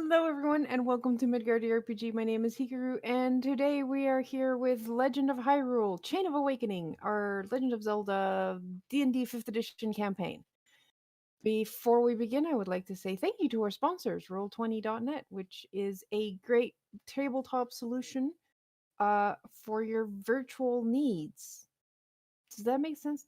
Hello, everyone, and welcome to Midgard RPG. My name is Hikaru, and today we are here with Legend of Hyrule: Chain of Awakening, our Legend of Zelda D&D 5th Edition campaign. Before we begin, I would like to say thank you to our sponsors, Roll20.net, which is a great tabletop solution for your virtual needs. Does that make sense?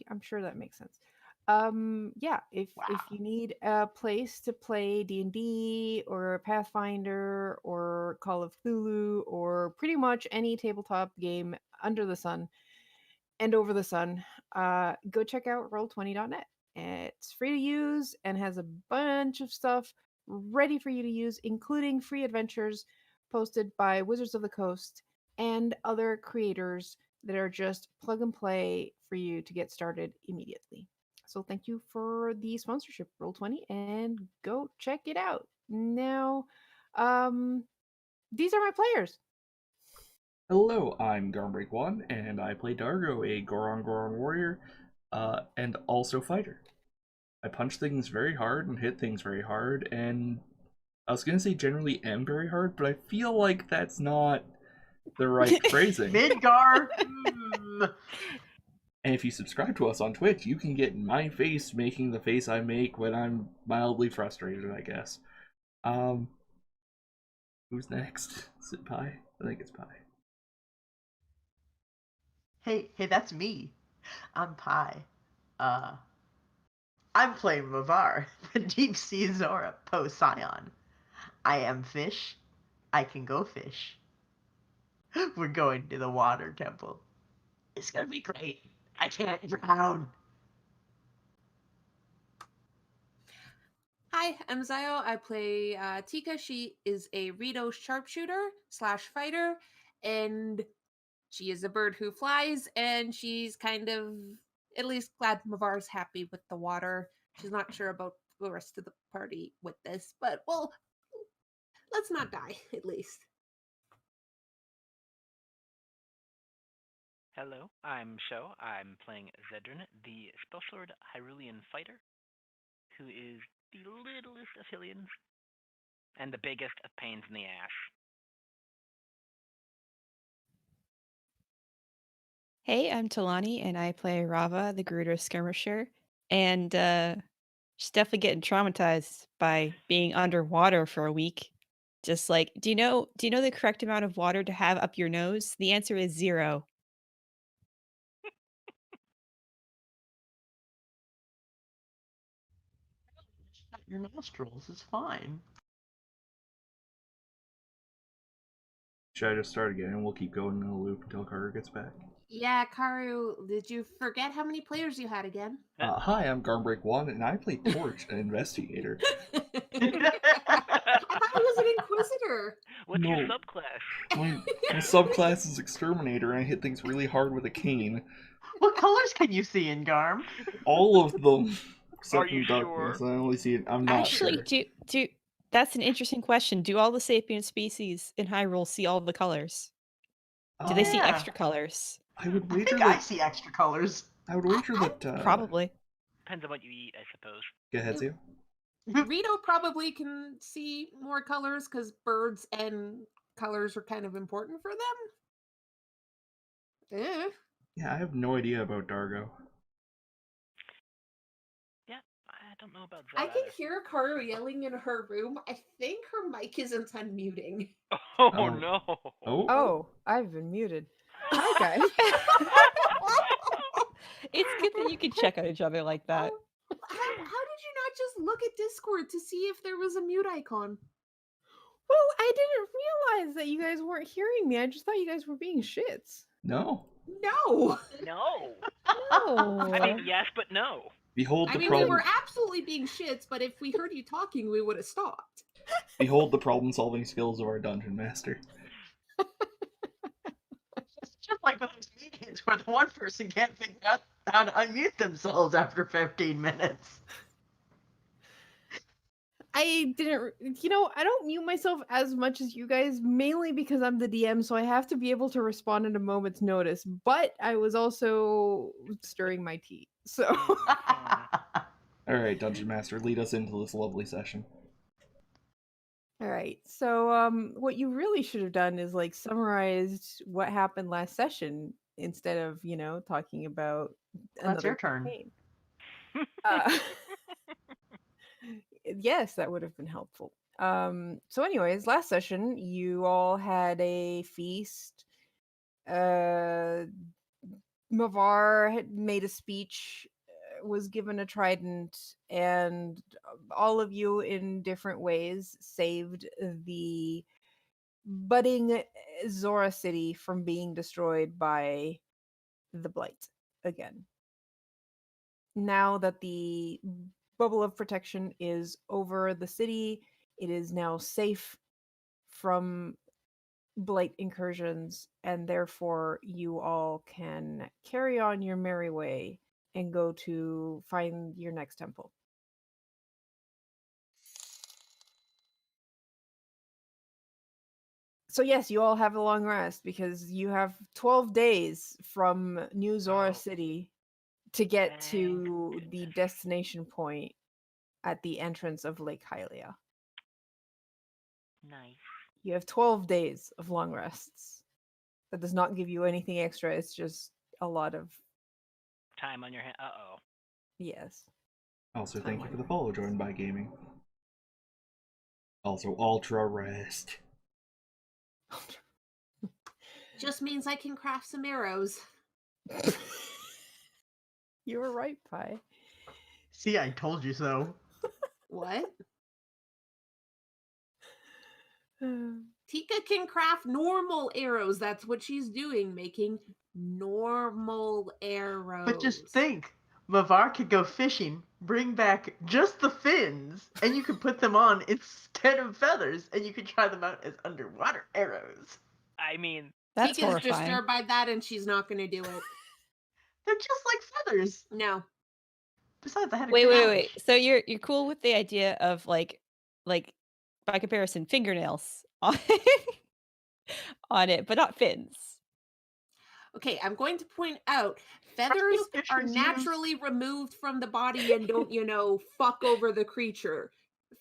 I'm sure that makes sense. Yeah, if Wow. you need a place to play D&D or Pathfinder or Call of Cthulhu or pretty much any tabletop game under the sun and over the sun, go check out roll20.net. It's free to use and has a bunch of stuff ready for you to use, including free adventures posted by Wizards of the Coast and other creators that are just plug and play for you to get started immediately. So thank you for the sponsorship, Roll20, and go check it out. Now, um, these are my players. Hello, I'm Garmbreak1, and I play Dargo, a Goron warrior, and also fighter. I punch things very hard and hit things very hard, and I was gonna say generally am very hard, but I feel like that's not the right phrasing. Midgar. And if you subscribe to us on Twitch, you can get my face making the face I make when I'm mildly frustrated, I guess. Who's next? Is it Pie? I think it's Pie. Hey, that's me. I'm Pi. Uh, I'm playing Mavar, the deep sea Zora Poseidon. I am fish. I can go fish. We're going to the water temple. It's gonna be great. I can't drown. Hi, I'm Zayo. I play Tika. She is a Rito sharpshooter slash fighter, and she is a bird who flies, and she's kind of at least glad Mavar's happy with the water. She's not sure about the rest of the party with this, but well, let's not die at least. Hello, I'm Sho. I'm playing Zedrin, the spell sword Hyrulean fighter, who is the littlest of Hylians and the biggest of pains in the ass. Hey, I'm Talani, and I play Rava, the Gerudo skirmisher. And she's definitely getting traumatized by being underwater for a week. Just like, do you know the correct amount of water to have up your nose? The answer is 0. Your nostrils is fine. Should I just start again and we'll keep going in a loop until Carter gets back? Yeah, Karu, did you forget how many players you had again? Hi, I'm Garmbreak1, and I play Torch, an investigator. I thought he was an inquisitor. What's your No. subclass? My subclass is Exterminator, and I hit things really hard with a cane. What colors can you see in Garm? All of them. Except Are you in darkness. sure? I only see it. I'm not Actually, sure. do that's an interesting question. Do all the sapient species in Hyrule see all the colors? Do they see Yeah. extra colors? I would I wager think I that. see extra colors. I would wager that. Probably. Depends on what you eat, I suppose. Go ahead, Zio. Rito probably can see more colors because birds and colors are kind of important for them. Yeah, I have no idea about Dargo. Yeah, I don't know about I that can either. hear Karu yelling in her room. I think her mic isn't unmuting. Oh no! Oh? Oh, I've been muted. Hi, guys. It's good that you can check on each other like that. How did you not just look at Discord to see if there was a mute icon? Well, I didn't realize that you guys weren't hearing me. I just thought you guys were being shits. No. No. No! No. I mean, yes, but no. Behold I the mean, we problem. were absolutely being shits, but if we heard you talking, we would have stopped. Behold the problem-solving skills of our dungeon master. It's just like those meetings where the one person can't figure out how to unmute themselves after 15 minutes. I didn't, I don't mute myself as much as you guys, mainly because I'm the DM, so I have to be able to respond at a moment's notice. But I was also stirring my tea. So, Alright, dungeon master, lead us into this lovely session. All right. So, what you really should have done is like summarized what happened last session instead of, talking about Well, that's another your turn. campaign. Uh, yes, that would have been helpful. So anyways, last session you all had a feast. Uh Mavar had made a speech, was given a trident, and all of you in different ways saved the budding Zora city from being destroyed by the blight again. Now that the bubble of protection is over the city, it is now safe from blight incursions, and therefore you all can carry on your merry way and go to find your next temple. So yes, you all have a long rest because you have 12 days from New Zora Oh. City to get Thank to the goodness. destination point at the entrance of Lake Hylia. Nice. You have 12 days of long rests. That does not give you anything extra. It's just a lot of Time on your hand. Uh-oh. yes. Also, thank you for the follow, joined by gaming. Also, ultra rest. Just means I can craft some arrows. You were right, Pi. See, I told you so. What? Tika can craft normal arrows. That's what she's doing, making normal arrows. But just think, Mavar could go fishing, bring back just the fins, and you could put them on instead of feathers, and you could try them out as underwater arrows. I mean, That's Tika's horrifying. disturbed by that, and she's not going to do it. They're just like feathers. No. Besides, I had a Wait, good wait, knowledge. wait. So you're cool with the idea of like by comparison, fingernails on on it, but not fins. Okay, I'm going to point out That's feathers what fish are fins use. naturally removed from the body and don't, fuck over the creature.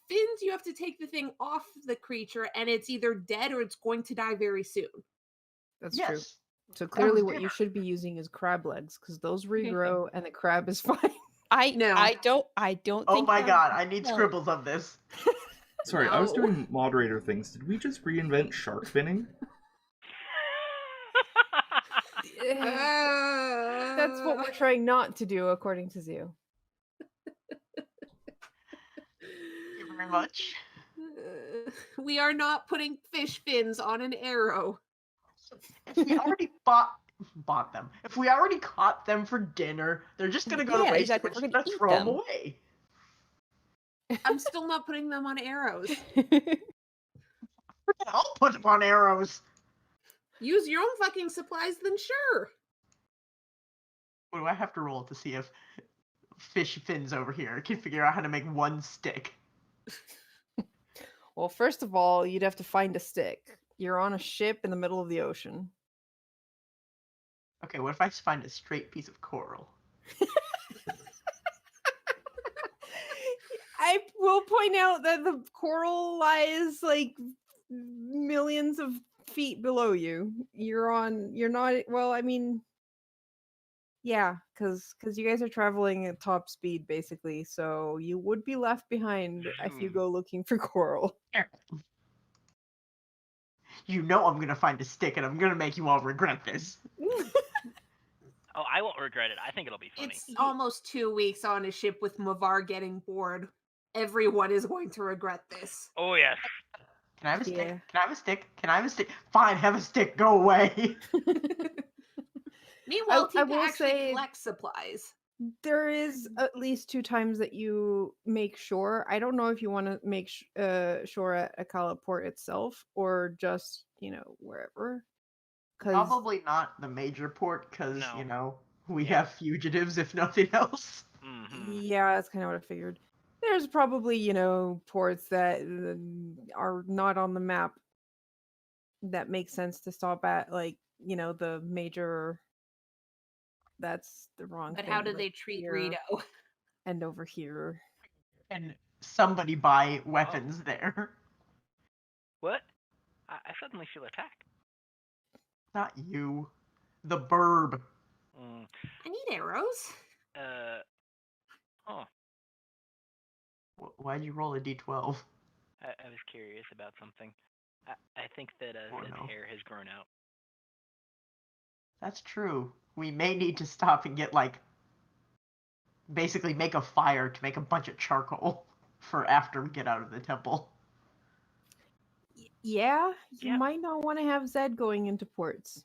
Fins, you have to take the thing off the creature, and it's either dead or it's going to die very soon. That's true. Yes. So That clearly was what you dinner. should be using is crab legs because those regrow and the crab is fine. No. I don't Oh think my that god, would I need help. scribbles of this. Sorry, I was No. doing moderator things. Did we just reinvent shark finning? That's what we're trying not to do, according to Zoo. Thank you very much. We are not putting fish fins on an arrow. If we already bought them, if we already caught them for dinner, they're just gonna go to Yeah, waste. exactly. We're We're just gonna gonna eat throw them them. away. I'm still not putting them on arrows. I'll put them on arrows. Use your own fucking supplies, then sure. What do I have to roll to see if fish fins over here can figure out how to make one stick? Well, first of all, you'd have to find a stick. You're on a ship in the middle of the ocean. Okay, what if I find a straight piece of coral? I will point out that the coral lies like millions of feet below you. You're not, well, I mean, yeah, because you guys are traveling at top speed basically, so you would be left behind if you Zoom. go looking for coral. You know I'm gonna find a stick and I'm gonna make you all regret this. Oh, I won't regret it. I think it'll be funny. It's almost 2 weeks on a ship with Mavar getting bored. Everyone is going to regret this. Oh, yes. Can I have a stick? Yeah. Can I have a stick? Can I have a stick? Fine, have a stick. Go away. Meanwhile, I Tika will actually say- collects supplies. There is at least 2 times that you make shore. I don't know if you want to make shore at Akala Port itself or just, wherever. 'Cause Probably not the major port, because, No. you know, we Yeah. have fugitives, if nothing else. Mm-hmm. yeah, that's kind of what I figured. There's probably, ports that are not on the map that make sense to stop at, like, the major. That's the wrong But thing. how do like they treat here Rito? and over here? And somebody buy weapons there. suddenly feel attacked. Not you. The burb. Mm, I need arrows. oh, Why'd you roll a d12? I was curious about something. I think that Oh, Zed's no. hair has grown out. That's true. We may need to stop and get, like, basically make a fire to make a bunch of charcoal for after we get out of the temple. Yeah, you Yeah. might not want to have Zed going into ports.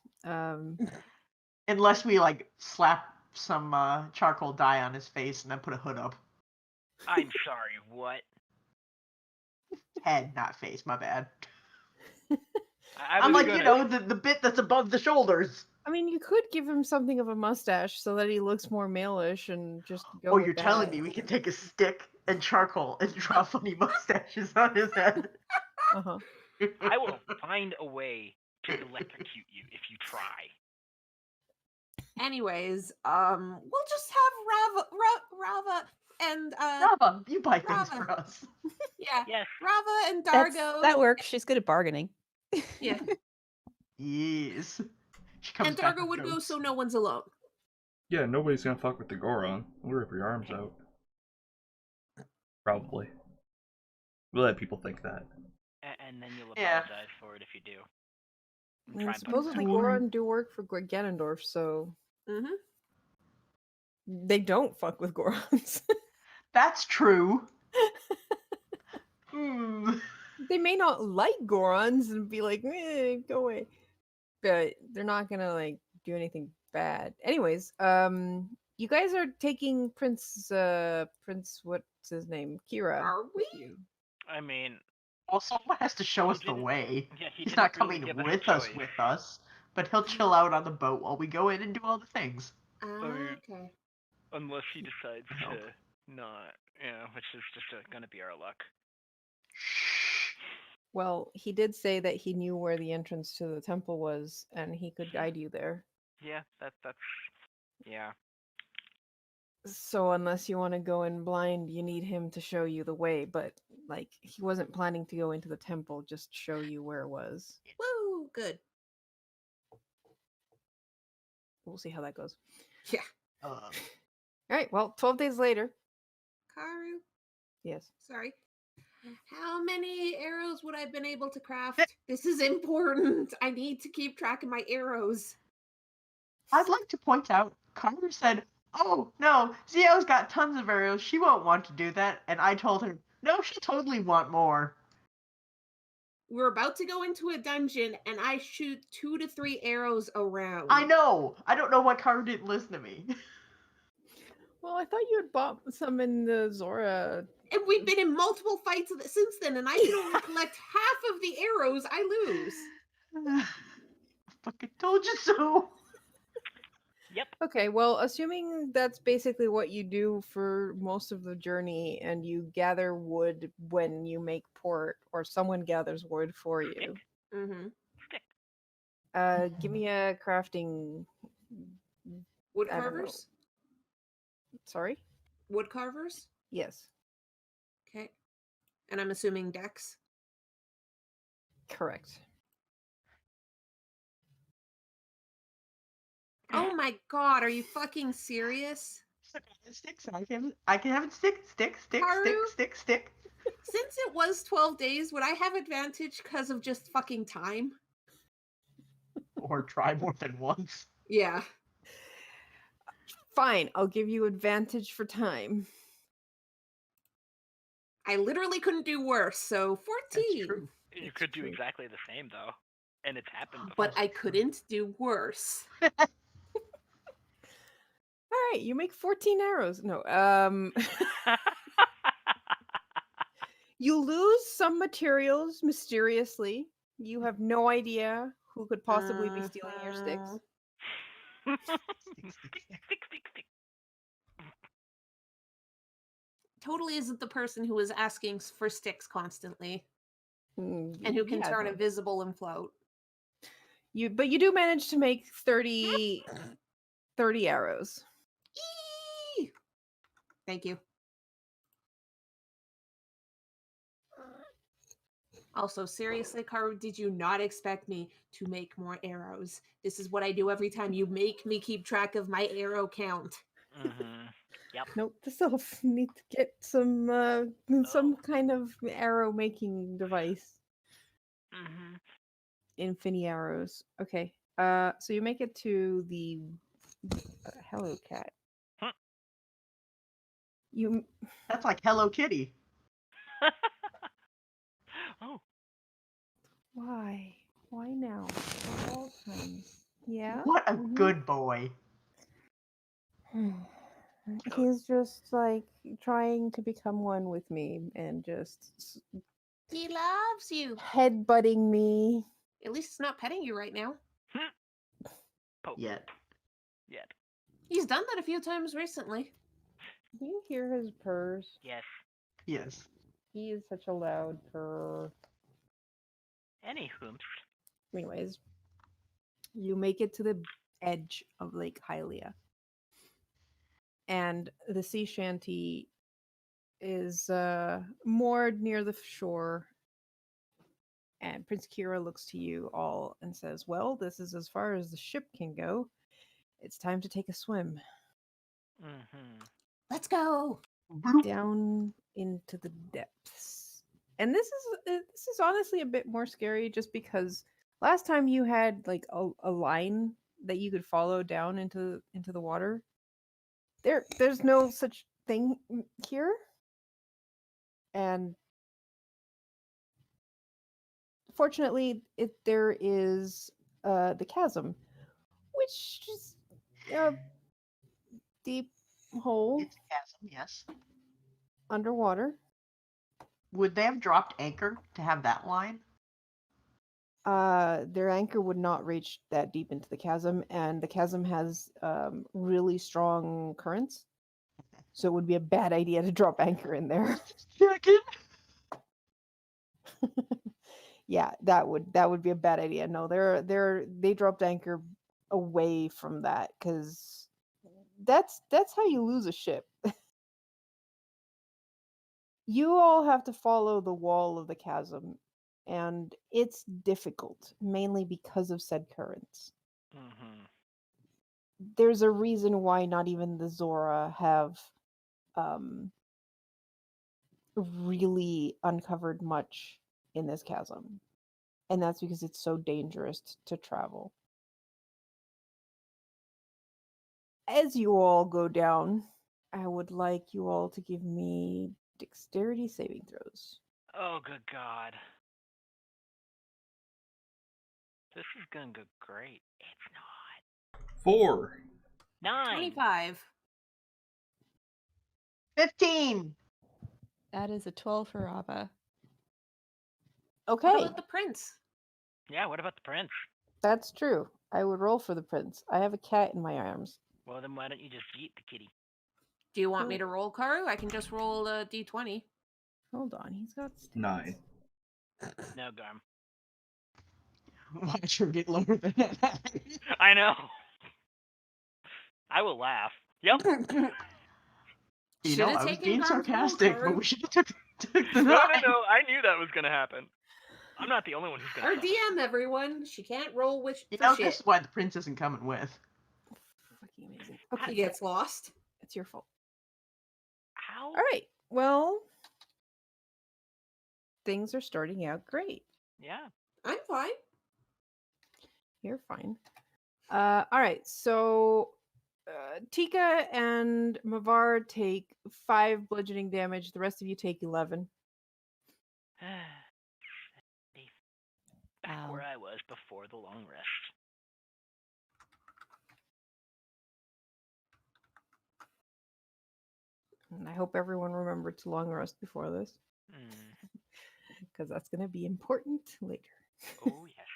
Unless we, like, slap some charcoal dye on his face and then put a hood up. I'm sorry, what? Head, not face, my bad. I I'm was like, gonna... you know, the bit that's above the shoulders. I mean, you could give him something of a mustache so that he looks more male-ish and just go Oh, with you're that. telling me we can take a stick and charcoal and draw funny mustaches on his head? Uh-huh. I will find a way to electrocute you if you try. Anyways, we'll just have Rava and Rava, you buy things Rava. for us. Yeah, Yes. Rava and Dargo. That works. She's good at bargaining. Yeah, Yes. She comes and back Dargo with would go goats. so no one's alone. Yeah, nobody's gonna fuck with the Goron. We'll rip your arms out. Probably. We'll let people think that. And then you'll Yeah. apologize for it if you do. And Try and put it supposedly back. Goron do work for Ganondorf, so Mm-hmm. they don't fuck with Gorons. That's true. Hmm. They may not like Gorons and be like, go away. But they're not gonna like do anything bad. Anyways, you guys are taking Prince what's his name? Kira. Are we? with you. I mean, Well, someone has to show He us the didn't- way. yeah, he He's didn't not really coming give us a with choice. us, but he'll chill out on the boat while we go in and do all the things. Okay. unless he decides Help. to not, which is just gonna be our luck. Shh. Well, he did say that he knew where the entrance to the temple was and he could guide you there. Yeah, that's yeah. So unless you want to go in blind, you need him to show you the way, but like he wasn't planning to go into the temple, just show you where it was. Woo! Good. We'll see how that goes. Yeah. All right, well, 12 days later. Karu, Yes. sorry. How many arrows would I have been able to craft? This is important. I need to keep track of my arrows. I'd like to point out, Carter said, "Oh, no, Zio's got tons of arrows. She won't want to do that." And I told her, "No, she'll totally want more." We're about to go into a dungeon, and I shoot 2 to 3 arrows around. I know. I don't know why Carter didn't listen to me. Well, I thought you had bought some in the Zora. And we've been in multiple fights since then, and I can only collect half of the arrows I lose. I fucking told you so. Yep. Okay, well, assuming that's basically what you do for most of the journey and you gather wood when you make port or someone gathers wood for you. Mm-hmm. Stick. Give me a crafting Wood I don't know. carvers? Sorry? Wood carvers? Yes, Okay. And I'm assuming dex. correct. Oh my god, are you fucking serious? Sticks. I can have it stick. Haru? Stick. Since it was 12 days, would I have advantage because of just fucking time? Or try more than once. Yeah. Fine, I'll give you advantage for time. I literally couldn't do worse, so 14. That's true. You It's could do true. exactly the same though, and it's happened before. But I couldn't do worse. All right, you make 14 arrows. No, you lose some materials mysteriously. You have no idea who could possibly be stealing your sticks. Stick. Totally isn't the person who is asking for sticks constantly Mm, and who can yeah, turn no. invisible and float. But you do manage to make 30 arrows. Eee! Thank you. Also, seriously, Karu, did you not expect me to make more arrows? This is what I do every time you make me keep track of my arrow count. Mm-hmm. Yep. Note to self: need to get some Oh. kind of arrow making device. Mm-hmm. Infini arrows. Okay. So you make it to the hello cat. Hmm. You That's like Hello Kitty. Oh. why? Why now? Of all times. Yeah. What a Mhm. good boy. He's just like trying to become one with me and just He loves you. headbutting me. At least it's not petting you right now. Poke. Yet. Yet. He's done that a few times recently. Do you hear his purrs? Yes. Yes. He is such a loud purr. Any whomps. Anyways, you make it to the edge of Lake Hylia. And the sea shanty is moored near the shore. And Prince Kira looks to you all and says, "Well, this is as far as the ship can go. It's time to take a swim Mm-hmm. Let's go. Bloop. down into the depths." And this is honestly a bit more scary, just because last time you had like a line that you could follow down into the water. There's no such thing here. And fortunately, there is the chasm, which is a deep hole It's a chasm, yes. underwater. Would they have dropped anchor to have that line? Their anchor would not reach that deep into the chasm, and the chasm has really strong currents, so it would be a bad idea to drop anchor in there. Chicken. Yeah, that would be a bad idea. No, they dropped anchor away from that, because that's how you lose a ship. You all have to follow the wall of the chasm, and it's difficult, mainly because of said currents. Mm-hmm. There's a reason why not even the Zora have um, really uncovered much in this chasm, and that's because it's so dangerous to travel. As you all go down, I would like you all to give me dexterity saving throws. Oh, good God. This is gonna go great. It's not. 4. 9. 25. 15. That is a 12 for Rava. What Okay, about the prince? Yeah, what about the prince? that's true. I would roll for the prince. I have a cat in my arms. Well, then why don't you just eat the kitty? Do you want me to roll, Karu? I can just roll a d20. Hold on, he's got stats. 9. No, Garm. Watch her get lower than that. I know. I will laugh. Yep. You Should know, have I was taken being Garm's roll, sarcastic, but Karu. we should have took the No, no, 9. no. I knew that was gonna happen. I'm not the only one who's gonna Our suffer. DM, everyone. She can't roll You for know, shit. this is why the prince isn't coming with. Fucking amazing. He Okay, gets lost. it's your fault. How? All right. Well, things are starting out great. Yeah. I'm fine. You're fine. All right. So, Tika and Mavar take 5 bludgeoning damage. The rest of you take 11. Back Wow. where I was before the long rest. And I hope everyone remembered to long rest before this, Mm. because that's going to be important later. Oh yes.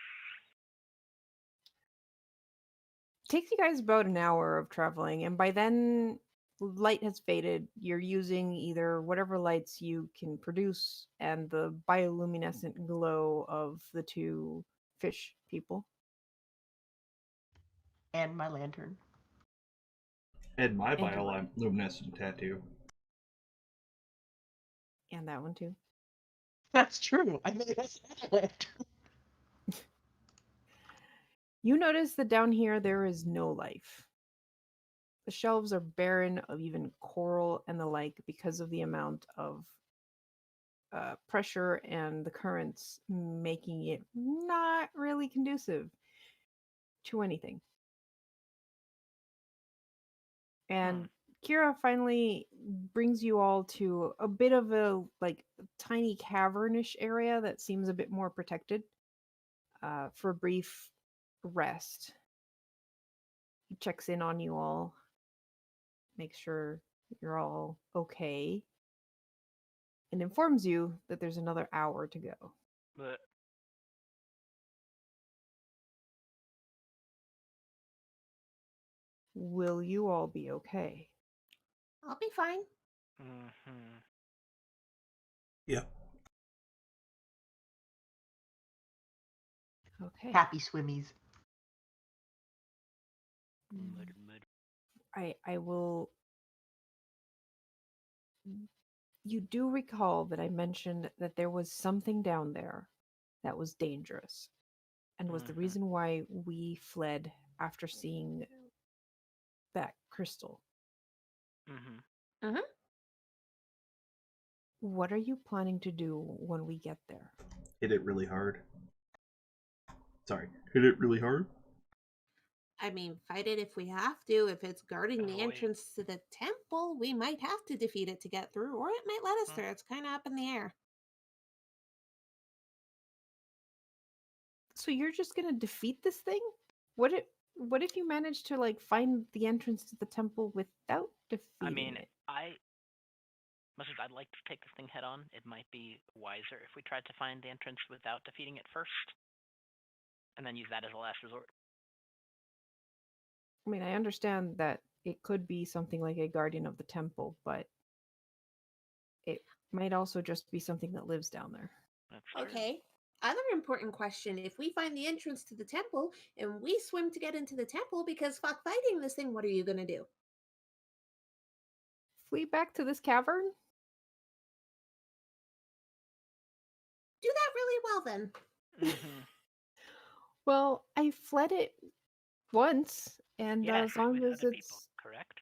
Takes you guys about an hour of traveling, and by then light has faded. You're using either whatever lights you can produce and the bioluminescent glow of the 2 fish people. And my lantern. And my And your light. bioluminescent tattoo. And that one too. That's true. I made us left. You notice that down here there is no life. The shelves are barren of even coral and the like because of the amount of pressure and the currents making it not really conducive to anything. And Kira finally brings you all to a bit of a like tiny cavernish area that seems a bit more protected for a brief rest. He checks in on you all, makes sure you're all okay, and informs you that there's another hour to go. But Will you all be okay? I'll be fine. mm-hmm. Yeah. Okay. Happy swimmies. Mud. I will. You do recall that I mentioned that there was something down there that was dangerous and was the Mhm. reason why we fled after seeing that crystal. Mm-hmm. What are you planning to do when we get there? Hit it really hard. Sorry. Hit it really hard? I mean, fight it if we have to. If it's guarding the Oh, wait. entrance to the temple, we might have to defeat it to get through, or it might let us Hmm. through. It's kind of up in the air. So you're just gonna defeat this thing? What if you manage to like find the entrance to the temple without I defeating mean, it? much as I'd like to take this thing head on, it might be wiser if we tried to find the entrance without defeating it first, and then use that as a last resort. I mean, I understand that it could be something like a guardian of the temple, but it might also just be something that lives down there. That's true. Okay. Other important question: if we find the entrance to the temple and we swim to get into the temple, because fuck fighting this thing, what are you gonna do? Flee back to this cavern? Do that really well then. Mm-hmm. Well, I fled it once, and Yes, as long with as other people, it's correct?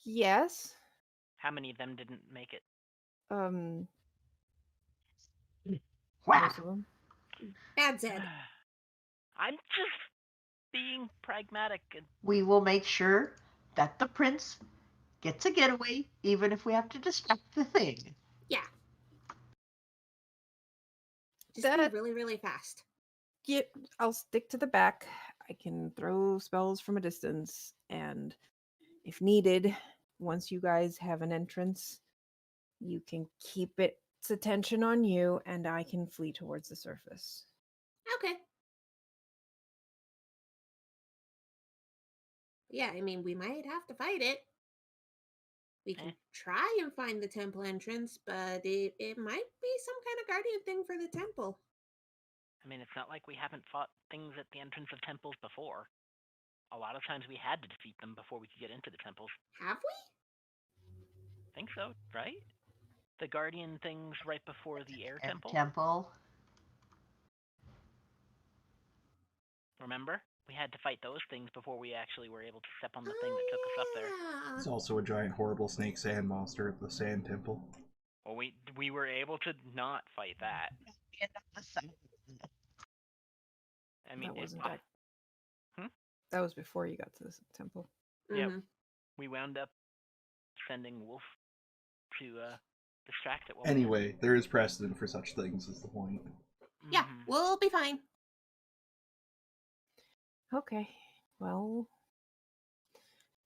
yes, How many of them didn't make it? um, Whack. most of them. Bad Zed. I'm just being pragmatic. We will make sure that the prince gets a getaway, even if we have to distract the thing. Yeah. Just be That really, really fast. get, I'll stick to the back. I can throw spells from a distance, and if needed, once you guys have an entrance, you can keep its attention on you, and I can flee towards the surface. Okay. Yeah, I mean, we might have to fight it. We Eh. can try and find the temple entrance, but it might be some kind of guardian thing for the temple. I mean, it's not like we haven't fought things at the entrance of temples before. A lot of times we had to defeat them before we could get into the temples. Have we? Think so, right? The guardian things right before the air And temple. temple. Remember? We had to fight those things before we actually were able to step on the thing that took us up there. There's also a giant horrible snake sand monster at the sand temple. Well, we were able to not fight that. I mean, That wasn't that was before you got to the temple. yeah, Mhm. we wound up sending Wolf to distract it. While Anyway, there is precedent for such things, is the point. Yeah, Mhm. we'll be fine. Okay, well,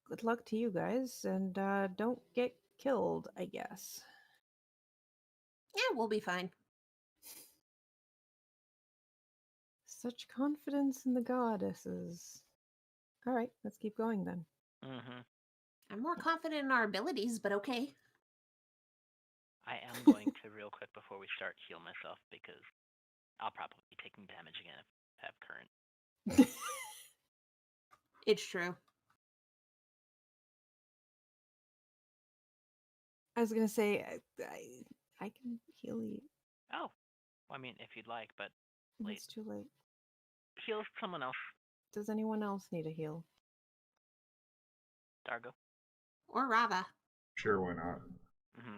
good luck to you guys, and don't get killed, I guess. Yeah, we'll be fine. Such confidence in the goddesses. All right, let's keep going then. Mhm. I'm more confident in our abilities, but okay. I am going to real quick before we start heal myself because I'll probably be taking damage again if I have current. It's true. I was gonna say I can heal you. Oh, Well, I mean, if you'd like, but late. It's too late. Heal someone else. Does anyone else need a heal? Dargo. Or Rava. Sure, why not? Mm-hmm.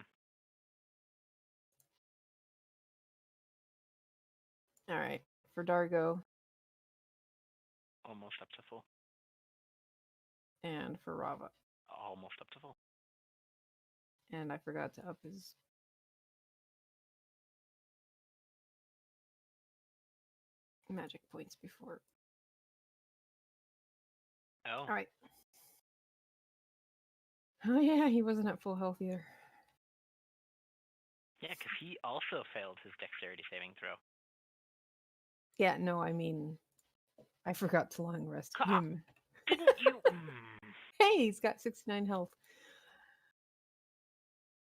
All right. For Dargo Almost up to full. and for Rava. Almost up to full. And I forgot to up his. Magic points before. Oh. All right. Oh, yeah, he wasn't at full health either. Yeah, because he also failed his dexterity saving throw. Yeah, no, I mean, I forgot to long rest Ah, him. Didn't you? Hey, he's got 69 health.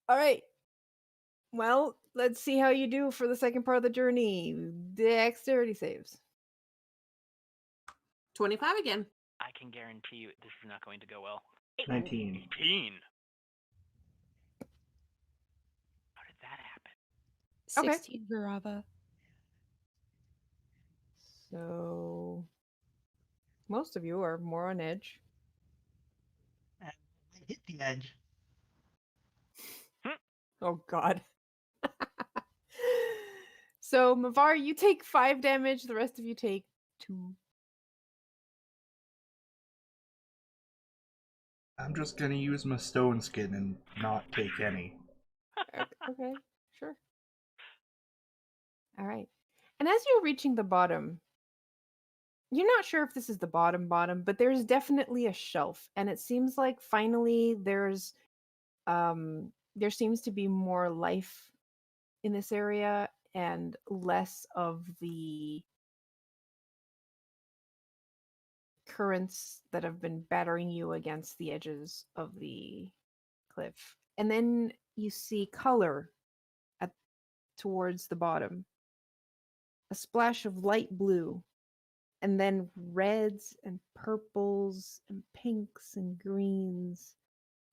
All right. Well, let's see how you do for the second part of the journey. Dexterity saves. 25 again. I can guarantee you this is not going to go well. 19. 18. How did that happen? Okay. 16 for Rava. So, most of you are more on edge. And I hit the edge. Oh, God. So, Mavar, you take 5 damage. The rest of you take 2. I'm just gonna use my stone skin and not take any. Okay, sure. All right. And as you're reaching the bottom, you're not sure if this is the bottom, but there's definitely a shelf. And it seems like finally there seems to be more life in this area and less of the currents that have been battering you against the edges of the cliff. And then you see color towards the bottom. A splash of light blue, and then reds and purples and pinks and greens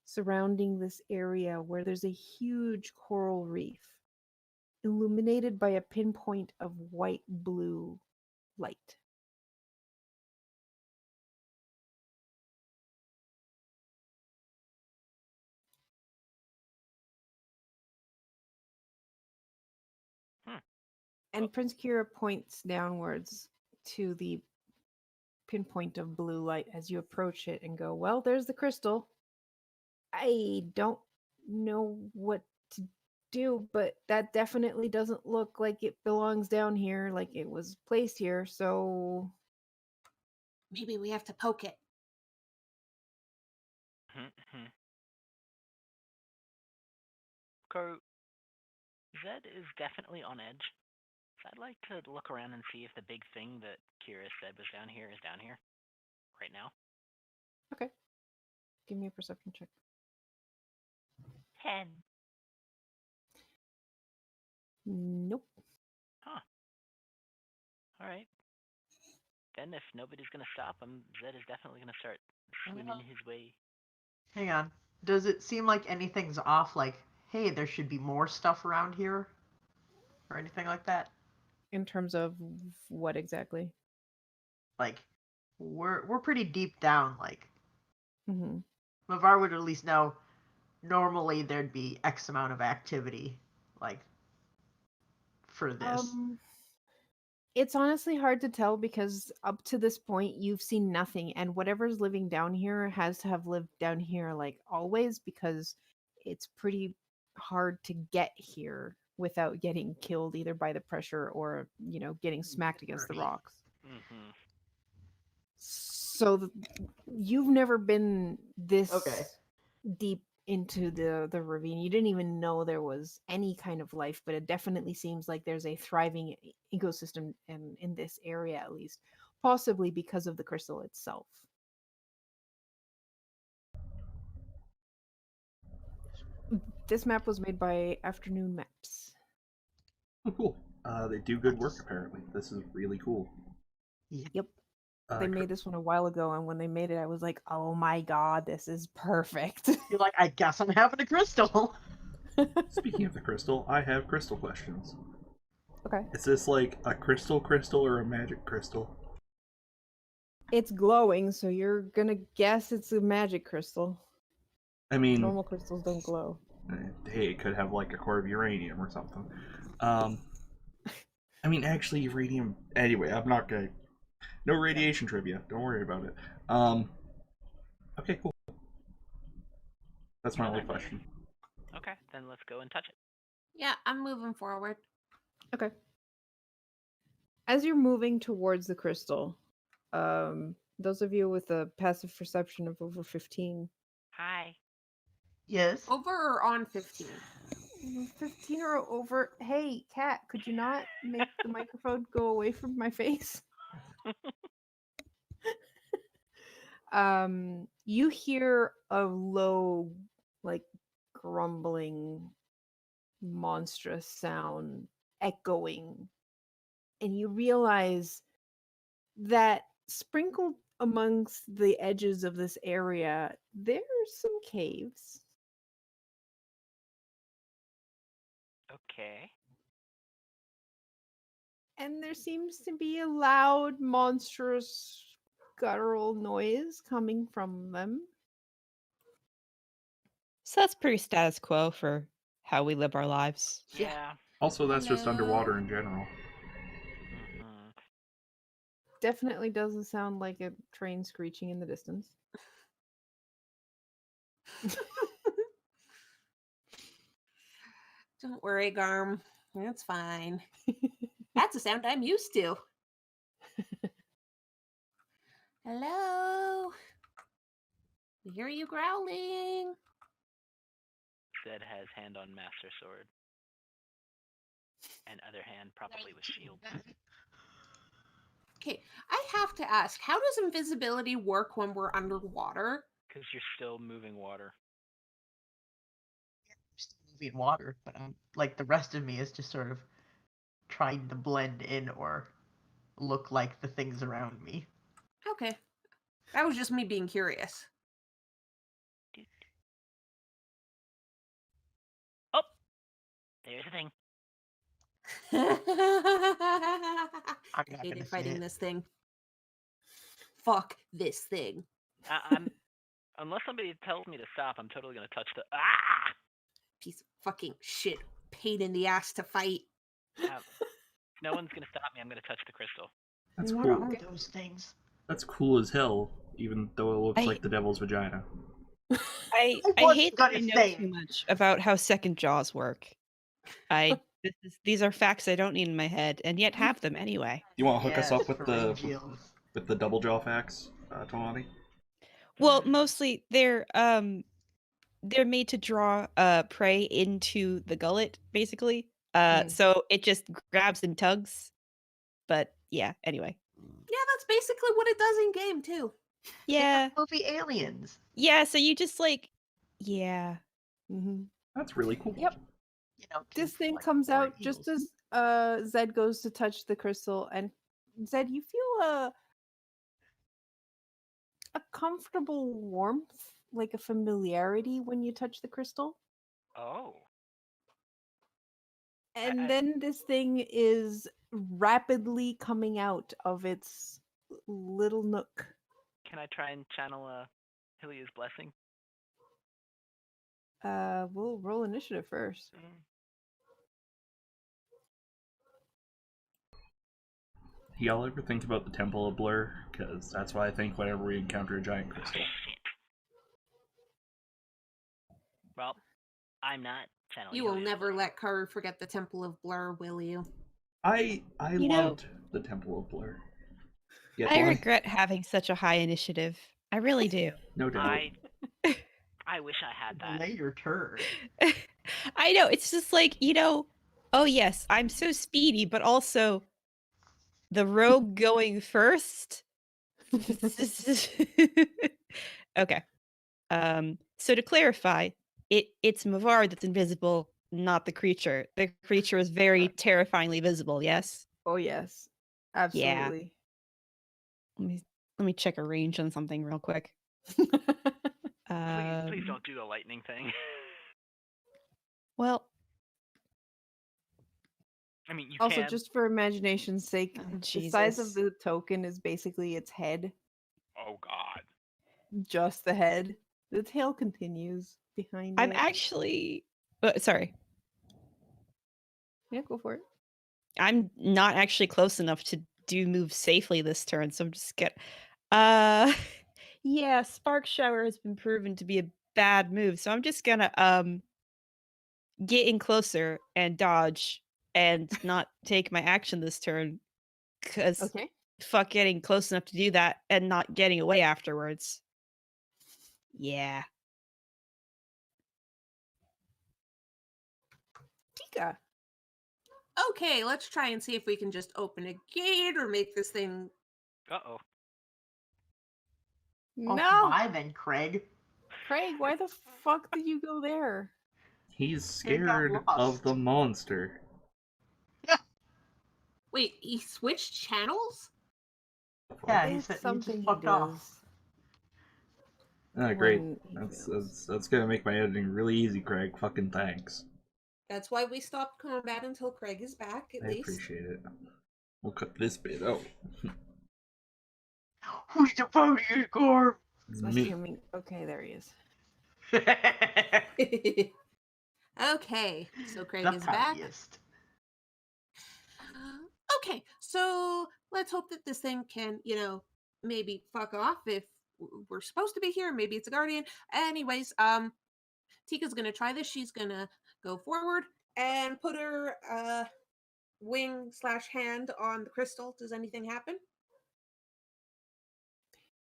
surrounding this area where there's a huge coral reef illuminated by a pinpoint of white blue light. And Prince Kira points downwards to the pinpoint of blue light as you approach it and go, well, there's the crystal. I don't know what to do, but that definitely doesn't look like it belongs down here, like it was placed here, so Maybe we have to poke it. Karu, Zed is definitely on edge. So I'd like to look around and see if the big thing that Kira said was down here is down here right now. okay. Give me a perception check. 10. Nope. Huh. All right. Then if nobody's going to stop him, Zed is definitely going to start swimming his way. Hang on. Does it seem like anything's off? Like, hey, there should be more stuff around here? Or anything like that? In terms of what exactly? Like, we're pretty deep down. Like, Mm-hmm. Mavar would at least know normally there'd be X amount of activity, like, for this. It's honestly hard to tell because up to this point you've seen nothing, and whatever's living down here has to have lived down here like always, because it's pretty hard to get here without getting killed either by the pressure or, getting smacked against the rocks. Mm-hmm. So you've never been this Okay. deep into the ravine. You didn't even know there was any kind of life, but it definitely seems like there's a thriving ecosystem in this area, at least, possibly because of the crystal itself. This map was made by Afternoon Maps. Oh, cool. They do good work, apparently. This is really cool. Yep. They made this one a while ago, and when they made it, I was like, oh my god, this is perfect. You're like, I guess I'm having a crystal. Speaking of the crystal, I have crystal questions. Okay. Is this like a crystal or a magic crystal? It's glowing, so you're gonna guess it's a magic crystal. I mean, Normal crystals don't glow. hey, it could have like a core of uranium or something. I mean, actually, uranium. Anyway, I'm not gonna. No radiation trivia. Don't worry about it. Okay, cool. That's my Well only then. question. Okay, then let's go and touch it. Yeah, I'm moving forward. Okay. As you're moving towards the crystal, those of you with a passive perception of over 15. Hi. Yes. Over or on 15? 15 or over. Hey, cat, could you not make the microphone go away from my face? You hear a low, like, grumbling, monstrous sound echoing, and you realize that sprinkled amongst the edges of this area, there's some caves. Okay. And there seems to be a loud, monstrous, guttural noise coming from them. So that's pretty status quo for how we live our lives. Yeah. Yeah. Also, that's just Hello? underwater in general. Mm-hmm. Definitely doesn't sound like a train screeching in the distance. Don't worry, Garm. That's fine. That's a sound I'm used to. Hello? We hear you growling. Zed has hand on master sword. And other hand probably with shield. Okay, I have to ask, how does invisibility work when we're underwater? Because you're still moving water. I'm still moving water, but I'm like the rest of me is just sort of trying to blend in or look like the things around me. Okay. That was just me being curious. Oh! There's a thing. I I'm not hated gonna say fighting it. this thing. Fuck this thing. I'm. Unless somebody tells me to stop, I'm totally gonna touch the. Ah! Piece of fucking shit. Pain in the ass to fight. No one's gonna stop me. I'm gonna touch the crystal. That's What cool. What are Okay. those things? That's cool as hell, even though it looks I- like the devil's vagina. I I was hate that I gonna know say too it. much about how second jaws work. These are facts I don't need in my head, and yet have them anyway. You want to hook us Yes, up with pharyngeals. the double jaw facts, Talani? Well, mostly they're made to draw prey into the gullet, basically. So it just grabs and tugs. But yeah, anyway. Yeah, that's basically what it does in game too. Yeah. In the movie Aliens. Yeah, so you just like yeah. Mm-hmm. That's really cool. Yep. You know, This came from, thing like, comes foreign out just eagles. as Zed goes to touch the crystal, and Zed, you feel a comfortable warmth, like a familiarity when you touch the crystal. Oh. And then this thing is rapidly coming out of its little nook. Can I try and channel Hylia's blessing? We'll roll initiative first. Y'all ever think about the Temple of Blur? Because that's why I think whenever we encounter a giant crystal. Shit. Well, I'm not channeling. You will Hylia's never blessing. let Karu forget the Temple of Blur, will you? I You know- loved the Temple of Blur. Yeah, I Talani? regret having such a high initiative. I really do. No doubt. I wish I had that. Delay your turn. I know, it's just like, oh yes, I'm so speedy, but also the rogue going first. Okay. So to clarify, it's Mavar that's invisible, not the creature. The creature is very terrifyingly visible, yes? Oh yes, absolutely. Let me check a range on something real quick. Please don't do the lightning thing. Well, I mean, you Also, can. just for imagination's sake, Oh, the size of Jesus. the token is basically its head, Oh God. just the head. The tail continues behind I'm it. actually. Sorry. Yeah, go for it. I'm not actually close enough to do move safely this turn, so I'm just get. Yeah, Spark Shower has been proven to be a bad move, so I'm just gonna get in closer and dodge and not take my action this turn, because Okay. fuck getting close enough to do that and not getting away afterwards. Yeah. Tika. Okay, let's try and see if we can just open a gate or make this thing. Uh-oh. Oh, No! why then, Craig? Craig, why the fuck did you go there? He's Craig got scared of lost. the monster. Wait, he switched channels? Yeah, he It's said he something just he fucked off. does Ah, great. when he That's fails. that's that's gonna make my editing really easy, Craig. Fucking thanks. That's why we stopped combat until Craig is back, at I least. appreciate it. We'll cut this bit out. Who's the podium score? Me. Assuming. Okay, there he is. Okay, so Craig The is back. poutiest. Okay, so let's hope that this thing can, maybe fuck off if we're supposed to be here. Maybe it's a guardian. Anyways, Tika's gonna try this. She's gonna go forward and put her wing / hand on the crystal. Does anything happen?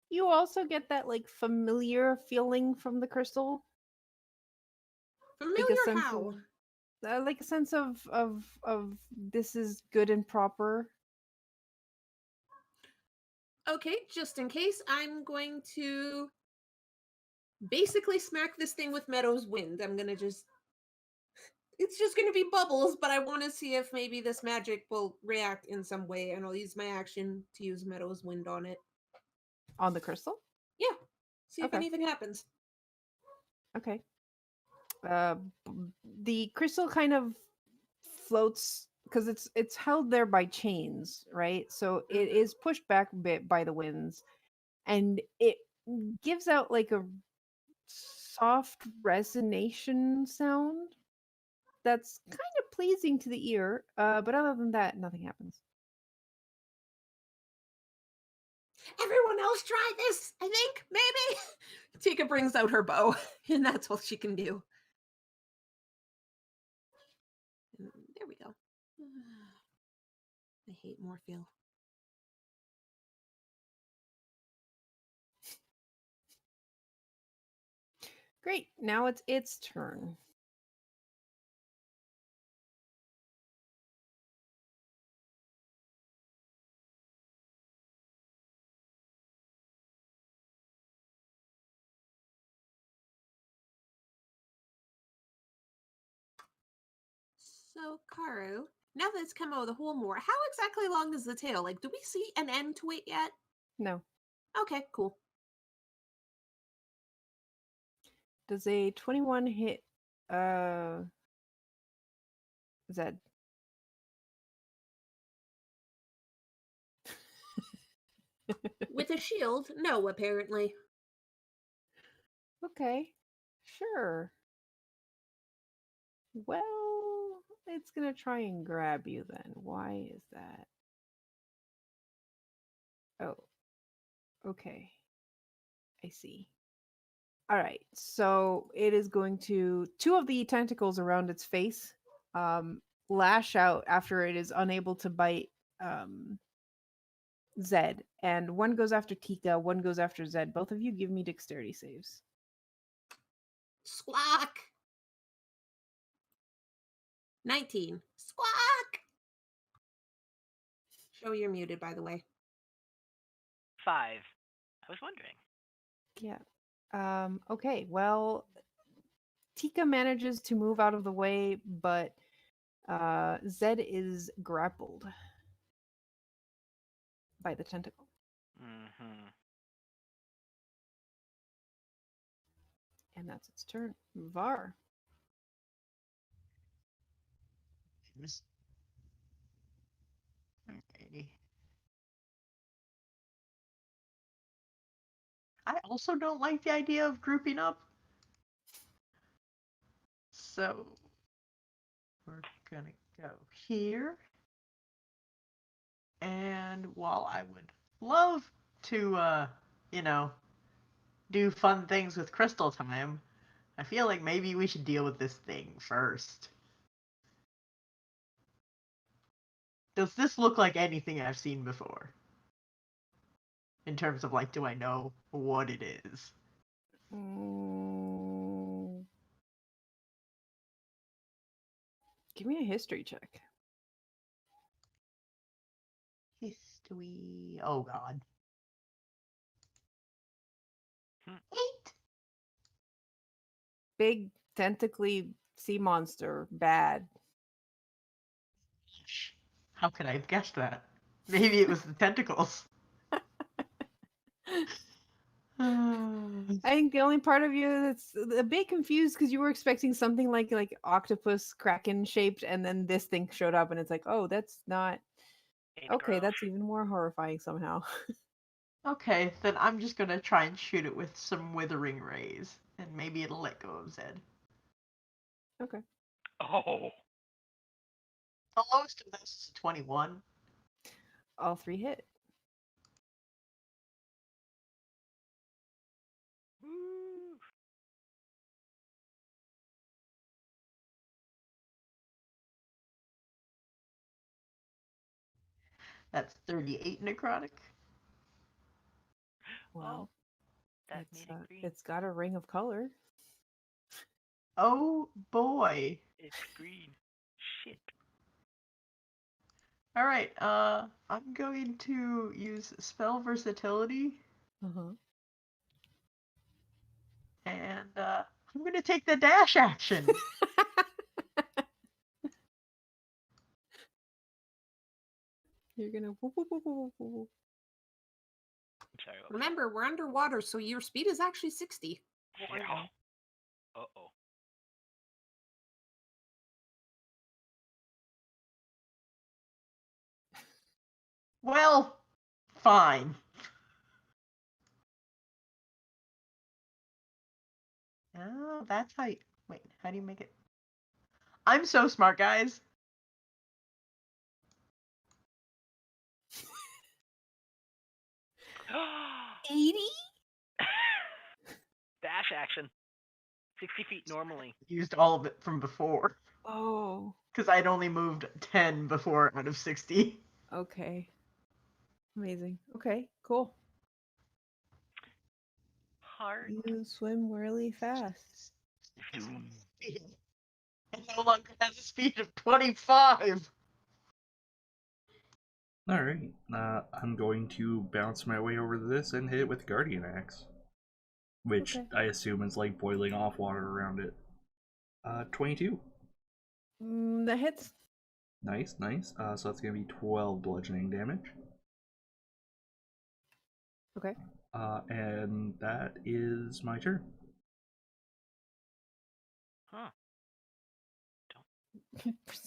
You also get that like familiar feeling from the crystal, like a Familiar sense how? of, like a sense of this is good and proper. Okay, just in case, I'm going to basically smack this thing with Meadow's wind. I'm gonna just. It's just gonna be bubbles, but I want to see if maybe this magic will react in some way, and I'll use my action to use Meadow's wind on it. On the crystal? Yeah, see if Okay. anything happens. Okay. The crystal kind of floats because it's held there by chains, right? So it Mhm. is pushed back a bit by the winds, and it gives out like a soft resonation sound that's kind of pleasing to the ear. But other than that, nothing happens. Everyone else try this, I think, maybe? Tika brings out her bow, and that's all she can do. There we go. I hate Morpheal. Great. Now it's its turn. So, Karu, now that it's come out of the hole more, how exactly long is the tail? Like, do we see an end to it yet? No. Okay, cool. Does a 21 hit Zed? With a shield, no, apparently. Okay. Sure. Well, it's gonna try and grab you then. Why is that? Oh. Okay. I see. All right. So it is going to two of the tentacles around its face lash out after it is unable to bite Zed, and one goes after Tika, one goes after Zed. Both of you give me dexterity saves. Squawk! 19. Squawk! Show you're muted, by the way. 5. I was wondering. Yeah. Okay. Well, Tika manages to move out of the way, but Zed is grappled by the tentacle. Mm-hmm. And that's its turn. Var. I also don't like the idea of grouping up. So we're gonna go here. And while I would love to, you know, do fun things with Crystal Time, I feel like maybe we should deal with this thing first. Does this look like anything I've seen before? In terms of, like, do I know what it is? Mm, give me a history check. History. Oh, God. Hmm. 8. Big tentacly sea monster, bad. Gosh, how could I have guessed that? Maybe it was the tentacles. I think the only part of you that's a bit confused because you were expecting something like octopus kraken shaped, and then this thing showed up, and it's like, oh, that's not Eight okay. girls. That's even more horrifying somehow. Okay, then I'm just gonna try and shoot it with some withering rays, and maybe it'll let go of Zed. Okay, Oh. The lowest of this is a 21. all three hit. Woo. That's 38 necrotic. Well, Oh, that made it green. it's got a ring of color. Oh boy. It's green. Shit. Alright, I'm going to use spell versatility, Uh-huh. and I'm gonna take the dash action. You're gonna whoop, whoop, whoop, whoop, whoop, whoop. I'm sorry. What was Remember, we're underwater, so your speed is actually 60. that? Oh, I Yeah. know. Uh-oh. Well, fine. Oh, that's how you... Wait, how do you make it? I'm so smart, guys. 80? Dash action. 60 feet normally. Used all of it from before, Oh, because I'd only moved 10 before out of 60. okay. Amazing. Okay, cool. Heart. You swim really fast. Zoom. It no longer has a speed of 25. Alright, I'm going to bounce my way over to this and hit it with Guardian Axe. Which Okay. I assume is like boiling off water around it. 22. That hits. Nice, nice. So that's going to be 12 bludgeoning damage. Okay. And that is my turn. Huh.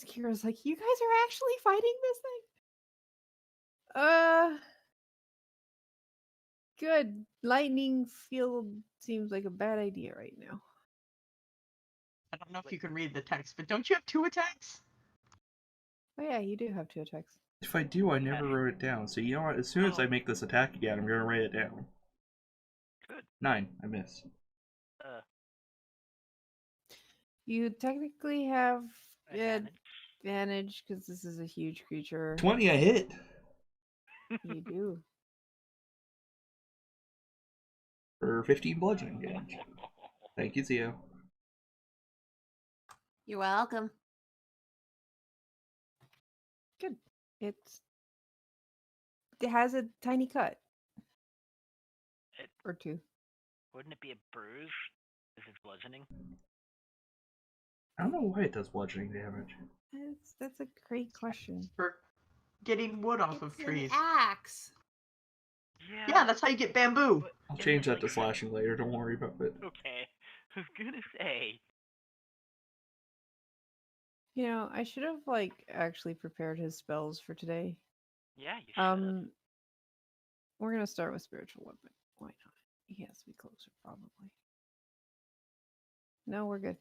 Kira's like, you guys are actually fighting this thing? Good. Lightning field seems like a bad idea right now. I don't know if you can read the text, but don't you have 2 attacks? Oh yeah, you do have 2 attacks. If I do, I never wrote it down. So you know what? As soon as I Oh. make this attack again, I'm going to write it down. Good. 9. I miss. You technically have Advantage. advantage because this is a huge creature. 20. I hit. You do. For 15 bludgeoning damage. Thank you, Theo. You're welcome. Good. It has a tiny cut. It- Or 2. Wouldn't it be a bruise? Is it bludgeoning? I don't know why it does bludgeoning damage. That's a great question. For getting wood off of It's an trees. axe. Yeah, that's how you get bamboo. But I'll isn't change it that to like- slashing later, don't worry about it. Okay. I was gonna say. You know, I should have actually prepared his spells for today. Yeah, you should have. We're gonna start with spiritual weapon. Why not? He has to be closer, probably. No, we're good.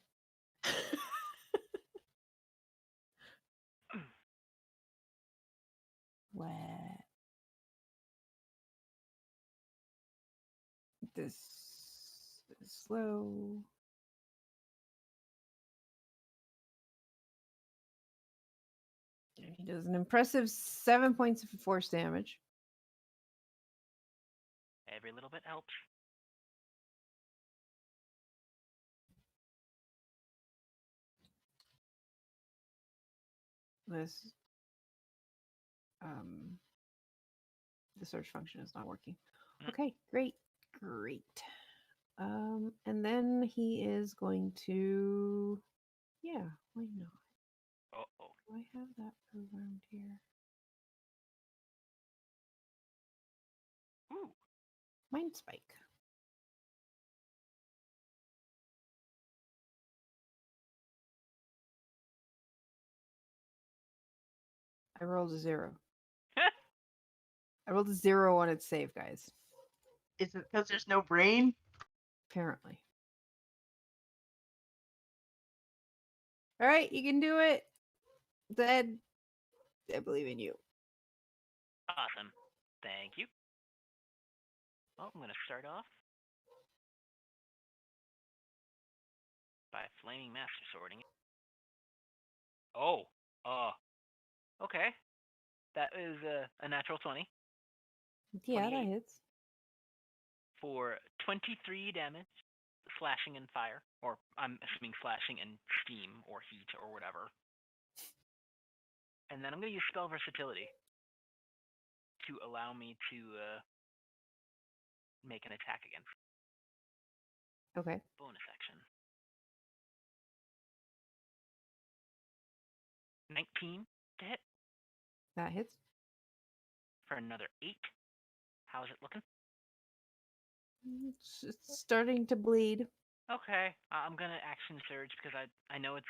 What? This is slow. And he does an impressive 7 points of force damage. Every little bit helps. This the search function is not working. Okay, great. And then he is going to, yeah, why not? Uh-oh. Do I have that programmed here? Ooh. Mind Spike. I rolled a 0. I rolled a 0 on its save, guys. Is it because there's no brain? Apparently. All right, you can do it. Zed, I believe in you. Awesome. Thank you. Well, I'm going to start off by flaming master swording. Oh, okay. That is a natural 20 Yeah, that 28. hits. For 23 damage, slashing and fire, or I'm assuming slashing and steam or heat or whatever. And then I'm going to use spell versatility to allow me to make an attack again. Okay. Bonus action. 19 to hit That hits. for another 8. How's it looking? It's starting to bleed. Okay, I'm gonna action surge because I know it's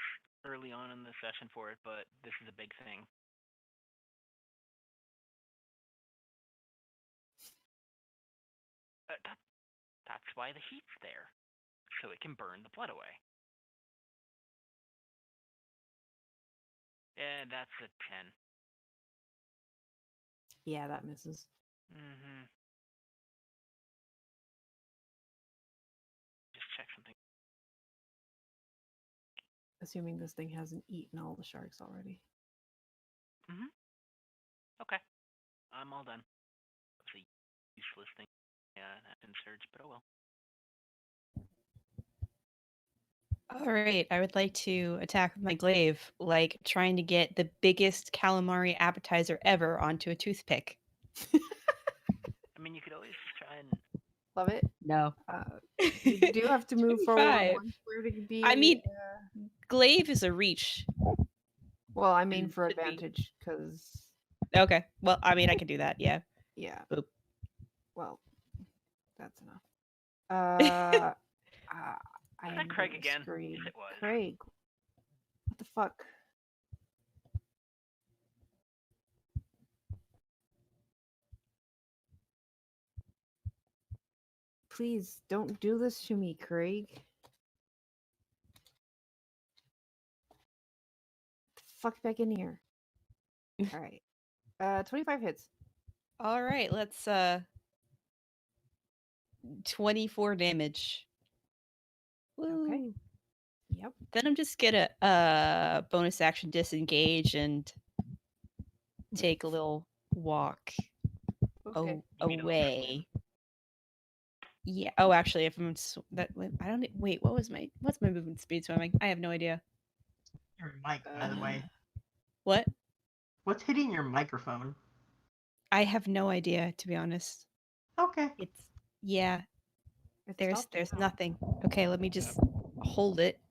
early on in the session for it, but this is a big thing. That's why the heat's there, so it can burn the blood away. Yeah, that's a 10. Yeah, that misses. Mm-hmm. Just check something. Assuming this thing hasn't eaten all the sharks already. Mm-hmm. Okay. I'm all done. It's a useless thing. Yeah, action surge, but oh well. All right, I would like to attack with my glaive, like trying to get the biggest calamari appetizer ever onto a toothpick. I mean, you could always try and... Love it. No. You do have to move forward 25. one square to be. I mean, glaive is a reach. Well, I mean and for could be- advantage, because Okay. Well, I mean, I can do that. Yeah. yeah. Boop. Well, that's enough. I Was am that Craig gonna again? scream. Yes, it was. Craig. What the fuck? Please don't do this to me, Craig. Fuck back in here. All right. 25 hits. All right, let's 24 damage. Woo. Okay. Yep. Then I'm just gonna bonus action disengage and take a little walk Okay. You mean a away. Yeah. Oh, actually, if I'm I don't wait. What's my movement speed? So I have no idea. Your mic, by the way. What? What's hitting your microphone? I have no idea, to be honest. Okay. It's yeah. It There's stopped now. nothing. Okay, let me just hold it.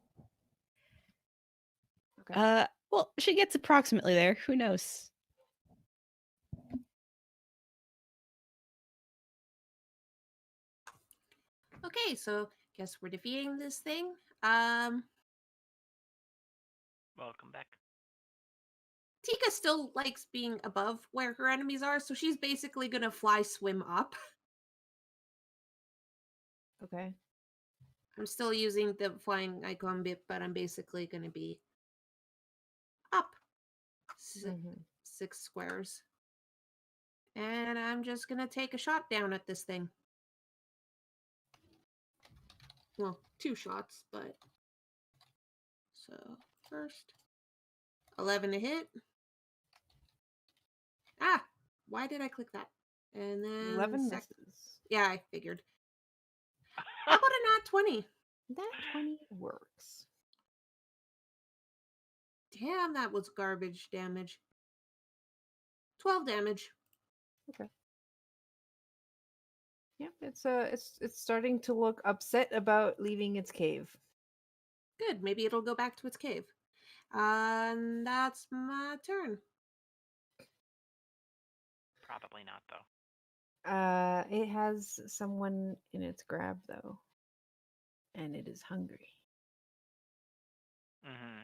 Okay. Well, she gets approximately there. Who knows? Okay, so guess we're defeating this thing. Welcome back. Tika still likes being above where her enemies are, so she's basically gonna fly swim up. Okay. I'm still using the flying icon bit, but I'm basically going to be up Mhm. 6 squares. And I'm just going to take a shot down at this thing. Well, 2 shots, but... So, first. 11 to hit. Ah! Why did I click that? And then 11 misses. Yeah, I figured. How about a nat 20? That 20 works. Damn, that was garbage damage. 12 damage. Okay. Yep, it's starting to look upset about leaving its cave. Good. Maybe it'll go back to its cave. And that's my turn. Probably not, though. It has someone in its grab though, and it is hungry. Mm-hmm.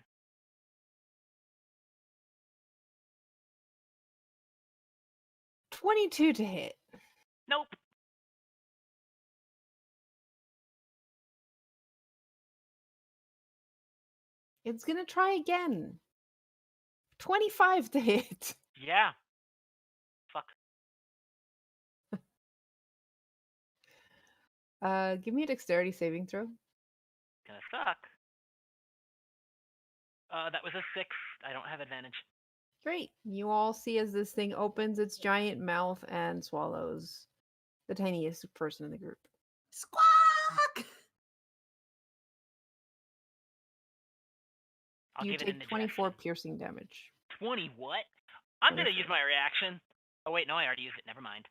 22 to hit. Nope. It's gonna try again. 25 to hit. Yeah. Fuck. Give me a dexterity saving throw. Gonna suck. That was a 6. I don't have advantage. Great. You all see as this thing opens its giant mouth and swallows the tiniest person in the group. Squawk! I'll You give it take an 24 indigestion. piercing damage. 20 what? I'm gonna 24. use my reaction. Oh wait, no, I already used it. Never mind.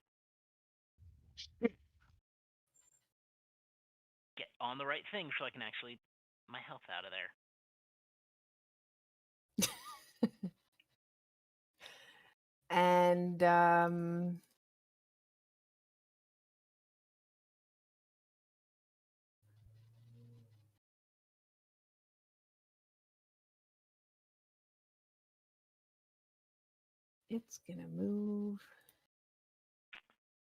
Get on the right thing so I can actually my health out of there. And it's gonna move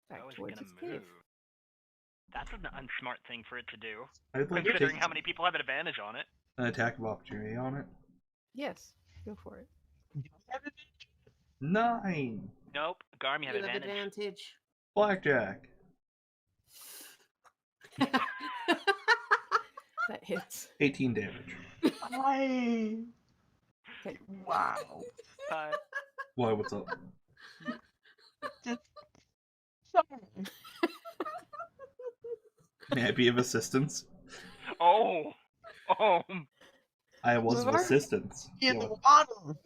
back How is it towards gonna its move? cave. That's an unsmart thing for it to do, I'd like to considering take how many people have an advantage on it. an attack of opportunity on it. Yes, go for it. 9. Nope, Garm, you have You have advantage. advantage. Blackjack. That hits. 18 damage. I... Okay. Wow. Why, what's up? Just... Sorry. May I be of assistance? Oh! Oh! I was of Lavar? assistance. In the What? water.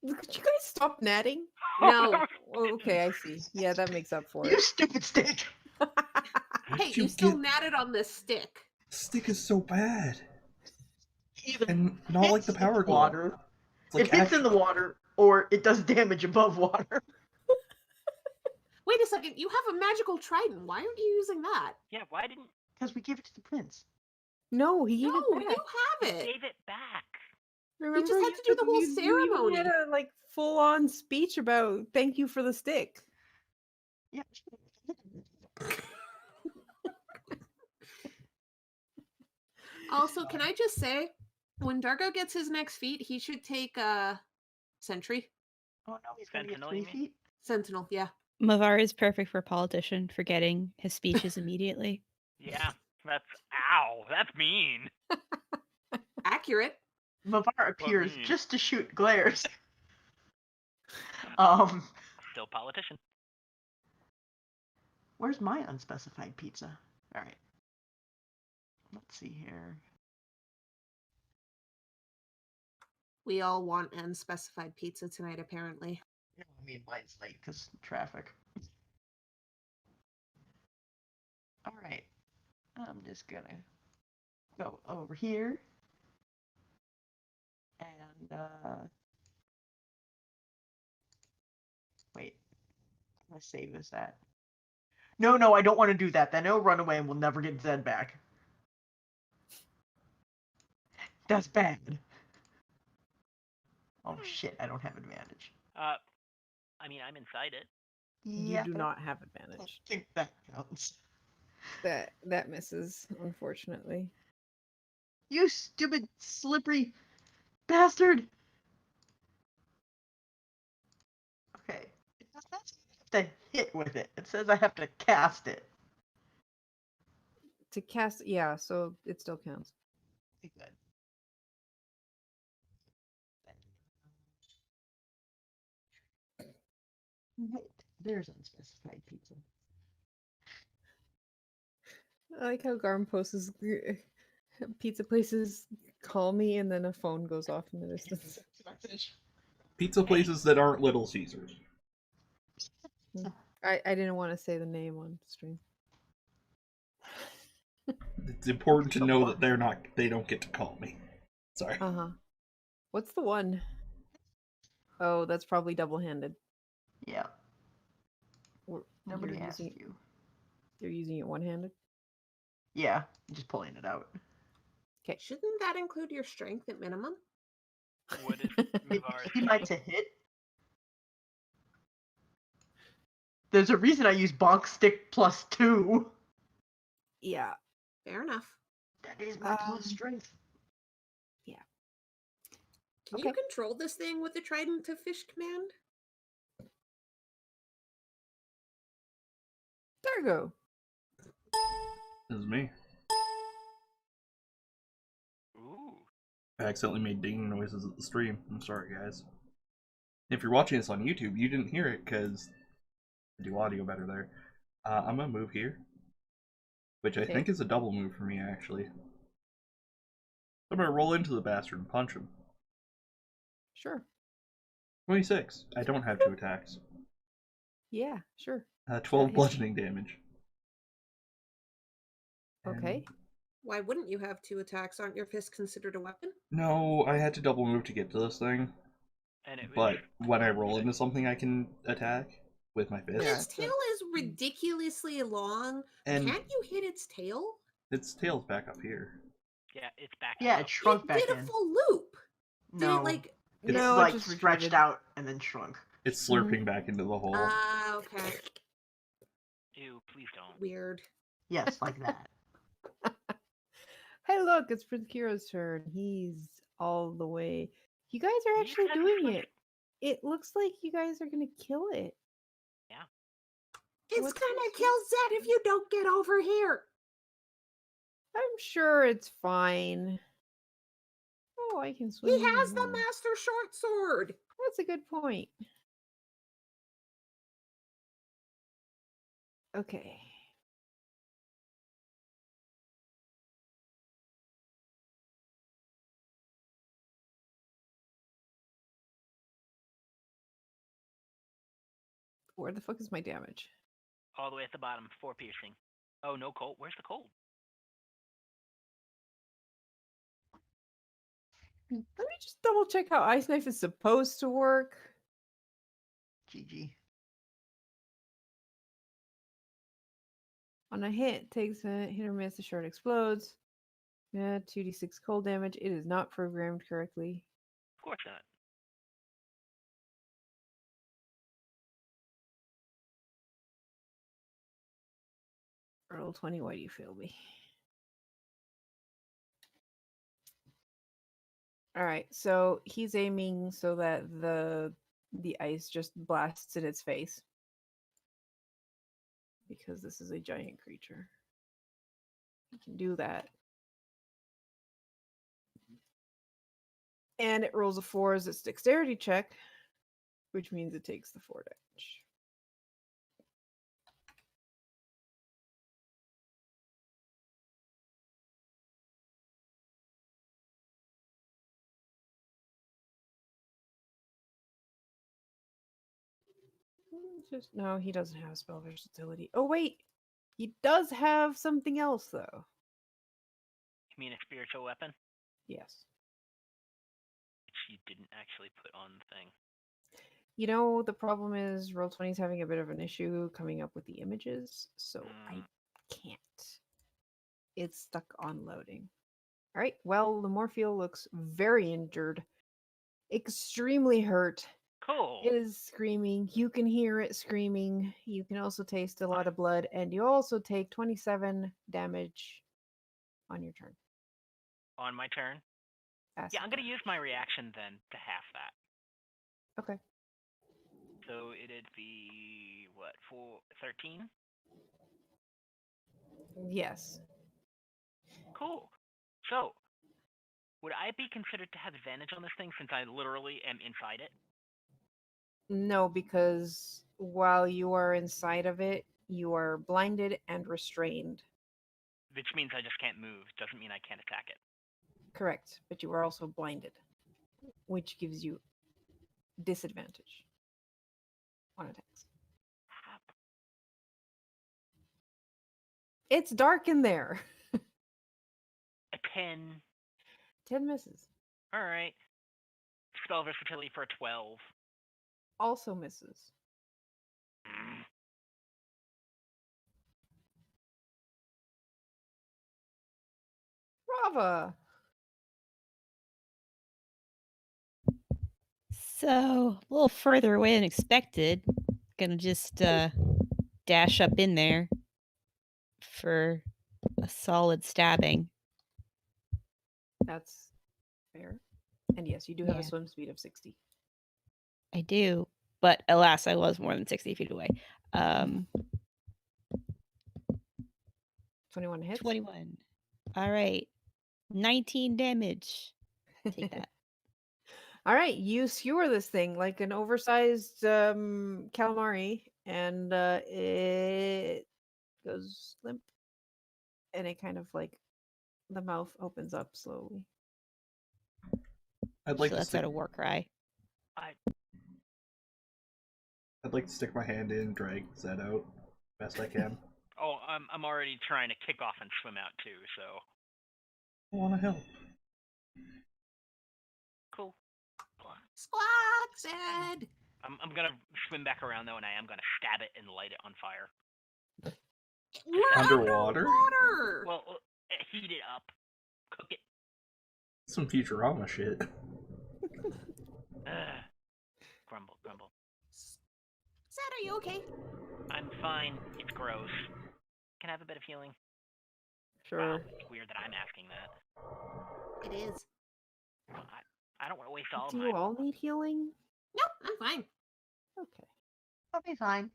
Could you guys stop natting? No. Oh, okay, I see. Yeah, that makes up for You it. stupid stick. Where Hey, did you you still get... natted on this stick. Stick is so bad. Either And not like the hits in power glove. water. It's like It hits in the water, or it does damage above water. Wait a second. You have a magical trident. Why aren't you using that? Yeah, why didn't Because we gave it to the prince. No, he gave No, it you back. have you it. gave it back? Remember, just had to do the whole You even had ceremony. a like full-on speech about thank you for the stick. Yeah. Also, can I just say, when Dargo gets his next feat, he should take sentry. Oh no, he's gonna get Sentinel, 3 you mean? feet. Sentinel, yeah. Mavar is perfect for politician, forgetting his speeches immediately. Yeah, that's ow. That's mean. Accurate. Mavar appears mean? just to shoot glares. Still politician. Where's my unspecified pizza? All right. Let's see here. We all want unspecified pizza tonight, apparently. No, I mean mine's late because traffic. All right. I'm just gonna go over here and wait. Let's save this at. No, I don't want to do that. Then it'll run away and we'll never get Zed back. That's bad. Oh shit, I don't have advantage. I mean, I'm inside it. You Yeah, do I not have don't advantage. think that counts. That misses, unfortunately. You stupid, slippery bastard! Okay. It does not say I have to hit with it. It says I have to cast it. To cast, yeah, so it still counts. Okay, good. Right. There's unspecified pizza. I like how Garm posts pizza places call me and then a phone goes off in the distance. Pizza places that aren't Little Caesars. I didn't want to say the name on stream. It's important to So know what? that they don't get to call me. Sorry. Uh-huh. What's the one? Oh, that's probably double-handed. Yeah. Or Nobody you're asked using you. you're using it one-handed. Yeah, just pulling it out. Okay. Shouldn't that include your strength at minimum? What is It Mavar's came out to hit. There's a reason I use bonk stick +2. Yeah. Fair enough. That is my plus Um, strength. Yeah. Can Okay. you control this thing with the trident to fish command? Dargo. This is me. Ooh. I accidentally made dinging noises at the stream. I'm sorry, guys. If you're watching this on YouTube, you didn't hear it because I do audio better there. I'm gonna move here, which I think is a double move for me, actually. I'm gonna roll into the bastard and punch him. Sure. 26. I don't have 2 attacks. Yeah, sure. 12 hits. bludgeoning damage. Okay. And Why wouldn't you have 2 attacks? Aren't your fists considered a weapon? no, I had to double move to get to this thing. And it was But when I roll into something, I can attack with my But fist. Yeah, its tail is ridiculously long. And Can't you hit its tail? its tail's back up here. yeah, it's back. Yeah, up. it shrunk It back did in. a full loop. Did No. it like It's No, it like just stretched retreated. out and then shrunk. It's slurping back into the hole. Okay. Ew, please don't. Weird. Yes, like that. Hey, look, it's Prince Kira's turn. He's all the way. You guys are You actually guys are doing switch- it. It looks like you guys are gonna kill it. Yeah. It's What's gonna this? kill Zed if you don't get over here. I'm sure it's fine. Oh, I can swing. He has the around. master short sword. That's a good point. Okay. Where the fuck is my damage? All the way at the bottom, 4 piercing. Oh, no cold. Where's the cold? Let me just double check how Ice Knife is supposed to work. GG. On a hit, takes a hit or miss, the shard explodes. Yeah, 2d6 cold damage. It is not programmed correctly. Of course not. Roll 20, why do you fail me? Alright, so he's aiming so that the ice just blasts in its face. Because this is a giant creature. He can do that. And it rolls a 4 as its dexterity check, which means it takes the 4 damage. Just no, he doesn't have spell versatility. Oh wait, he does have something else though. You mean a spiritual weapon? Yes. Which you didn't actually put on the thing. You know, the problem is Roll20 is having a bit of an issue coming up with the images, so I can't. It's stuck on loading. All right, well, the Morpheal looks very injured, extremely hurt, Cool. It is screaming. You can hear it screaming. You can also taste a lot of blood, and you also take 27 damage on your turn. On my turn. Acid Yeah, I'm gonna damage. use my reaction then to half that. Okay. So it'd be what, 13? Yes. Cool. So, would I be considered to have advantage on this thing since I literally am inside it? No, because while you are inside of it, you are blinded and restrained. Which means I just can't move. Doesn't mean I can't attack it. Correct. But you are also blinded, which gives you disadvantage on attacks. It's dark in there. A 10. 10 misses. All right. Spell versatility for a 12. Also misses. Mm. Rava. So, a little further away than expected. Gonna just dash up in there for a solid stabbing. That's fair. And yes, you do have a Yeah. swim speed of 60. I do, but alas, I was more than 60 feet away. 21 hits. 21. All right. 19 damage. Take that. All right, you skewer this thing like an oversized calamari, and it goes limp, and it kind of like the mouth opens up slowly. I'd like So to that's stick. out a war cry. I'd like to stick my hand in and drag Zed out best I can. Oh, I'm already trying to kick off and swim out too. So I want to help. cool. Squawk, Zed! I'm gonna swim back around though, and I am gonna stab it and light it on fire. We're Underwater? underwater! Well, heat it up, cook it. Some Futurama shit. Grumble, grumble. Zed, are you okay? I'm fine. It's gross. Can I have a bit of healing? Sure. Wow, it's weird that I'm asking that. It is. I don't want to waste all of Do my. you all need healing? Nope, I'm fine. Okay. I'll be fine.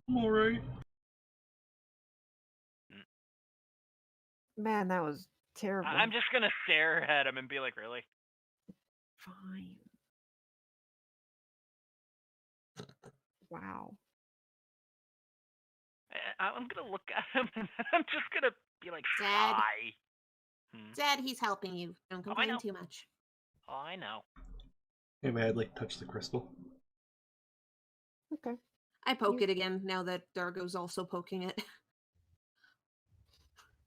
I'm alright. Man, that was terrible. I'm just gonna stare at him and be like, really? Fine. Wow. I'm gonna look at him and I'm just gonna be like, Zed. sigh. Zed, he's helping you. Don't I complain know. too much. Oh, I know. Anyway, I'd like to touch the crystal. Okay. I poke it again now that Dargo's also poking it.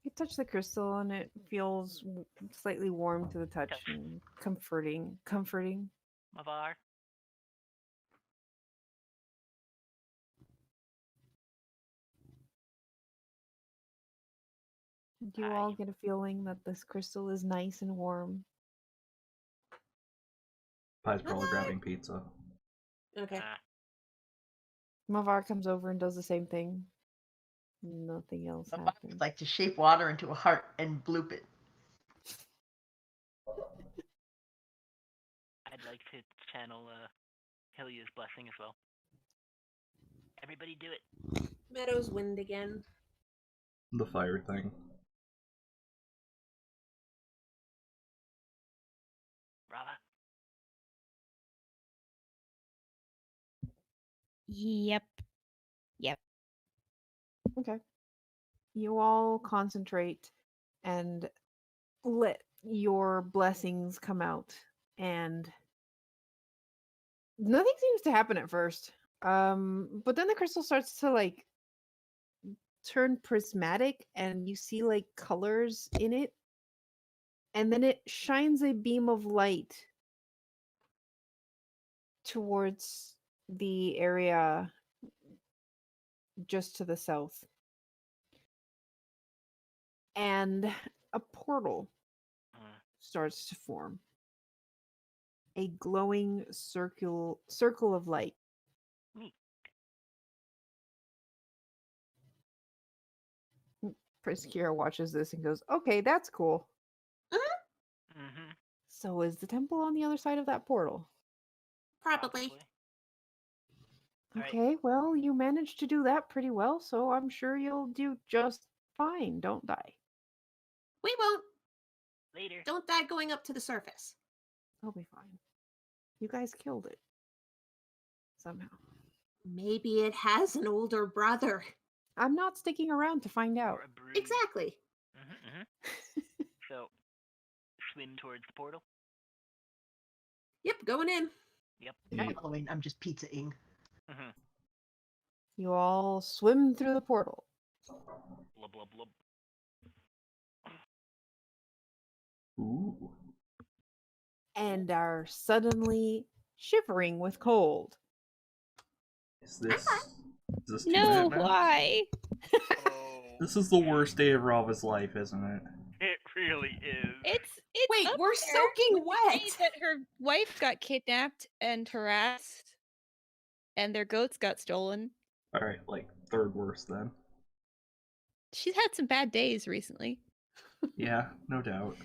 You touch the crystal and it feels slightly warm to the touch and comforting. Comforting. Mavar. Do you all get a feeling that this crystal is nice and warm? Pie's probably grabbing pizza. Okay. Mavar comes over and does the same thing. Nothing else I would happens. like to shape water into a heart and bloop it. I'd like to channel Helia's blessing as well. Everybody do it. Meadows wind again. The fire thing. Rava. Yep. Okay. You all concentrate and let your blessings come out, and nothing seems to happen at first. But then the crystal starts to like turn prismatic, and you see like colors in it, and then it shines a beam of light towards the area just to the south. And a portal starts to form. a glowing circle of light. Neat. Priskira watches this and goes, "Okay, that's cool." Mm-hmm. So is the temple on the other side of that portal? Probably. All right. Okay, well, you managed to do that pretty well, so I'm sure you'll do just fine. Don't die. We won't. Later. Don't die going up to the surface. I'll be fine. You guys killed it. Somehow. Maybe it has an older brother. I'm not sticking around to find out. Or a brood. Exactly. Mm-hmm, So, swim towards the portal. Yep, going in. Yep. Yeah. Not following, I'm just pizzaing. Mm-hmm. You all swim through the portal Blub blub blub. Ooh. and are suddenly shivering with cold. Is this too No, bad now? why? Oh, This is the worst day of Rava's life, isn't it? it really is. It's Wait, up we're there soaking with the day wet. that her wife got kidnapped and harassed, and their goats got stolen. All right, like third worst then. She's had some bad days recently. Yeah, no doubt.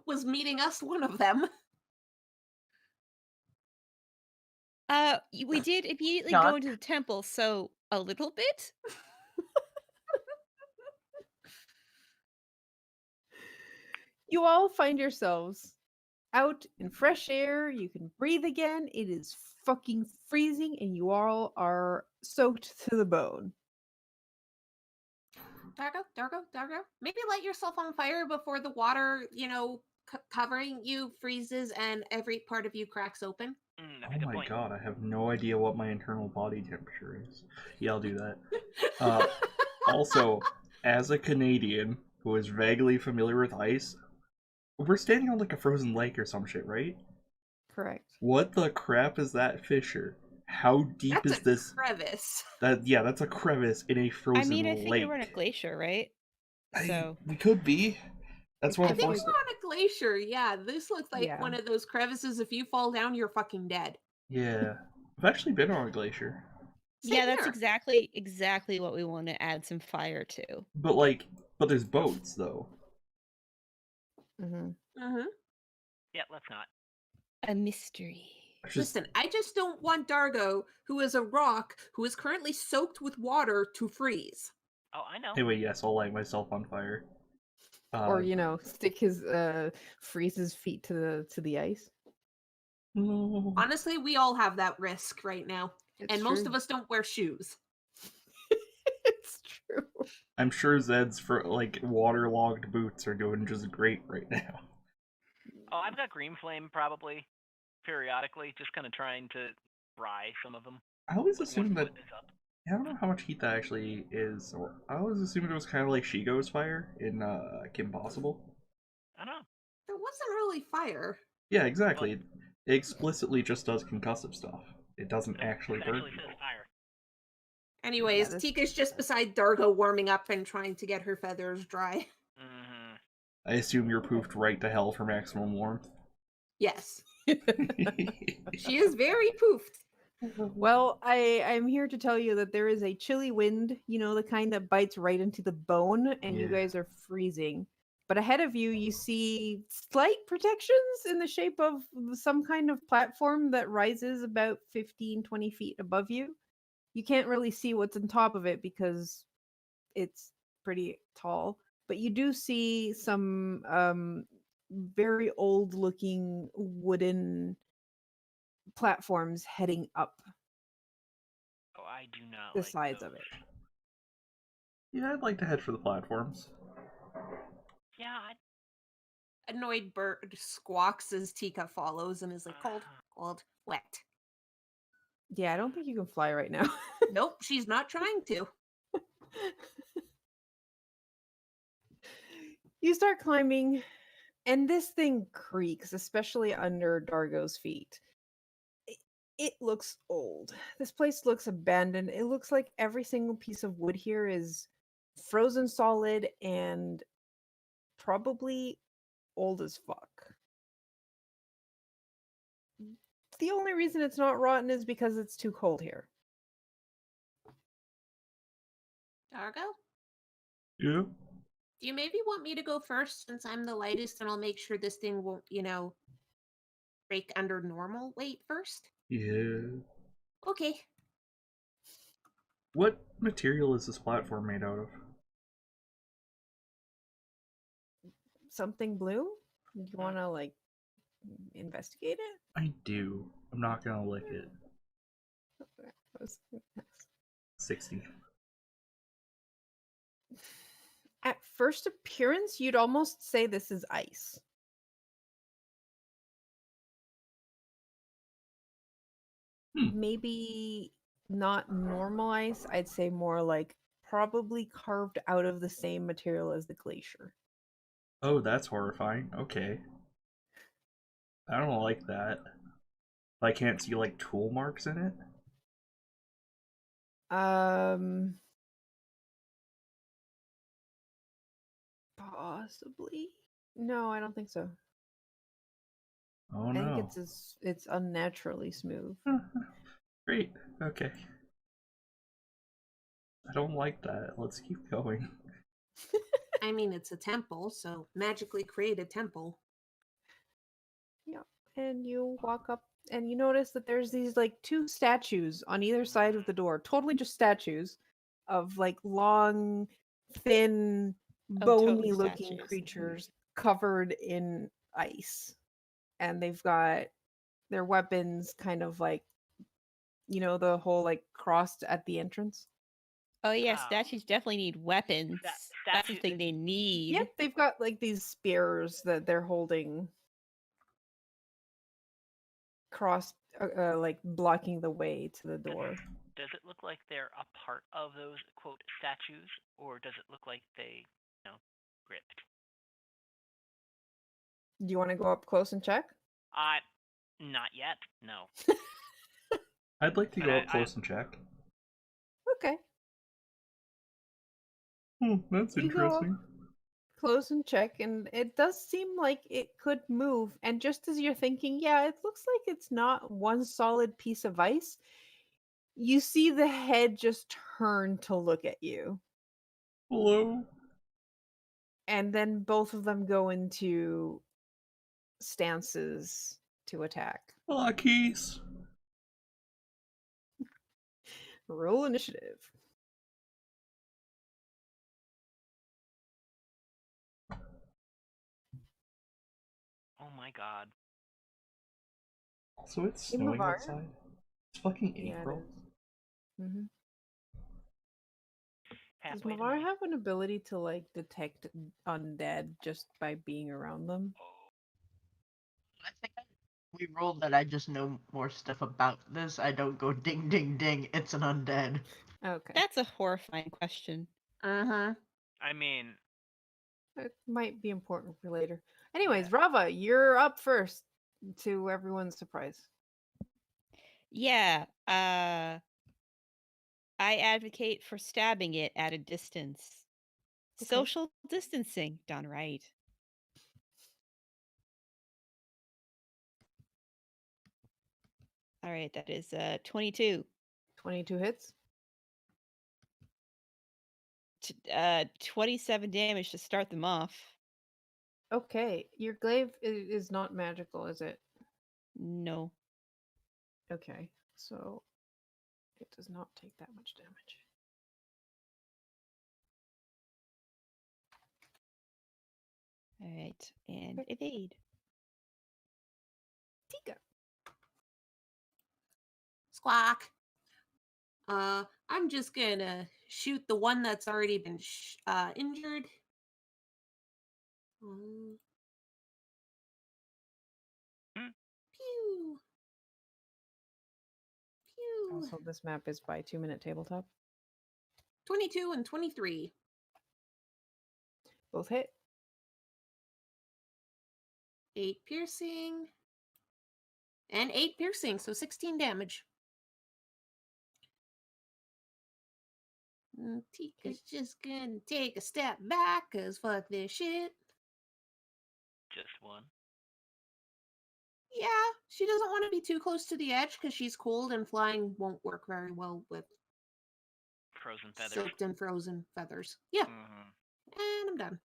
Was meeting us one of them. We did immediately Not- go into the temple, so a little bit. You all find yourselves out in fresh air. You can breathe again. It is fucking freezing, and you all are soaked to the bone. Dargo. Maybe light yourself on fire before the water, covering you freezes and every part of you cracks open. That's a Oh good my point. god, I have no idea what my internal body temperature is. Yeah, I'll do that. Also, as a Canadian who is vaguely familiar with ice, we're standing on like a frozen lake or some shit, right? Correct. What the crap is that fissure? How deep That's is a this? crevice. That's a crevice in a frozen I mean, I think lake. we're on a glacier, right? So We could be. That's what I I'm If think we're forced. on a glacier, yeah, this looks like Yeah. one of those crevices. If you fall down, you're fucking dead. Yeah, I've actually been on a glacier, Same yeah, that's here. exactly what we want to add some fire to. but there's boats though. Mm-hmm. Mm-hmm. Yeah, let's not. A mystery. Listen, I just don't want Dargo, who is a rock, who is currently soaked with water, to freeze. Oh, I know. Anyway, yes, I'll light myself on fire. Or stick his freeze his feet to the ice. No. Honestly, we all have that risk right now. It's And most true. of us don't wear shoes. It's true. I'm sure Zed's for like waterlogged boots are doing just great right now. Oh, I've got green flame probably periodically, just kind of trying to fry some of them. I always Once assumed that. wood is up. I don't know how much heat that actually is. Or I always assumed it was kind of like Shigo's fire in Kim Possible. I don't know. There wasn't really fire. Yeah, exactly. It explicitly just does concussive stuff. It doesn't Nope, actually it burn actually people. says fire. Anyways, this- Tika's just beside Dargo warming up and trying to get her feathers dry. Mm-hmm. I assume you're poofed right to hell for maximum warmth. Yes. She is very poofed. Well, I'm here to tell you that there is a chilly wind, the kind that bites right into the bone, and you Yeah. guys are freezing. But ahead of you, you see slight protections in the shape of some kind of platform that rises about 15, 20 feet above you. You can't really see what's on top of it because it's pretty tall. But you do see some very old looking wooden platforms heading up Oh, I do not the like sides those. of it. Yeah, I'd like to head for the platforms. Yeah, Annoyed bird squawks as Tika follows and is like, cold, wet. Yeah, I don't think you can fly right now. Nope, she's not trying to. You start climbing, and this thing creaks, especially under Dargo's feet. It looks old. This place looks abandoned. It looks like every single piece of wood here is frozen solid and probably old as fuck. the only reason it's not rotten is because it's too cold here. Dargo, Yeah. do you maybe want me to go first since I'm the lightest, and I'll make sure this thing won't, break under normal weight first? Yeah. Okay. What material is this platform made out of? Something blue? You want to like investigate it? I do. I'm not gonna lick it. 60. At first appearance, you'd almost say this is ice. Maybe not normal ice. I'd say more like probably carved out of the same material as the glacier. Oh, that's horrifying. Okay. I don't like that. I can't see like tool marks in it. Possibly. No, I don't think so. Oh I think no. it's unnaturally smooth. Great. Okay. I don't like that. Let's keep going. I mean, it's a temple, so magically create a temple. Yeah. And you walk up and you notice that there's these like two statues on either side of the door, totally just statues of like long, thin, Oh, totally bony looking statues. creatures covered in ice. And they've got their weapons kind of like, the whole like crossed at the entrance. Oh yeah, Oh. statues definitely need weapons. That's the statue- thing they need. Yep, they've got like these spears that they're holding cross like blocking the way to the door. Does it look like they're a part of those quote statues, or does it look like they, gripped? Do you want to go up close and check? Not yet. No. I'd like to But go up close and check. Okay. That's You go up interesting. close and check, and it does seem like it could move. And just as you're thinking, yeah, it looks like it's not one solid piece of ice, you see the head just turn to look at you. Hello? And then both of them go into stances to attack. Keys. Roll initiative. Oh my god. So it's Hey, snowing Mavar. outside? It's fucking Yeah, it April. is. Mm-hmm. Does Halfway to Mavar May. have an ability to like detect undead just by being around them? I think we rolled that I just know more stuff about this. I don't go ding ding ding, it's an undead. Okay. That's a horrifying question. Uh-huh. I mean, It might be important for later. Anyways, Rava, you're up first, to everyone's surprise. Yeah, I advocate for stabbing it at a distance. Okay. Social distancing done right. All right, that is 22. 22 hits. 27 damage to start them off. Okay, your glaive is not magical, is it? No. Okay, so it does not take that much damage. All right, and Okay. evade. Tika. Squawk. I'm just gonna shoot the one that's already been injured. Pew. Pew. Also, this map is by 2-minute tabletop. 22 and 23. Both hit. 8 piercing. And 8 piercing, so 16 damage. Tika's just gonna take a step back, cause fuck this shit. just one. Yeah, she doesn't want to be too close to the edge because she's cold and flying won't work very well with Frozen feathers. soaked and frozen feathers. Yeah, Mm-hmm. and I'm done.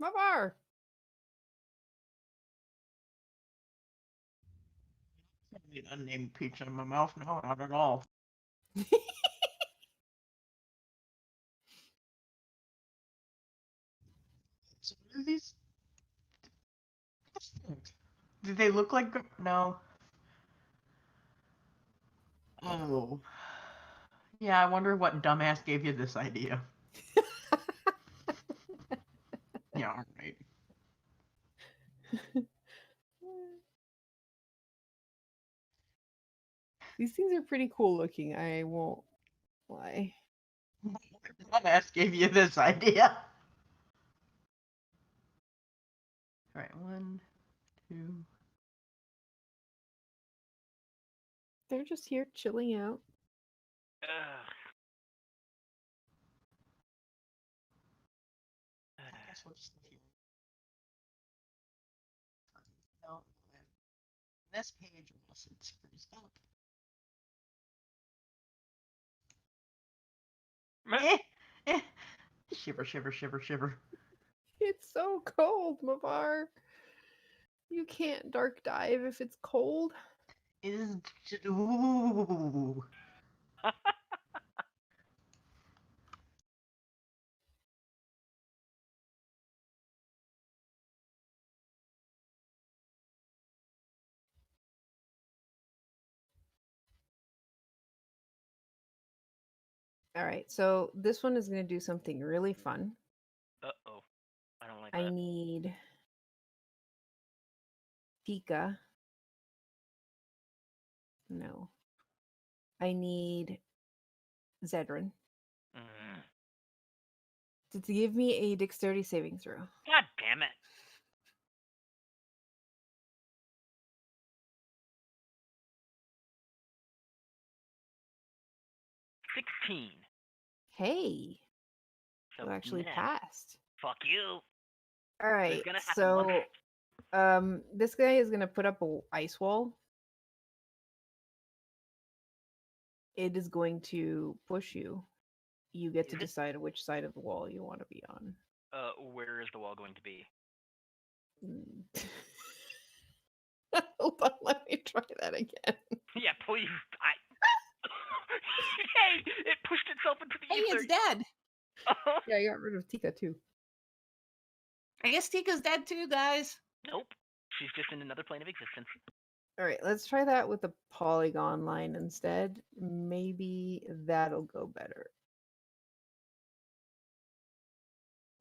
Mavar! I need unnamed pizza in my mouth. No, not at all. So what are these? Do they look like? No. Oh. Yeah, I wonder what dumbass gave you this idea. Yeah, all right. These things are pretty cool looking, I won't lie. What dumbass gave you this idea? All right, 1, 2. They're just here chilling out. Ugh. I guess we'll just leave you. No, this page unless it's freezed up. Eh, eh. Shiver, shiver, shiver, shiver. It's so cold, Mavar. You can't dark dive if it's cold. Is ooh. All right, so this one is going to do something really fun. Uh-oh. I don't like I that. need Pika. No. I need Zedrin Mm. to give me a dexterity saving throw. God damn it. $16. Hey, So you actually miss. passed. Fuck you. All right, It's gonna happen so once. this guy is going to put up a ice wall. It is going to push you. You get to Is it? decide which side of the wall you want to be on. Where is the wall going to be? Mm. Hold on, let me try that again. Yeah, please. Hey, it pushed itself into the Hey, ether. it's dead. Yeah, I got rid of Tika too. I guess Tika's dead too, guys. Nope. She's just in another plane of existence. All right, let's try that with the polygon line instead. Maybe that'll go better.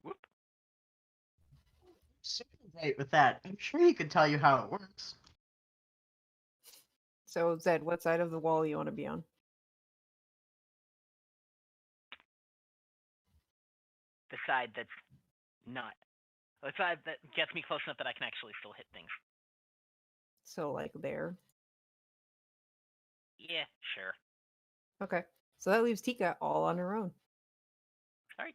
Whoop. Super great with that. I'm sure he could tell you how it works. So, Zed, what side of the wall you want to be on? The side that's not. The side that gets me close enough that I can actually still hit things. So, like there. Yeah, sure. Okay. So that leaves Tika all on her own. Sorry.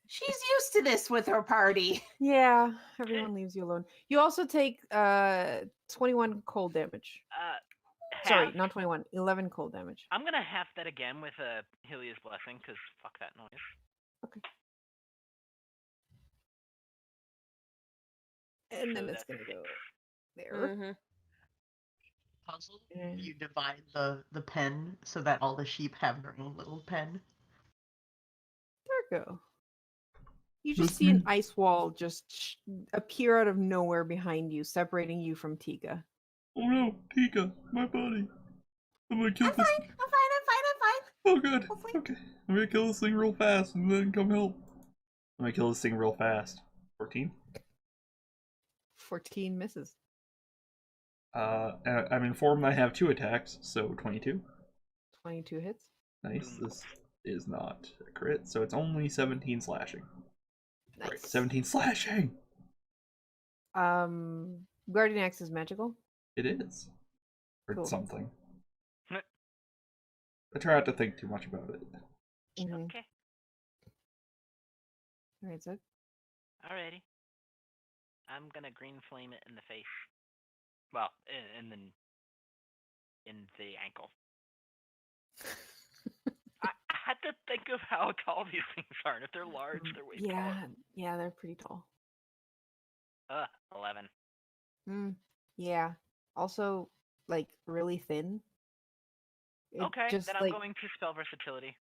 She's used to this with her party. Yeah, everyone leaves you alone. You also take 21 cold damage. Sorry, Half. not 21, 11 cold damage. I'm gonna half that again with a Hylia's Blessing, because fuck that noise. Okay. And then So it's that's gonna go 6. there. Mm-hmm. Puzzle. And You divide the pen so that all the sheep have their own little pen. there we go. You just see an ice wall just appear out of nowhere behind you, separating you from Tika. Oh no, Tika, my buddy. I'm gonna kill I'm this. fine. I'm fine. I'm fine. I'm fine. Oh god. Hopefully. Okay. I'm gonna kill this thing real fast and then come help. I'm gonna kill this thing real fast. 14? 14 misses. I'm informed I have 2 attacks, so 22. 22 hits. Nice. This is not a crit, so it's only 17 slashing. Nice. Right, 17 slashing! Guardian Axe is magical. It is. Or Cool. something. I try not to think too much about it. Mm-hmm. Okay. Alright, Zed. Alrighty. I'm gonna green flame it in the face. Well, in the ankle. I had to think of how tall these things are, and if they're large, they're way taller. Yeah, they're pretty tall. 11. Yeah. Also, like, really thin. It Okay, just then I'm like going to spell versatility.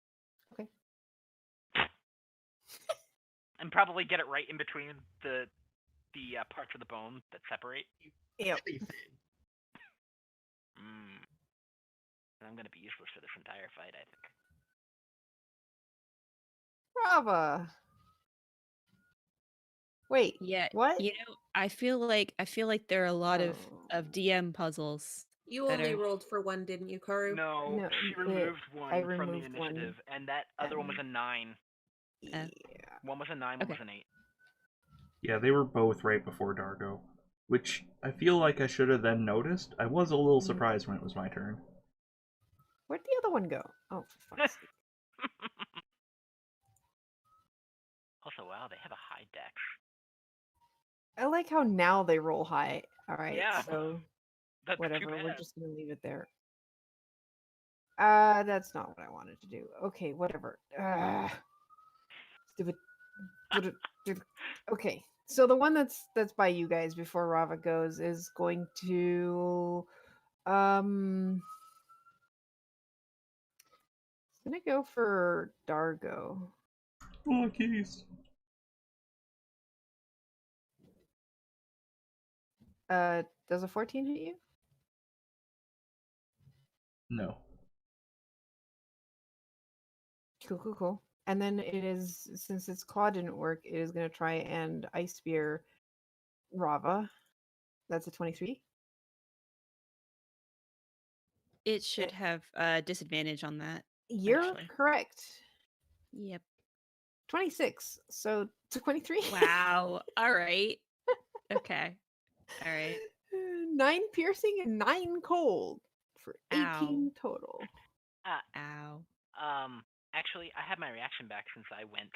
Okay. And probably get it right in between the parts of the bone that separate. Yep. Really thin. And I'm gonna be useless for this entire fight, I think. Rava. Wait. Yeah, What? I feel like there are a lot Oh. of DM puzzles. You that only are- rolled for one, didn't you, Karu? No, she removed one I from the removed one, initiative, and that other one was a 9. Yeah. One was a 9, one Okay. was an 8. Yeah, they were both right before Dargo, which I feel like I should have then noticed. I was a little surprised when it was my turn. Where'd the other one go? Oh, for fuck's sake. Also, wow, they have a high dex. I like how now they roll high. All right, Yeah. so That's too whatever. We're bad. just gonna leave it there. That's not what I wanted to do. Okay, whatever. Stupid. Okay, so the one that's by you guys before Rava goes is going to it's gonna go for Dargo. Oh, keys. Does a 14 hit you? No. Cool. And then it is, since its claw didn't work, it is going to try and ice spear Rava. That's a 23. It should have disadvantage on that. You're Actually. correct. Yep. 26. So 23. Wow. All right. Okay. All right. 9 piercing and 9 cold for 18 Ow. total. Ow. Actually, I have my reaction back since I went.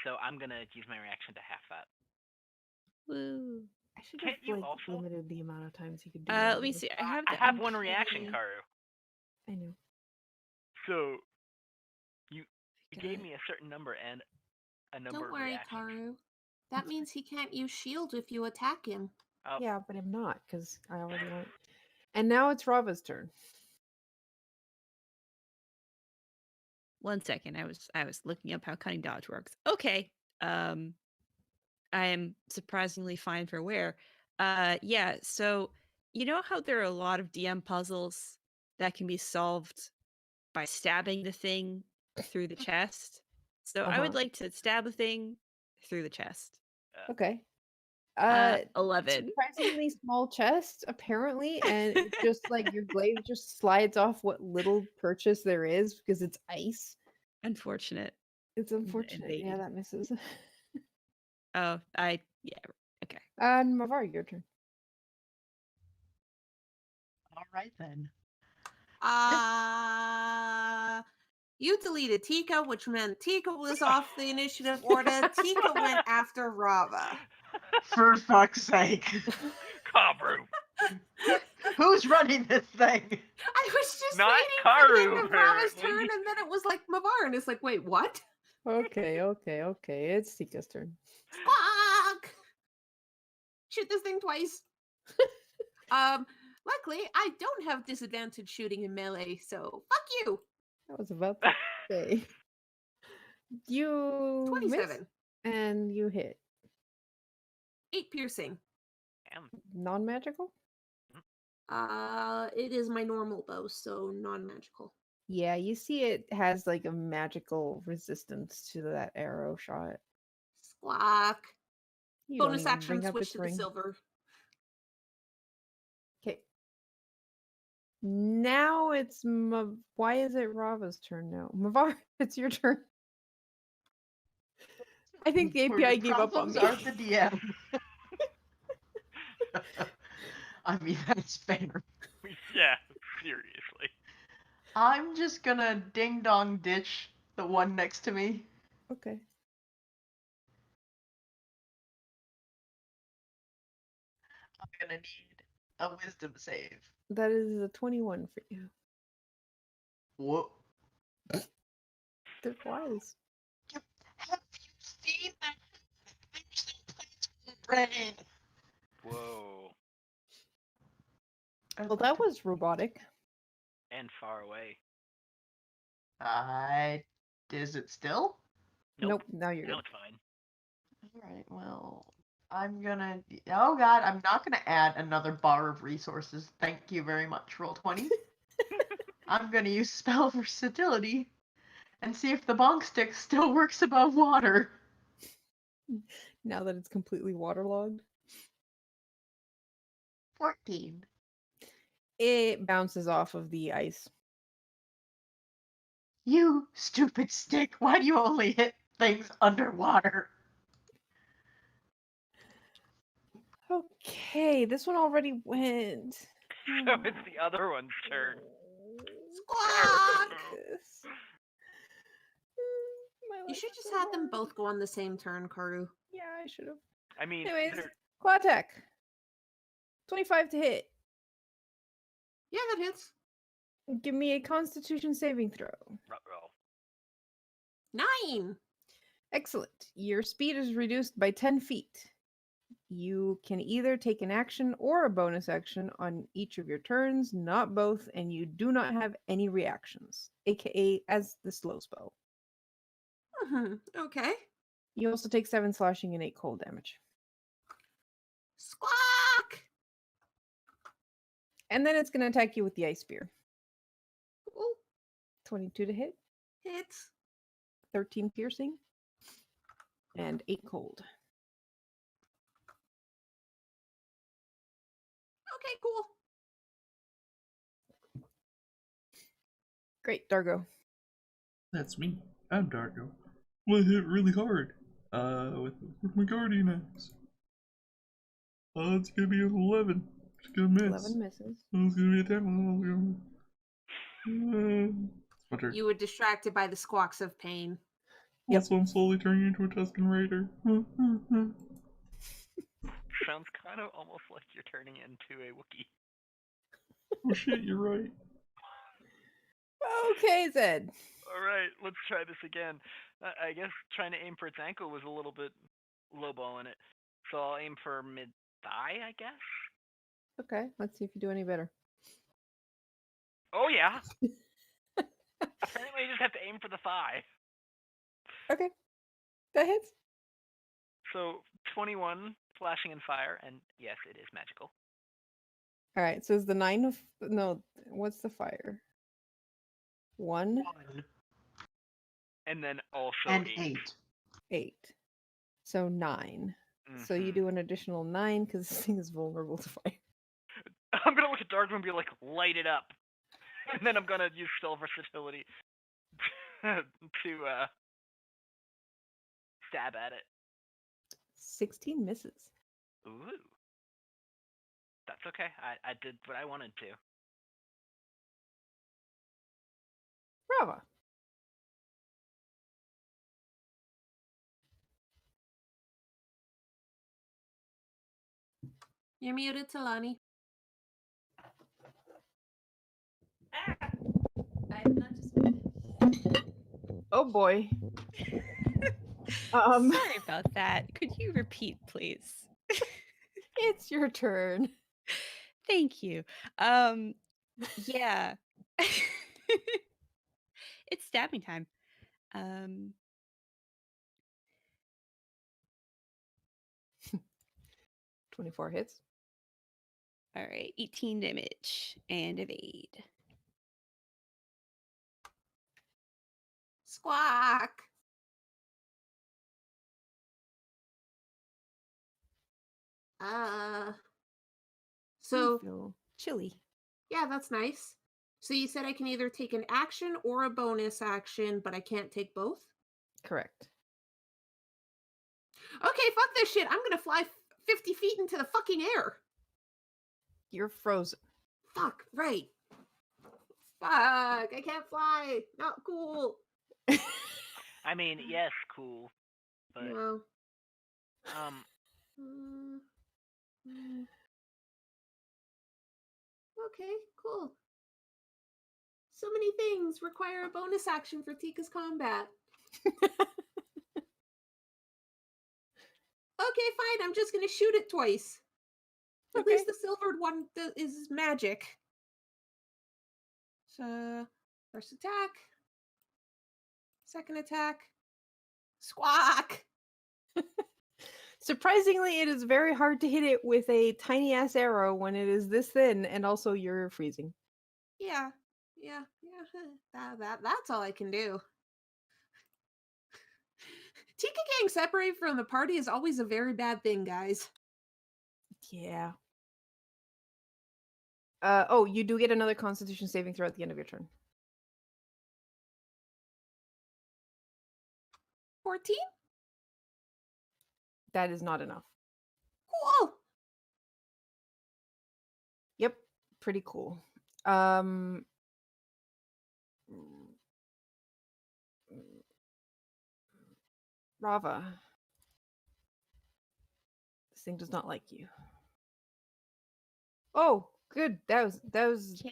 So I'm gonna use my reaction to half that. Woo. I should Can't have you like also? limited the amount of times he could do Let me see. I the have one reaction, uncanny- Karu. I know. So you Can gave I- me a certain number and a number Don't of worry, reactions. Karu. That means he can't use shield if you attack him. Oh. Yeah, but I'm not because I already went. And now it's Rava's turn. One second. I was looking up how cunning dodge works. Okay. I am surprisingly fine for where. Yeah, so you know how there are a lot of DM puzzles that can be solved by stabbing the thing through the chest? So I would Uh-huh. like to stab the thing through the chest. Okay. 11. Surprisingly small chest, apparently, and it's just like your glaive just slides off what little purchase there is because it's ice. Unfortunate. It's unfortunate. Yeah, Indeed. that misses. Oh, yeah, okay. And Mavar, your turn. All right then. You deleted Tika, which meant Tika was off the initiative order. Tika went after Rava. For fuck's sake. Karu. Who's running this thing? I was just Not waiting for the end Karu, of Rava's apparently. turn, and then it was like Mavar, and it's like, wait, what? Okay. It's Tika's turn. Fuck! Shoot this thing twice. Luckily, I don't have disadvantage shooting in melee, so fuck you. I was about to say. You 27. miss and you hit. 8 piercing. Damn. Non-magical? It is my normal bow, so non-magical. Yeah, you see it has like a magical resistance to that arrow shot. Squawk. You don't Bonus even action, bring up switch its to the ring. silver. Okay. Now it's why is it Rava's turn now? Mavar, it's your turn. I think the Where your API gave up on problems me. are the DM. I mean, that's fair. Yeah, seriously. I'm just gonna ding dong ditch the one next to me. Okay. gonna need a wisdom save. That is a 21 for you. Whoa. They're wise. Have you seen that? There's no place for brain. Whoa. Well, that was robotic. And far away. Is it still? Nope, now you're Now good. it's fine. Alright, well, I'm gonna. Oh god, I'm not gonna add another bar of resources. Thank you very much, Roll20. I'm gonna use spell versatility and see if the bonk stick still works above water. Now that it's completely waterlogged, 14. it bounces off of the ice. You stupid stick, why do you only hit things underwater? Okay, this one already went. So it's the other one's turn. Squawk! This. My You life should is just so have them hard. both go on the same turn, Karu. Yeah, I should have. I mean, Anyways, they're- quad attack. 25 to hit. Yeah, that hits. Give me a Constitution saving throw. ruh-roh. 9. Excellent. Your speed is reduced by 10 feet. You can either take an action or a bonus action on each of your turns, not both, and you do not have any reactions, aka as the slow spell. Okay. You also take 7 slashing and 8 cold damage. Squawk! And then it's going to attack you with the ice spear. Ooh, 22 to hit, hits. 13 piercing, and 8 cold. Okay, cool. Great, Dargo. That's me. I'm Dargo. I hit really hard. With my guardian axe. It's gonna be an 11. It's gonna miss. 11 misses. It's gonna be a 10. It's my turn. You were distracted by the squawks of pain. Yep. Also, I'm slowly turning into a Tuscan Raider. Sounds kind of almost like you're turning into a Wookiee. Oh shit, you're right. Okay, Zed. All right, let's try this again. I guess trying to aim for its ankle was a little bit lowballing it. So I'll aim for mid-thigh, I guess? Okay, let's see if you do any better. Oh, yeah. Apparently, I just have to aim for the thigh. Okay, that hits. So 21 slashing and fire, and yes, it is magical. All right, so is the 9 of. No, what's the fire? 1, 1 And then also and 8. 8. So 9. So you Mhm. do an additional 9 because this thing is vulnerable to fire. I'm gonna look at Darkman and be like, light it up. And then I'm gonna use spell versatility to stab at it. 16 misses. Ooh. That's okay. I did what I wanted to. Brava. You're muted, Talani. I'm not just. Oh boy. Sorry about that. Could you repeat, please? It's your turn. Thank you. Yeah. It's stabbing time. 24 hits. All right, 18 damage and evade. Squawk! You So, feel chilly. yeah, that's nice. So you said I can either take an action or a bonus action, but I can't take both? Correct. Okay, fuck this shit. I'm gonna fly 50 feet into the fucking air. You're frozen. Fuck, right. Fuck, I can't fly. Not cool. I mean, yes, cool. But No. um Mm, mm. Okay, cool. So many things require a bonus action for Tika's combat. Okay, fine. I'm just gonna shoot it twice. At Okay. least the silvered one is magic. So, first attack. Second attack. Squawk! Surprisingly, it is very hard to hit it with a tiny ass arrow when it is this thin, and also you're freezing. Yeah. That's all I can do. Tika getting separated from the party is always a very bad thing, guys. Yeah. Oh, you do get another Constitution saving throw at the end of your turn. 14? That is not enough. Cool. Yep, pretty cool. Mm, Rava. This thing does not like you. Oh, good. That was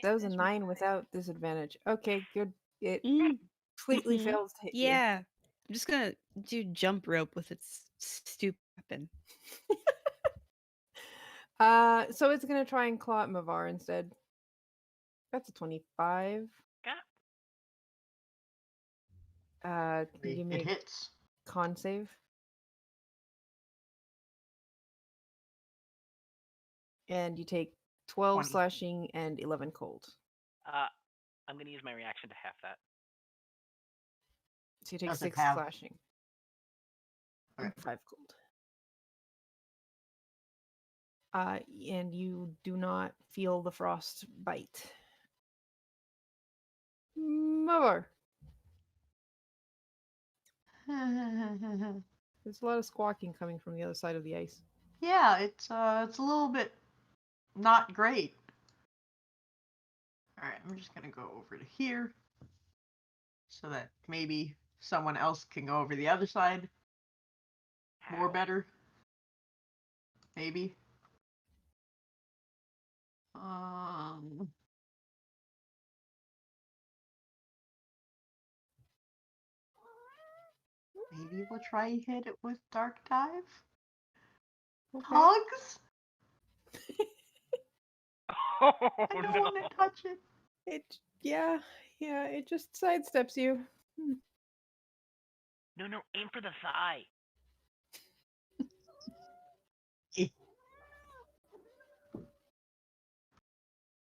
Can't a miss 9 with without disadvantage. Okay, good. It Mm. completely Mhm. fails to hit you. Yeah. I'm just gonna do jump rope with its stupid weapon. So it's gonna try and claw at Mavar instead. That's a 25. Got Can you give me It a hits. con save? And you take 12 20. slashing and 11 cold. I'm going to use my reaction to half that. So you take Does it 6 have- slashing and Okay. 5 cold. And you do not feel the frost bite. Mavar. There's a lot of squawking coming from the other side of the ice. Yeah, it's a little bit not great. All right, I'm just gonna go over to here so that maybe someone else can go over the other side. More How? better. Maybe. Um. Maybe we'll try hit it with Dark Dive. Okay. Hugs? Oh, I don't no. want to touch it. Yeah, it just sidesteps you. No, aim for the thigh.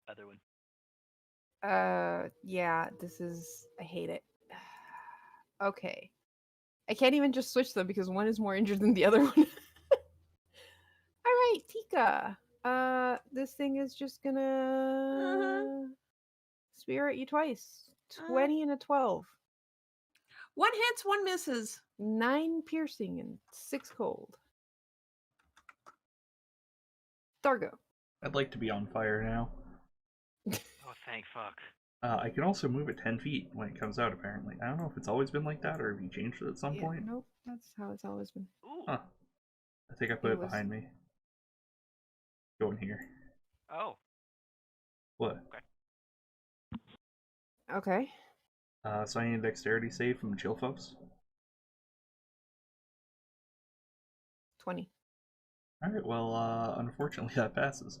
Other one. Yeah, I hate it. Okay. I can't even just switch them because one is more injured than the other one. All right, Tika. This thing is just gonna spear at you twice. 20 and a 12. One hits, one misses. 9 piercing and 6 cold. Dargo. I'd like to be on fire now. Oh, thank fuck. I can also move it 10 feet when it comes out, apparently. I don't know if it's always been like that or if you changed it at some point. Nope, that's how it's always been. Ooh. Huh. I think I put It it was- behind me. Go in here. Oh. What? Okay. So I need a dexterity save from chill folks. 20. Alright, well, unfortunately that passes.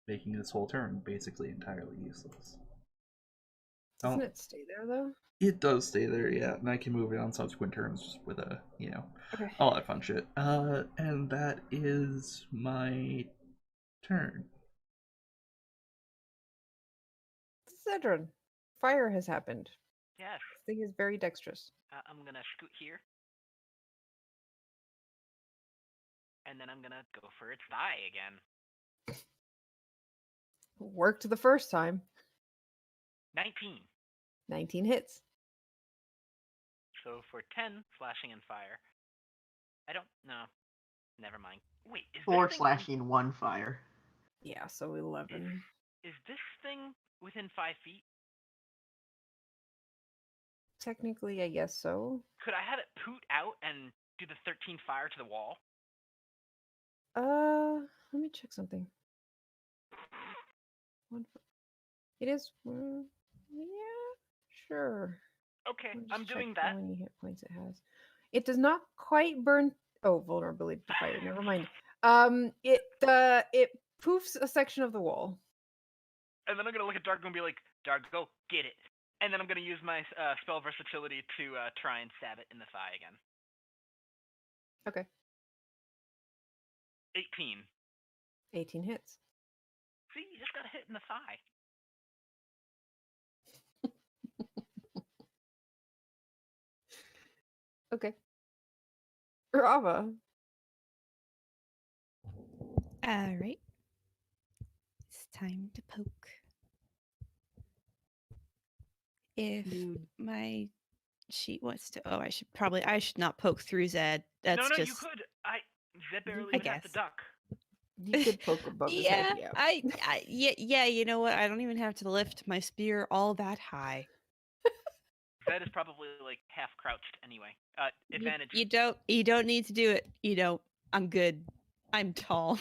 Making this whole turn basically entirely useless. Doesn't it stay there though? It does stay there, yeah, and I can move it on subsequent turns with a, Okay. all that fun shit. And that is my turn. Zedron. Fire has happened. Yes. This thing is very dexterous. I'm going to scoot here. And then I'm going to go for its thigh again. Worked the first time. 19. 19 hits. So for 10 slashing and fire. I don't know. Never mind. Wait, is 4 this thing slashing, 1 fire. Yeah, so 11. Is this thing within 5 feet? Technically, I guess so. Could I have it poot out and do the 13 fire to the wall? Let me check something. It is. Yeah, sure. Okay, Let me I'm just check doing how that. many hit points it has. It does not quite burn. Oh, vulnerability to fire. Never mind. It poofs a section of the wall. And then I'm gonna look at Dargo and be like, Dargo, get it. And then I'm gonna use my spell versatility to try and stab it in the thigh again. Okay. 18. 18 hits. See, you just got to hit in the thigh. Okay. Rava. All right. It's time to poke. If You my sheet wants to, I should not poke through Zed. That's No, you just, could. Zed barely I even have to guess. duck. you could poke above his head. Yeah, Yeah. yeah. You know what? I don't even have to lift my spear all that high. Zed is probably like half crouched anyway. Advantage. You don't need to do it. You don't. I'm good. I'm tall.